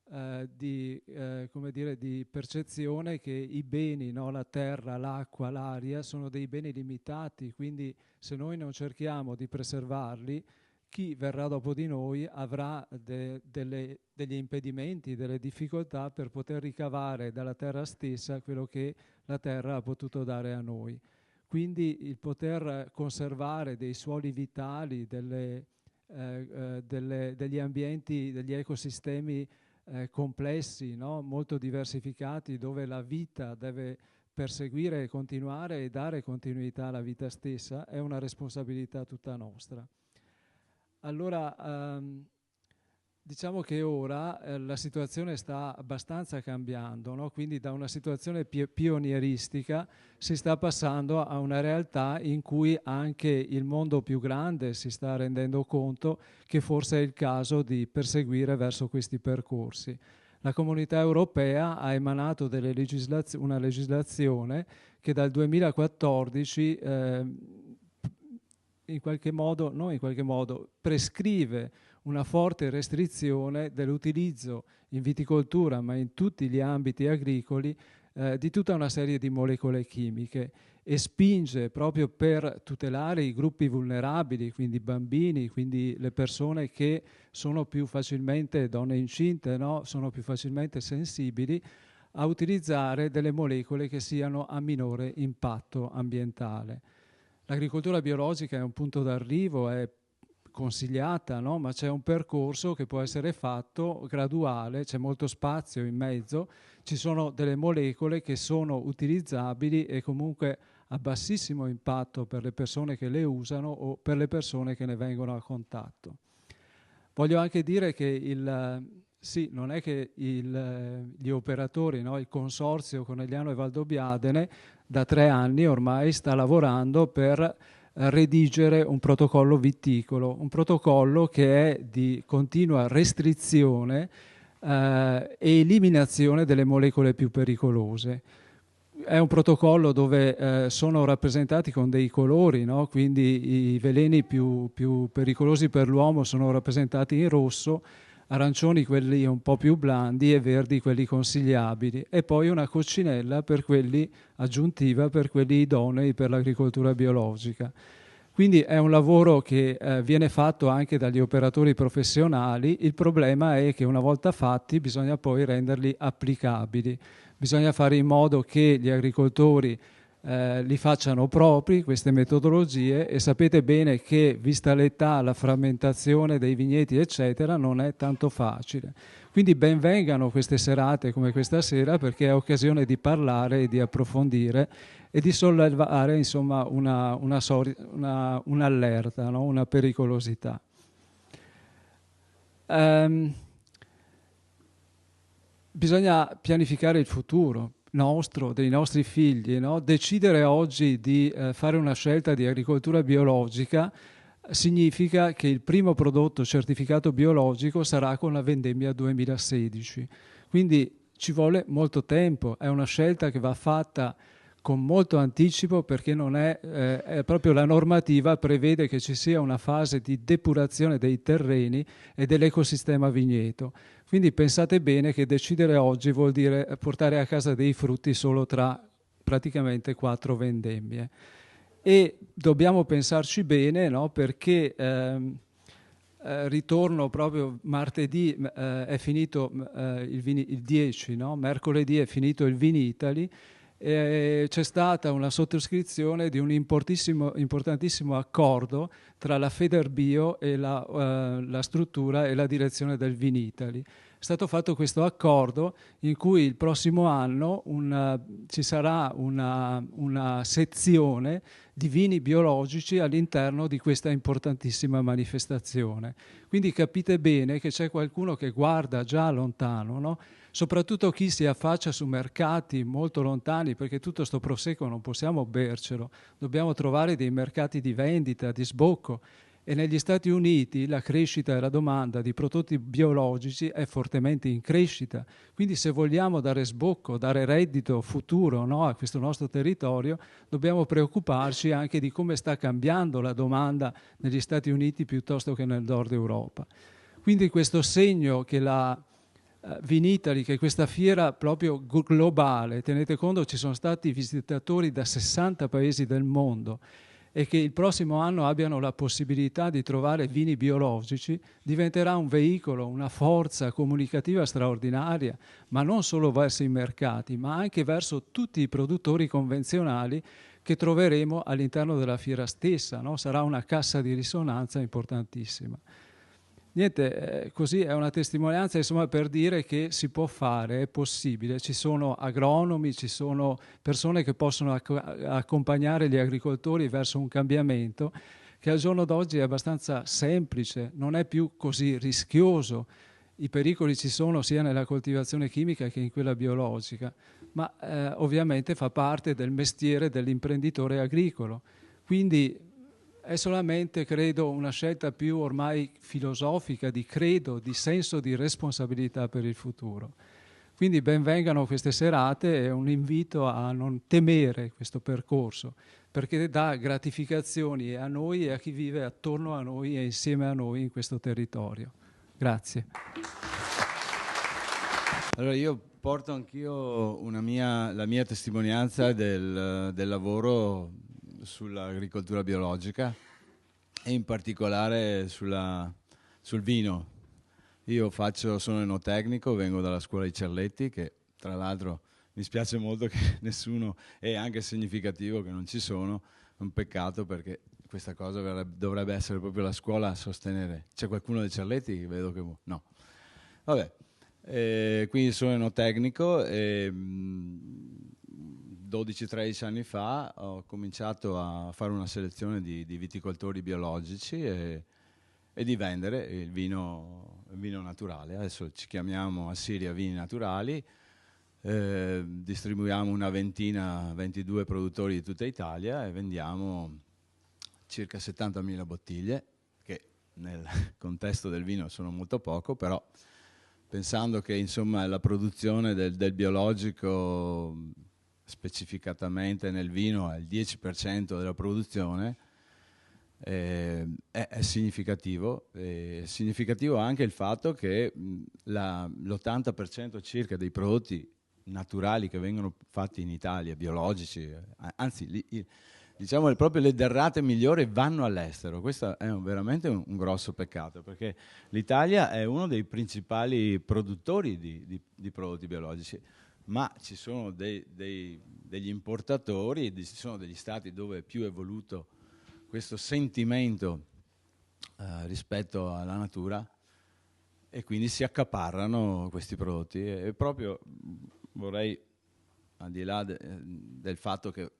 come dire, di percezione che i beni, no, la terra, l'acqua, l'aria, sono dei beni limitati, quindi se noi non cerchiamo di preservarli, chi verrà dopo di noi avrà degli impedimenti, delle difficoltà per poter ricavare dalla terra stessa quello che la terra ha potuto dare a noi. Quindi il poter conservare dei suoli vitali, degli ambienti, degli ecosistemi complessi, no? Molto diversificati, dove la vita deve perseguire e continuare e dare continuità alla vita stessa, è una responsabilità tutta nostra. Allora, Diciamo che ora la situazione sta abbastanza cambiando, no? Quindi da una situazione pionieristica si sta passando a una realtà in cui anche il mondo più grande si sta rendendo conto che forse è il caso di perseguire verso questi percorsi. La Comunità Europea ha emanato una legislazione che dal 2014 prescrive una forte restrizione dell'utilizzo in viticoltura, ma in tutti gli ambiti agricoli, di tutta una serie di molecole chimiche, e spinge proprio per tutelare i gruppi vulnerabili, quindi i bambini, quindi le persone che sono più facilmente, donne incinte, no? Sono più facilmente sensibili, a utilizzare delle molecole che siano a minore impatto ambientale. L'agricoltura biologica è un punto d'arrivo, è consigliata, no? Ma c'è un percorso che può essere fatto graduale, c'è molto spazio in mezzo, ci sono delle molecole che sono utilizzabili e comunque a bassissimo impatto per le persone che le usano o per le persone che ne vengono a contatto. Voglio anche dire che non è che gli operatori, no? Il consorzio Conegliano e Valdobbiadene da 3 anni ormai sta lavorando per redigere un protocollo viticolo, un protocollo che è di continua restrizione e eliminazione delle molecole più pericolose. È un protocollo dove sono rappresentati con dei colori, no? Quindi i veleni più pericolosi per l'uomo sono rappresentati in rosso, arancioni quelli un po' più blandi e verdi quelli consigliabili, e poi una coccinella per quelli aggiuntiva, per quelli idonei per l'agricoltura biologica. Quindi è un lavoro che viene fatto anche dagli operatori professionali. Il problema è che una volta fatti bisogna poi renderli applicabili, bisogna fare in modo che gli agricoltori li facciano propri queste metodologie, e sapete bene che, vista l'età, la frammentazione dei vigneti eccetera, non è tanto facile. Quindi ben vengano queste serate come questa sera, perché è occasione di parlare e di approfondire e di sollevare, insomma, un'allerta, no? Una pericolosità. Bisogna pianificare il futuro dei nostri figli, no? Decidere oggi di fare una scelta di agricoltura biologica significa che il primo prodotto certificato biologico sarà con la vendemmia 2016. Quindi ci vuole molto tempo, è una scelta che va fatta con molto anticipo, perché non è proprio la normativa prevede che ci sia una fase di depurazione dei terreni e dell'ecosistema vigneto. Quindi pensate bene che decidere oggi vuol dire portare a casa dei frutti solo tra praticamente 4 vendemmie. E dobbiamo pensarci bene, no? Perché ritorno proprio martedì, è finito il 10, no? Mercoledì è finito il Vinitaly. C'è stata una sottoscrizione di un importantissimo accordo tra la Federbio e la struttura e la direzione del Vinitaly. È stato fatto questo accordo in cui il prossimo anno ci sarà una sezione di vini biologici all'interno di questa importantissima manifestazione. Quindi capite bene che c'è qualcuno che guarda già lontano, no? Soprattutto chi si affaccia su mercati molto lontani, perché tutto sto prosecco non possiamo bercelo, dobbiamo trovare dei mercati di vendita, di sbocco, e negli Stati Uniti la crescita e la domanda di prodotti biologici è fortemente in crescita. Quindi se vogliamo dare sbocco, dare reddito futuro, no, a questo nostro territorio, dobbiamo preoccuparci anche di come sta cambiando la domanda negli Stati Uniti piuttosto che nel nord Europa. Quindi questo segno che la Vinitaly, che è questa fiera proprio globale, tenete conto ci sono stati visitatori da 60 paesi del mondo, e che il prossimo anno abbiano la possibilità di trovare vini biologici, diventerà un veicolo, una forza comunicativa straordinaria, ma non solo verso i mercati, ma anche verso tutti i produttori convenzionali che troveremo all'interno della fiera stessa, no? Sarà una cassa di risonanza importantissima. Niente, così è una testimonianza, insomma, per dire che si può fare, è possibile. Ci sono agronomi, ci sono persone che possono accompagnare gli agricoltori verso un cambiamento che al giorno d'oggi è abbastanza semplice, non è più così rischioso. I pericoli ci sono sia nella coltivazione chimica che in quella biologica, ma ovviamente fa parte del mestiere dell'imprenditore agricolo. Quindi è solamente, credo, una scelta più ormai filosofica di credo, di senso di responsabilità per il futuro. Quindi benvengano queste serate e un invito a non temere questo percorso, perché dà gratificazioni a noi e a chi vive attorno a noi e insieme a noi in questo territorio. Grazie. Allora io porto anch'io la mia testimonianza del lavoro sull'agricoltura biologica e in particolare sul vino. Io sono enotecnico, vengo dalla scuola di Cerletti, che tra l'altro mi spiace molto che nessuno, è anche significativo che non ci sono, è un peccato perché questa cosa dovrebbe essere proprio la scuola a sostenere. C'è qualcuno dei Cerletti? Vedo che no. Vabbè, quindi sono enotecnico e 12-13 anni fa ho cominciato a fare una selezione di viticoltori biologici e di vendere il vino naturale. Adesso ci chiamiamo Assiria Vini Naturali, distribuiamo una 22 produttori di tutta Italia e vendiamo circa 70.000 bottiglie, che nel contesto del vino sono molto poco, però pensando che insomma la produzione del biologico specificatamente nel vino è il 10% della produzione, è significativo. È significativo anche il fatto che l'80% circa dei prodotti naturali che vengono fatti in Italia, biologici, anzi diciamo proprio le derrate migliori vanno all'estero. Questo è veramente un grosso peccato, perché l'Italia è uno dei principali produttori di prodotti biologici, ma ci sono degli importatori, ci sono degli stati dove è più evoluto questo sentimento rispetto alla natura e quindi si accaparrano questi prodotti. E proprio vorrei, al di là del fatto che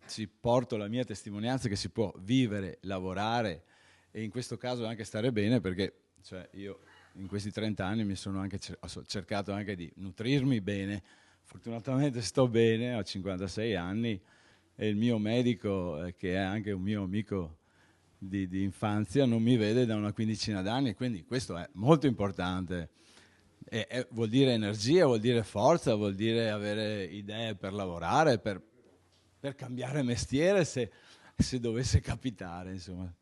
ci porto la mia testimonianza che si può vivere, lavorare e in questo caso anche stare bene, perché cioè, io in questi 30 anni ho cercato anche di nutrirmi bene. Fortunatamente sto bene, ho 56 anni e il mio medico, che è anche un mio amico di infanzia, non mi vede da una quindicina d'anni, quindi questo è molto importante. Vuol dire energia, vuol dire forza, vuol dire avere idee per lavorare, per cambiare mestiere se dovesse capitare, insomma,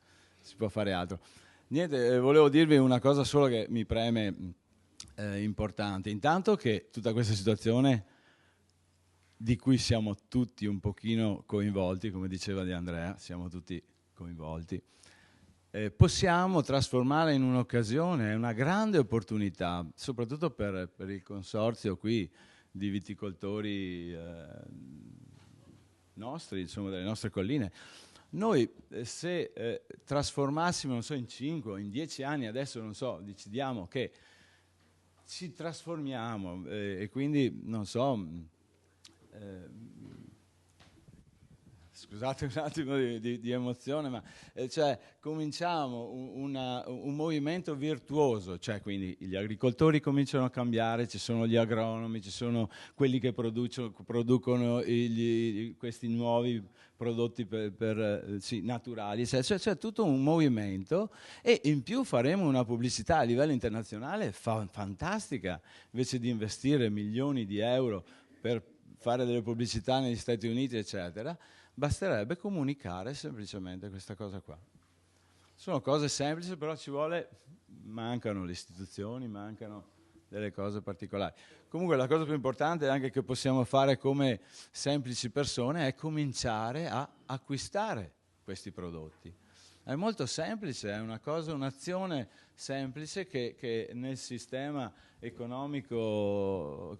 si può fare altro. Niente, volevo dirvi una cosa solo che mi preme importante. Intanto che tutta questa situazione di cui siamo tutti un pochino coinvolti, come diceva Di Andrea, siamo tutti coinvolti, possiamo trasformare in un'occasione, una grande opportunità, soprattutto per il consorzio qui di viticoltori nostri, insomma, delle nostre colline. Noi se trasformassimo, non so, in 5 o in 10 anni, adesso non so, decidiamo che ci trasformiamo e quindi, non so, scusate un attimo di emozione, ma cioè, cominciamo un movimento virtuoso, cioè quindi gli agricoltori cominciano a cambiare, ci sono gli agronomi, ci sono quelli che producono questi nuovi prodotti naturali, c'è tutto un movimento e in più faremo una pubblicità a livello internazionale fantastica, invece di investire milioni di euro per fare delle pubblicità negli Stati Uniti, eccetera, basterebbe comunicare semplicemente questa cosa qua. Sono cose semplici, però mancano le istituzioni, mancano delle cose particolari. Comunque la cosa più importante anche che possiamo fare come semplici persone è cominciare a acquistare questi prodotti. È molto semplice, è un'azione semplice che nel sistema economico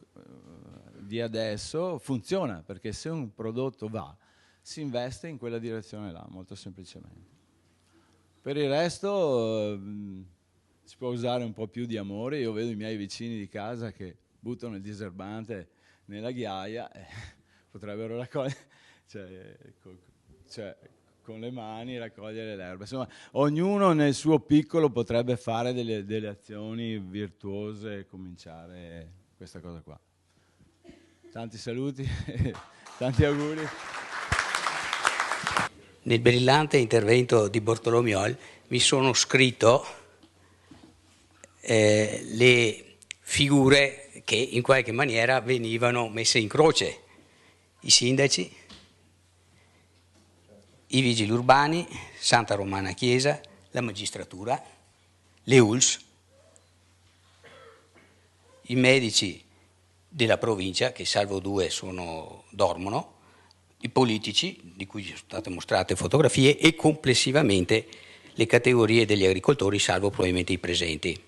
di adesso funziona, perché se un prodotto va, si investe in quella direzione là, molto semplicemente. Per il resto si può usare un po' più di amore. Io vedo i miei vicini di casa che buttano il diserbante nella ghiaia, potrebbero raccogliere, cioè con le mani, raccogliere l'erba. Insomma, ognuno nel suo piccolo potrebbe fare delle azioni virtuose e cominciare questa cosa qua. Tanti saluti, tanti auguri. Nel brillante intervento di Bortolomiol mi sono scritto le figure che in qualche maniera venivano messe in croce: i sindaci, i vigili urbani, Santa Romana Chiesa, la magistratura, le ULS, i medici della provincia, che salvo 2 dormono, i politici, di cui sono state mostrate fotografie, e complessivamente le categorie degli agricoltori, salvo probabilmente i presenti.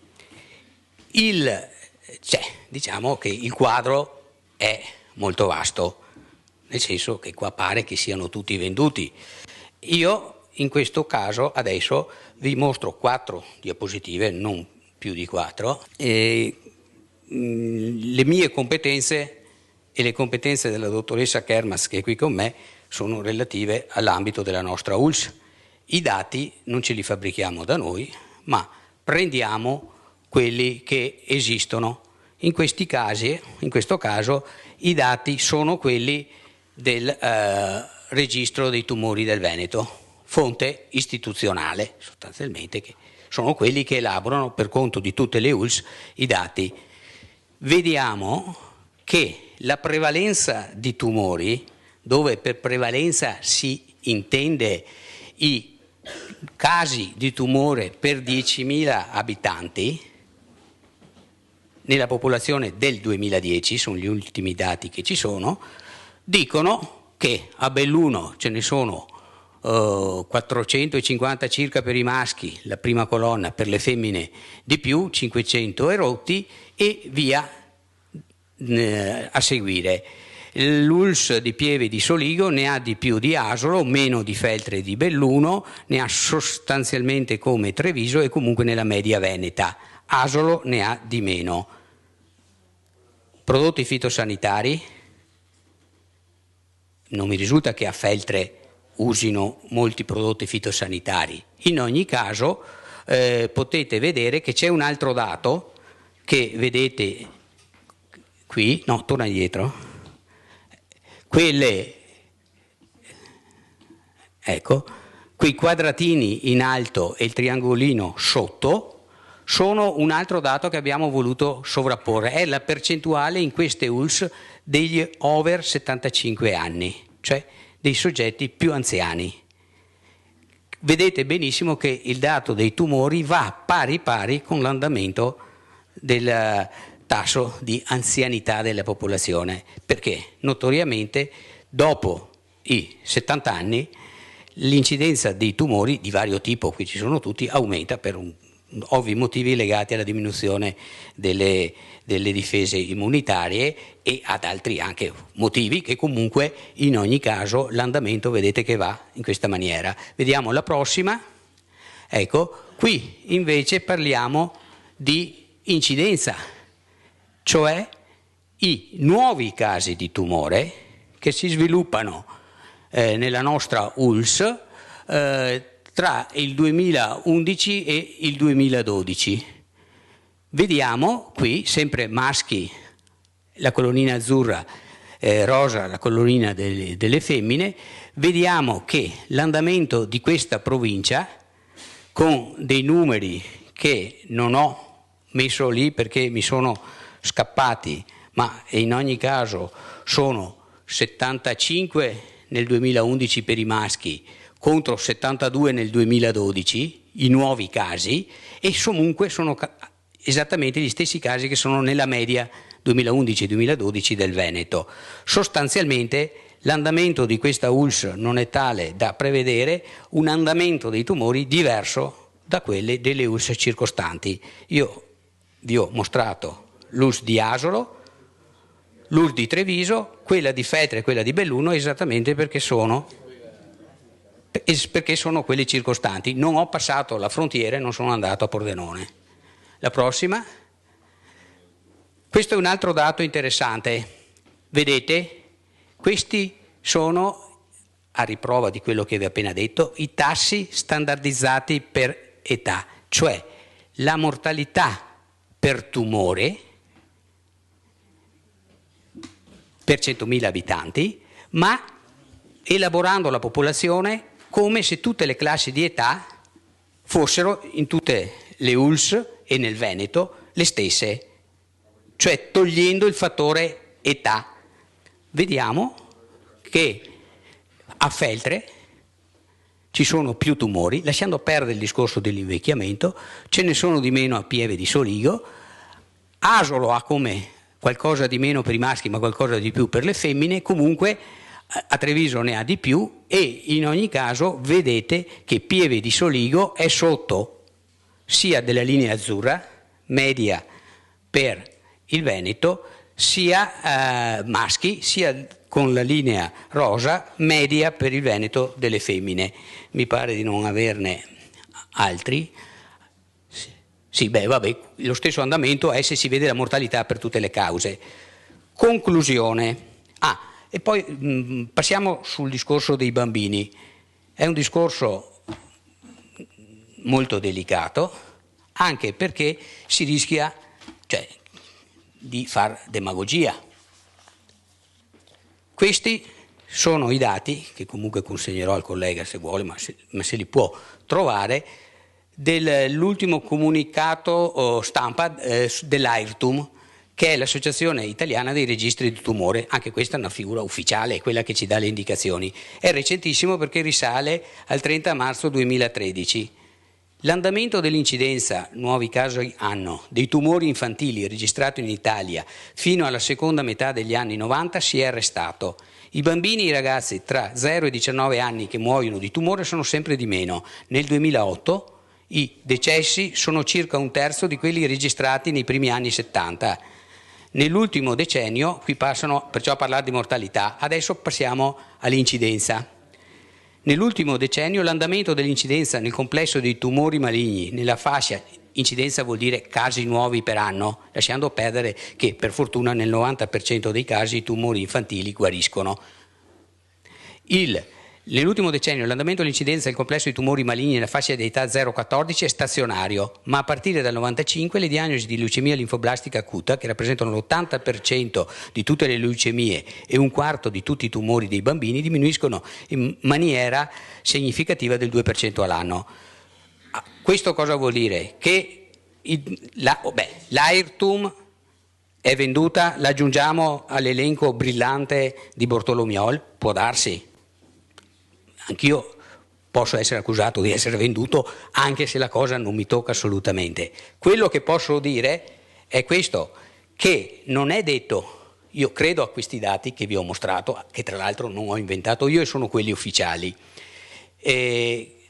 Diciamo che il quadro è molto vasto, nel senso che qua pare che siano tutti venduti. Io in questo caso adesso vi mostro 4 diapositive, non più di 4, e le mie competenze e le competenze della dottoressa Kermas, che è qui con me, sono relative all'ambito della nostra ULS. I dati non ce li fabbrichiamo da noi, ma prendiamo quelli che esistono. In questo caso, i dati sono quelli del registro dei tumori del Veneto, fonte istituzionale, sostanzialmente, che sono quelli che elaborano per conto di tutte le ULS i dati. Vediamo che la prevalenza di tumori, dove per prevalenza si intende i casi di tumore per 10.000 abitanti, nella popolazione del 2010, sono gli ultimi dati che ci sono, dicono che a Belluno ce ne sono 450 circa per i maschi, la prima colonna, per le femmine di più, 500 erotti, e via a seguire. L'ULS di Pieve di Soligo ne ha di più di Asolo, meno di Feltre e di Belluno, ne ha sostanzialmente come Treviso e comunque nella media veneta. Asolo ne ha di meno. Prodotti fitosanitari, non mi risulta che a Feltre usino molti prodotti fitosanitari. In ogni caso potete vedere che c'è un altro dato che vedete qui, no, torna indietro, quei quadratini in alto e il triangolino sotto sono un altro dato che abbiamo voluto sovrapporre, è la percentuale in queste ULS degli over 75 anni, cioè dei soggetti più anziani. Vedete benissimo che il dato dei tumori va pari con l'andamento del tasso di anzianità della popolazione, perché notoriamente dopo i 70 anni l'incidenza dei tumori di vario tipo, qui ci sono tutti, aumenta per ovvi motivi legati alla diminuzione delle difese immunitarie e ad altri anche motivi che comunque in ogni caso l'andamento vedete che va in questa maniera. Vediamo la prossima. Ecco, qui invece parliamo di incidenza, cioè i nuovi casi di tumore che si sviluppano nella nostra ULS tra il 2011 e il 2012. Vediamo qui, sempre maschi, la colonnina azzurra, rosa la colonnina delle femmine, vediamo che l'andamento di questa provincia, con dei numeri che non ho messo lì perché mi sono scappati, ma in ogni caso sono 75 nel 2011 per i maschi contro 72 nel 2012, i nuovi casi, e comunque sono esattamente gli stessi casi che sono nella media 2011-2012 del Veneto. Sostanzialmente l'andamento di questa ULS non è tale da prevedere un andamento dei tumori diverso da quelle delle ULS circostanti. Io vi ho mostrato l'ULS di Asolo, l'ULS di Treviso, quella di Feltre e quella di Belluno, esattamente perché sono quelli circostanti. Non ho passato la frontiera e non sono andato a Pordenone. La prossima. Questo è un altro dato interessante. Vedete? Questi sono a riprova di quello che vi ho appena detto, i tassi standardizzati per età, cioè la mortalità per tumore per 100.000 abitanti, ma elaborando la popolazione come se tutte le classi di età fossero in tutte le ULSS e nel Veneto le stesse, cioè togliendo il fattore età. Vediamo che a Feltre ci sono più tumori, lasciando perdere il discorso dell'invecchiamento, ce ne sono di meno a Pieve di Soligo, Asolo ha come qualcosa di meno per i maschi ma qualcosa di più per le femmine, comunque a Treviso ne ha di più e in ogni caso vedete che Pieve di Soligo è sotto sia della linea azzurra, media per il Veneto, sia maschi, sia con la linea rosa, media per il Veneto delle femmine. Mi pare di non averne altri. Sì, beh, vabbè, lo stesso andamento è se si vede la mortalità per tutte le cause. Conclusione. E poi passiamo sul discorso dei bambini. È un discorso molto delicato, anche perché si rischia di far demagogia. Questi sono i dati, che comunque consegnerò al collega se vuole, ma se li può trovare, dell'ultimo comunicato stampa dell'AIRTUM, che è l'Associazione Italiana dei Registri di Tumore. Anche questa è una figura ufficiale, è quella che ci dà le indicazioni. È recentissimo perché risale al 30 marzo 2013. L'andamento dell'incidenza, nuovi casi anno, dei tumori infantili registrato in Italia fino alla seconda metà degli anni 90 si è arrestato. I bambini e i ragazzi tra 0 e 19 anni che muoiono di tumore sono sempre di meno. Nel 2008 i decessi sono circa un terzo di quelli registrati nei primi anni 70. Nell'ultimo decennio, qui passano perciò a parlare di mortalità, adesso passiamo all'incidenza. Nell'ultimo decennio l'andamento dell'incidenza nel complesso dei tumori maligni, nella fascia, incidenza vuol dire casi nuovi per anno, lasciando perdere che per fortuna nel 90% dei casi i tumori infantili guariscono. Nell'ultimo decennio l'andamento dell'incidenza nel complesso dei tumori maligni nella fascia di età 0-14 è stazionario, ma a partire dal 95 le diagnosi di leucemia linfoblastica acuta, che rappresentano l'80% di tutte le leucemie e un quarto di tutti i tumori dei bambini, diminuiscono in maniera significativa del 2% all'anno. Questo cosa vuol dire? Che l'AIRTUM è venduta, l'aggiungiamo all'elenco brillante di Bortolomiol? Può darsi. Anch'io posso essere accusato di essere venduto, anche se la cosa non mi tocca assolutamente. Quello che posso dire è questo, che non è detto, io credo a questi dati che vi ho mostrato, che tra l'altro non ho inventato io e sono quelli ufficiali.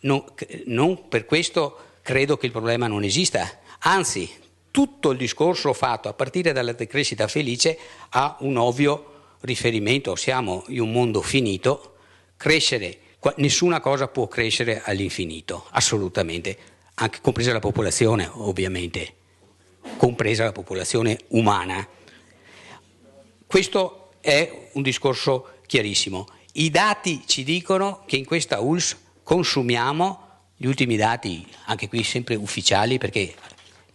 Non per questo credo che il problema non esista, anzi tutto il discorso fatto a partire dalla decrescita felice ha un ovvio riferimento. Siamo in un mondo finito, nessuna cosa può crescere all'infinito, assolutamente, anche compresa la popolazione, ovviamente, compresa la popolazione umana. Questo è un discorso chiarissimo. I dati ci dicono che in questa ULSS consumiamo, gli ultimi dati, anche qui sempre ufficiali, perché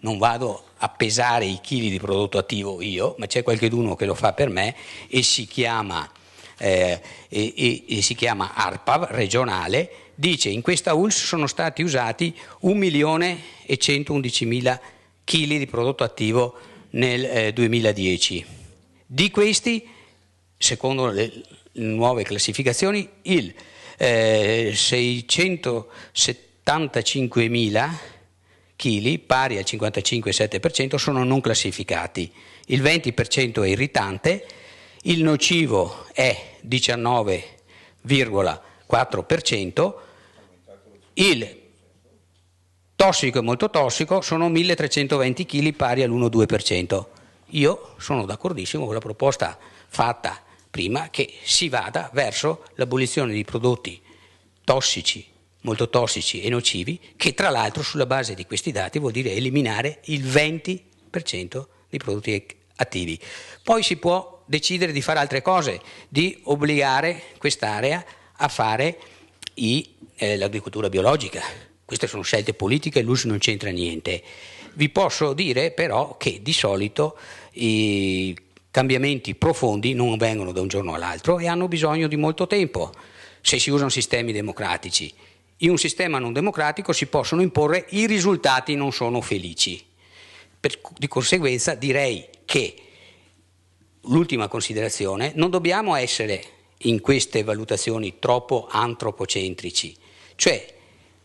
non vado a pesare i chili di prodotto attivo io, ma c'è qualcuno che lo fa per me e si chiama ARPAV regionale, dice in questa ULSS sono stati usati 1.111.000 chili di prodotto attivo nel 2010. Di questi, secondo le nuove classificazioni, il 675.000 chili, pari al 55,7%, sono non classificati, il 20% è irritante, il nocivo è 19,4%, il tossico e molto tossico sono 1.320 kg pari all'1,2%. Io sono d'accordissimo con la proposta fatta prima, che si vada verso l'abolizione di prodotti tossici, molto tossici e nocivi, che tra l'altro sulla base di questi dati vuol dire eliminare il 20% dei prodotti attivi. Poi si può decidere di fare altre cose, di obbligare quest'area a fare l'agricoltura biologica. Queste sono scelte politiche, l'ULSS non c'entra niente. Vi posso dire però che di solito i cambiamenti profondi non vengono da un giorno all'altro e hanno bisogno di molto tempo se si usano sistemi democratici. In un sistema non democratico si possono imporre, i risultati non sono felici. Di conseguenza direi che l'ultima considerazione, non dobbiamo essere in queste valutazioni troppo antropocentrici, cioè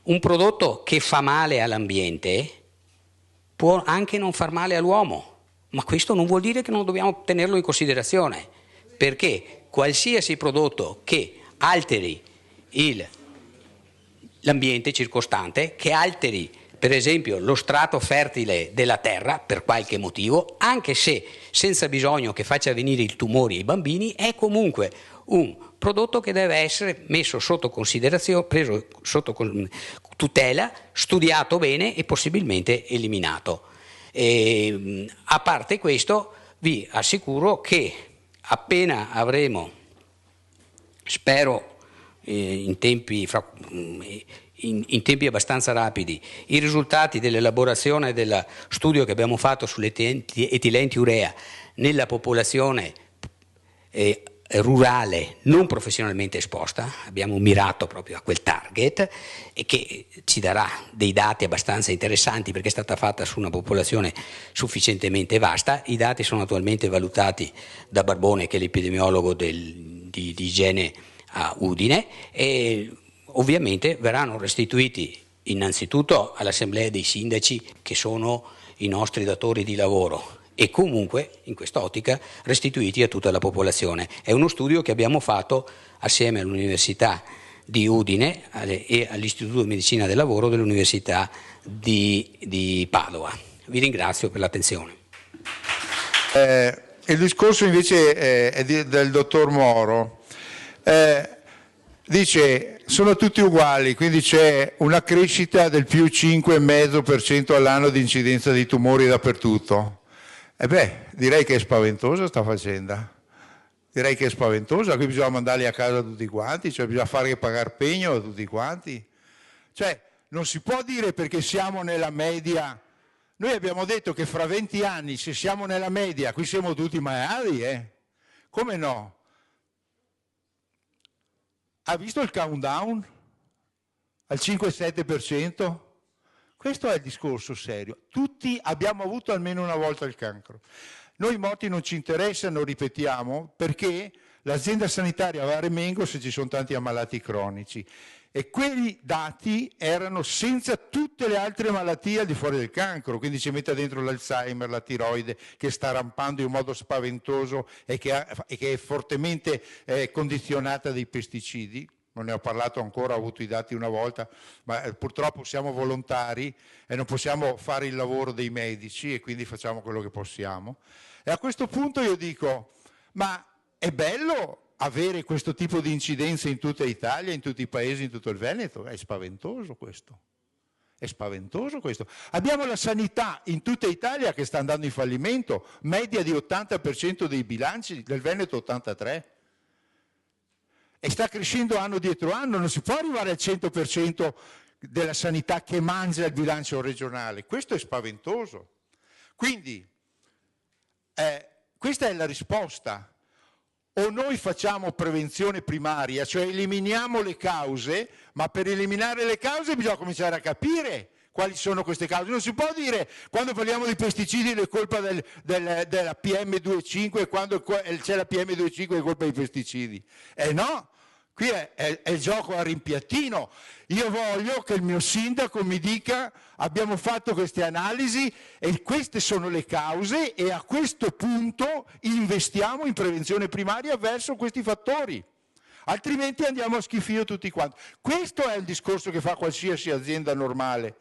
un prodotto che fa male all'ambiente può anche non far male all'uomo, ma questo non vuol dire che non dobbiamo tenerlo in considerazione, perché qualsiasi prodotto che alteri l'ambiente circostante, che alteri per esempio lo strato fertile della terra per qualche motivo, anche se senza bisogno che faccia venire i tumori ai bambini, è comunque un prodotto che deve essere messo sotto considerazione, preso sotto tutela, studiato bene e possibilmente eliminato. A parte questo, vi assicuro che appena avremo, spero in tempi abbastanza rapidi, i risultati dell'elaborazione dello studio che abbiamo fatto sull'etilenti urea nella popolazione rurale non professionalmente esposta, abbiamo mirato proprio a quel target e che ci darà dei dati abbastanza interessanti perché è stata fatta su una popolazione sufficientemente vasta. I dati sono attualmente valutati da Barbone, che è l'epidemiologo di igiene a Udine, e ovviamente verranno restituiti innanzitutto all'assemblea dei sindaci, che sono i nostri datori di lavoro, e comunque in quest'ottica restituiti a tutta la popolazione. È uno studio che abbiamo fatto assieme all'Università di Udine e all'Istituto di Medicina del Lavoro dell'Università di Padova. Vi ringrazio per l'attenzione. Il discorso invece è del dottor Moro. Dice sono tutti uguali, quindi c'è una crescita del più 5,5% all'anno di incidenza di tumori dappertutto. Direi che è spaventosa sta faccenda. Direi che è spaventosa, qui bisogna mandarli a casa tutti quanti, cioè bisogna fare pagare pegno a tutti quanti. Cioè non si può dire perché siamo nella media. Noi abbiamo detto che fra 20 anni, se siamo nella media, qui siamo tutti maiali, come no? Ha visto il countdown? Al 5-7%? Questo è il discorso serio. Tutti abbiamo avuto almeno una volta il cancro. Noi morti non ci interessano, ripetiamo, perché l'azienda sanitaria va a remengo se ci sono tanti ammalati cronici. E quei dati erano senza tutte le altre malattie al di fuori del cancro, quindi ci mette dentro l'Alzheimer, la tiroide, che sta rampando in modo spaventoso e che è fortemente condizionata dai pesticidi. Non ne ho parlato ancora, ho avuto i dati una volta, ma purtroppo siamo volontari e non possiamo fare il lavoro dei medici e quindi facciamo quello che possiamo. E a questo punto io dico, ma è bello avere questo tipo di incidenze in tutta Italia, in tutti i paesi, in tutto il Veneto? È spaventoso questo. È spaventoso questo. Abbiamo la sanità in tutta Italia che sta andando in fallimento, media di 80% dei bilanci, del Veneto 83%. E sta crescendo anno dietro anno, non si può arrivare al 100% della sanità che mangia il bilancio regionale. Questo è spaventoso. Quindi questa è la risposta. O noi facciamo prevenzione primaria, cioè eliminiamo le cause, ma per eliminare le cause bisogna cominciare a capire quali sono queste cause. Non si può dire, quando parliamo di pesticidi, è colpa della PM2,5 e quando c'è la PM2,5 è colpa dei pesticidi. No, qui è il gioco a rimpiattino. Io voglio che il mio sindaco mi dica abbiamo fatto queste analisi e queste sono le cause e a questo punto investiamo in prevenzione primaria verso questi fattori. Altrimenti andiamo a schifio tutti quanti. Questo è il discorso che fa qualsiasi azienda normale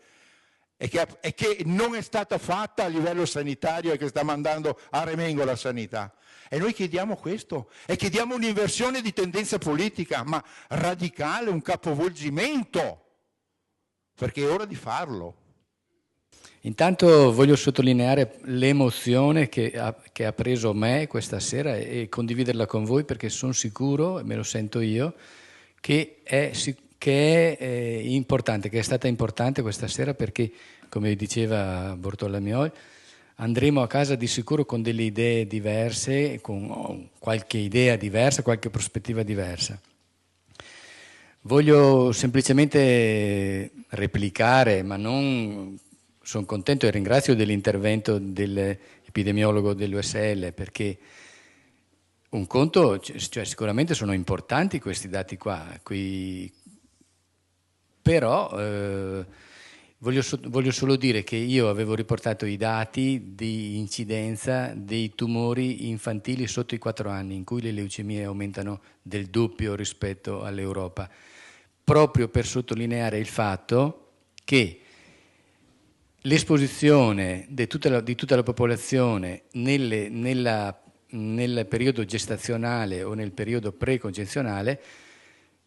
e che non è stata fatta a livello sanitario e che sta mandando a remengo la sanità. E noi chiediamo questo, e chiediamo un'inversione di tendenza politica, ma radicale, un capovolgimento, perché è ora di farlo. Intanto voglio sottolineare l'emozione che ha preso me questa sera e condividerla con voi, perché sono sicuro, e me lo sento io, che è importante, che è stata importante questa sera, perché, come diceva Bortolamioli, andremo a casa di sicuro con delle idee diverse, con qualche idea diversa, qualche prospettiva diversa. Voglio semplicemente replicare, ma non sono contento e ringrazio dell'intervento dell'epidemiologo dell'USL, perché un conto, cioè sicuramente sono importanti questi dati qua, però voglio solo dire che io avevo riportato i dati di incidenza dei tumori infantili sotto i 4 anni, in cui le leucemie aumentano del doppio rispetto all'Europa, proprio per sottolineare il fatto che l'esposizione di tutta la popolazione nel periodo gestazionale o nel periodo preconcezionale,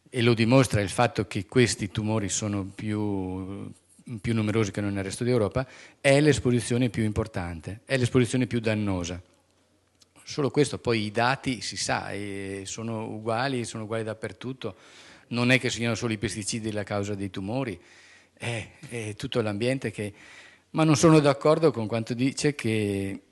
e lo dimostra il fatto che questi tumori sono più numerosi che nel resto d'Europa, è l'esposizione più importante, è l'esposizione più dannosa. Solo questo, poi i dati si sa, sono uguali dappertutto, non è che siano solo i pesticidi la causa dei tumori, è tutto l'ambiente che... Ma non sono d'accordo con quanto dice che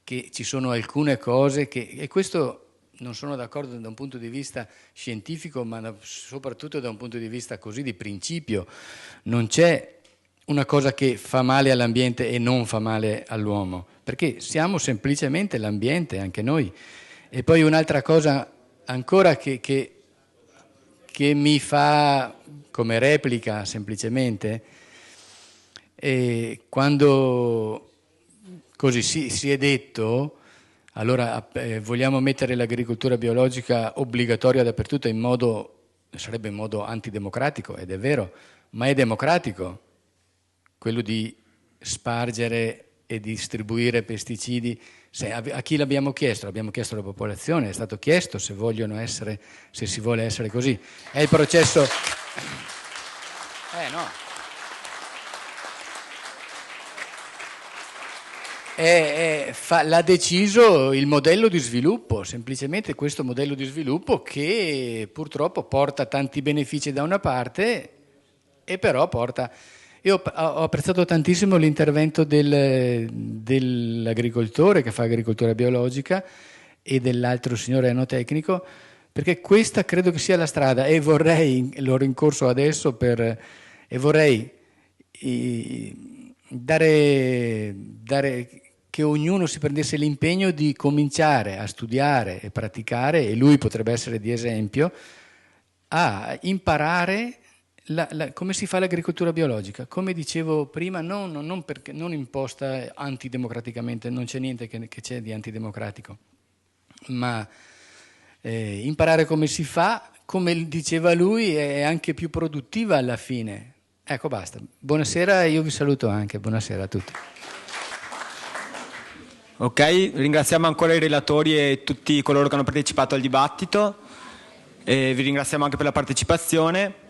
ci sono alcune cose e questo non sono d'accordo da un punto di vista scientifico, ma soprattutto da un punto di vista così di principio. Non c'è una cosa che fa male all'ambiente e non fa male all'uomo, perché siamo semplicemente l'ambiente, anche noi. E poi un'altra cosa ancora che mi fa come replica semplicemente, quando così si è detto, allora vogliamo mettere l'agricoltura biologica obbligatoria dappertutto sarebbe in modo antidemocratico, ed è vero, ma è democratico quello di spargere e distribuire pesticidi. A chi l'abbiamo chiesto? L'abbiamo chiesto alla popolazione, è stato chiesto se si vuole essere così. È il processo... no. L'ha deciso il modello di sviluppo, semplicemente questo modello di sviluppo che purtroppo porta tanti benefici da una parte e però porta... Io ho apprezzato tantissimo l'intervento dell'agricoltore che fa agricoltura biologica e dell'altro signore enotecnico, perché questa credo che sia la strada e l'ho rincorso adesso e vorrei dare che ognuno si prendesse l'impegno di cominciare a studiare e praticare, e lui potrebbe essere di esempio, a imparare come si fa l'agricoltura biologica. Come dicevo prima, non imposta antidemocraticamente, non c'è niente che c'è di antidemocratico, ma imparare come si fa, come diceva lui, è anche più produttiva alla fine. Ecco, basta. Buonasera, io vi saluto anche. Buonasera a tutti. Ok, ringraziamo ancora i relatori e tutti coloro che hanno partecipato al dibattito e vi ringraziamo anche per la partecipazione.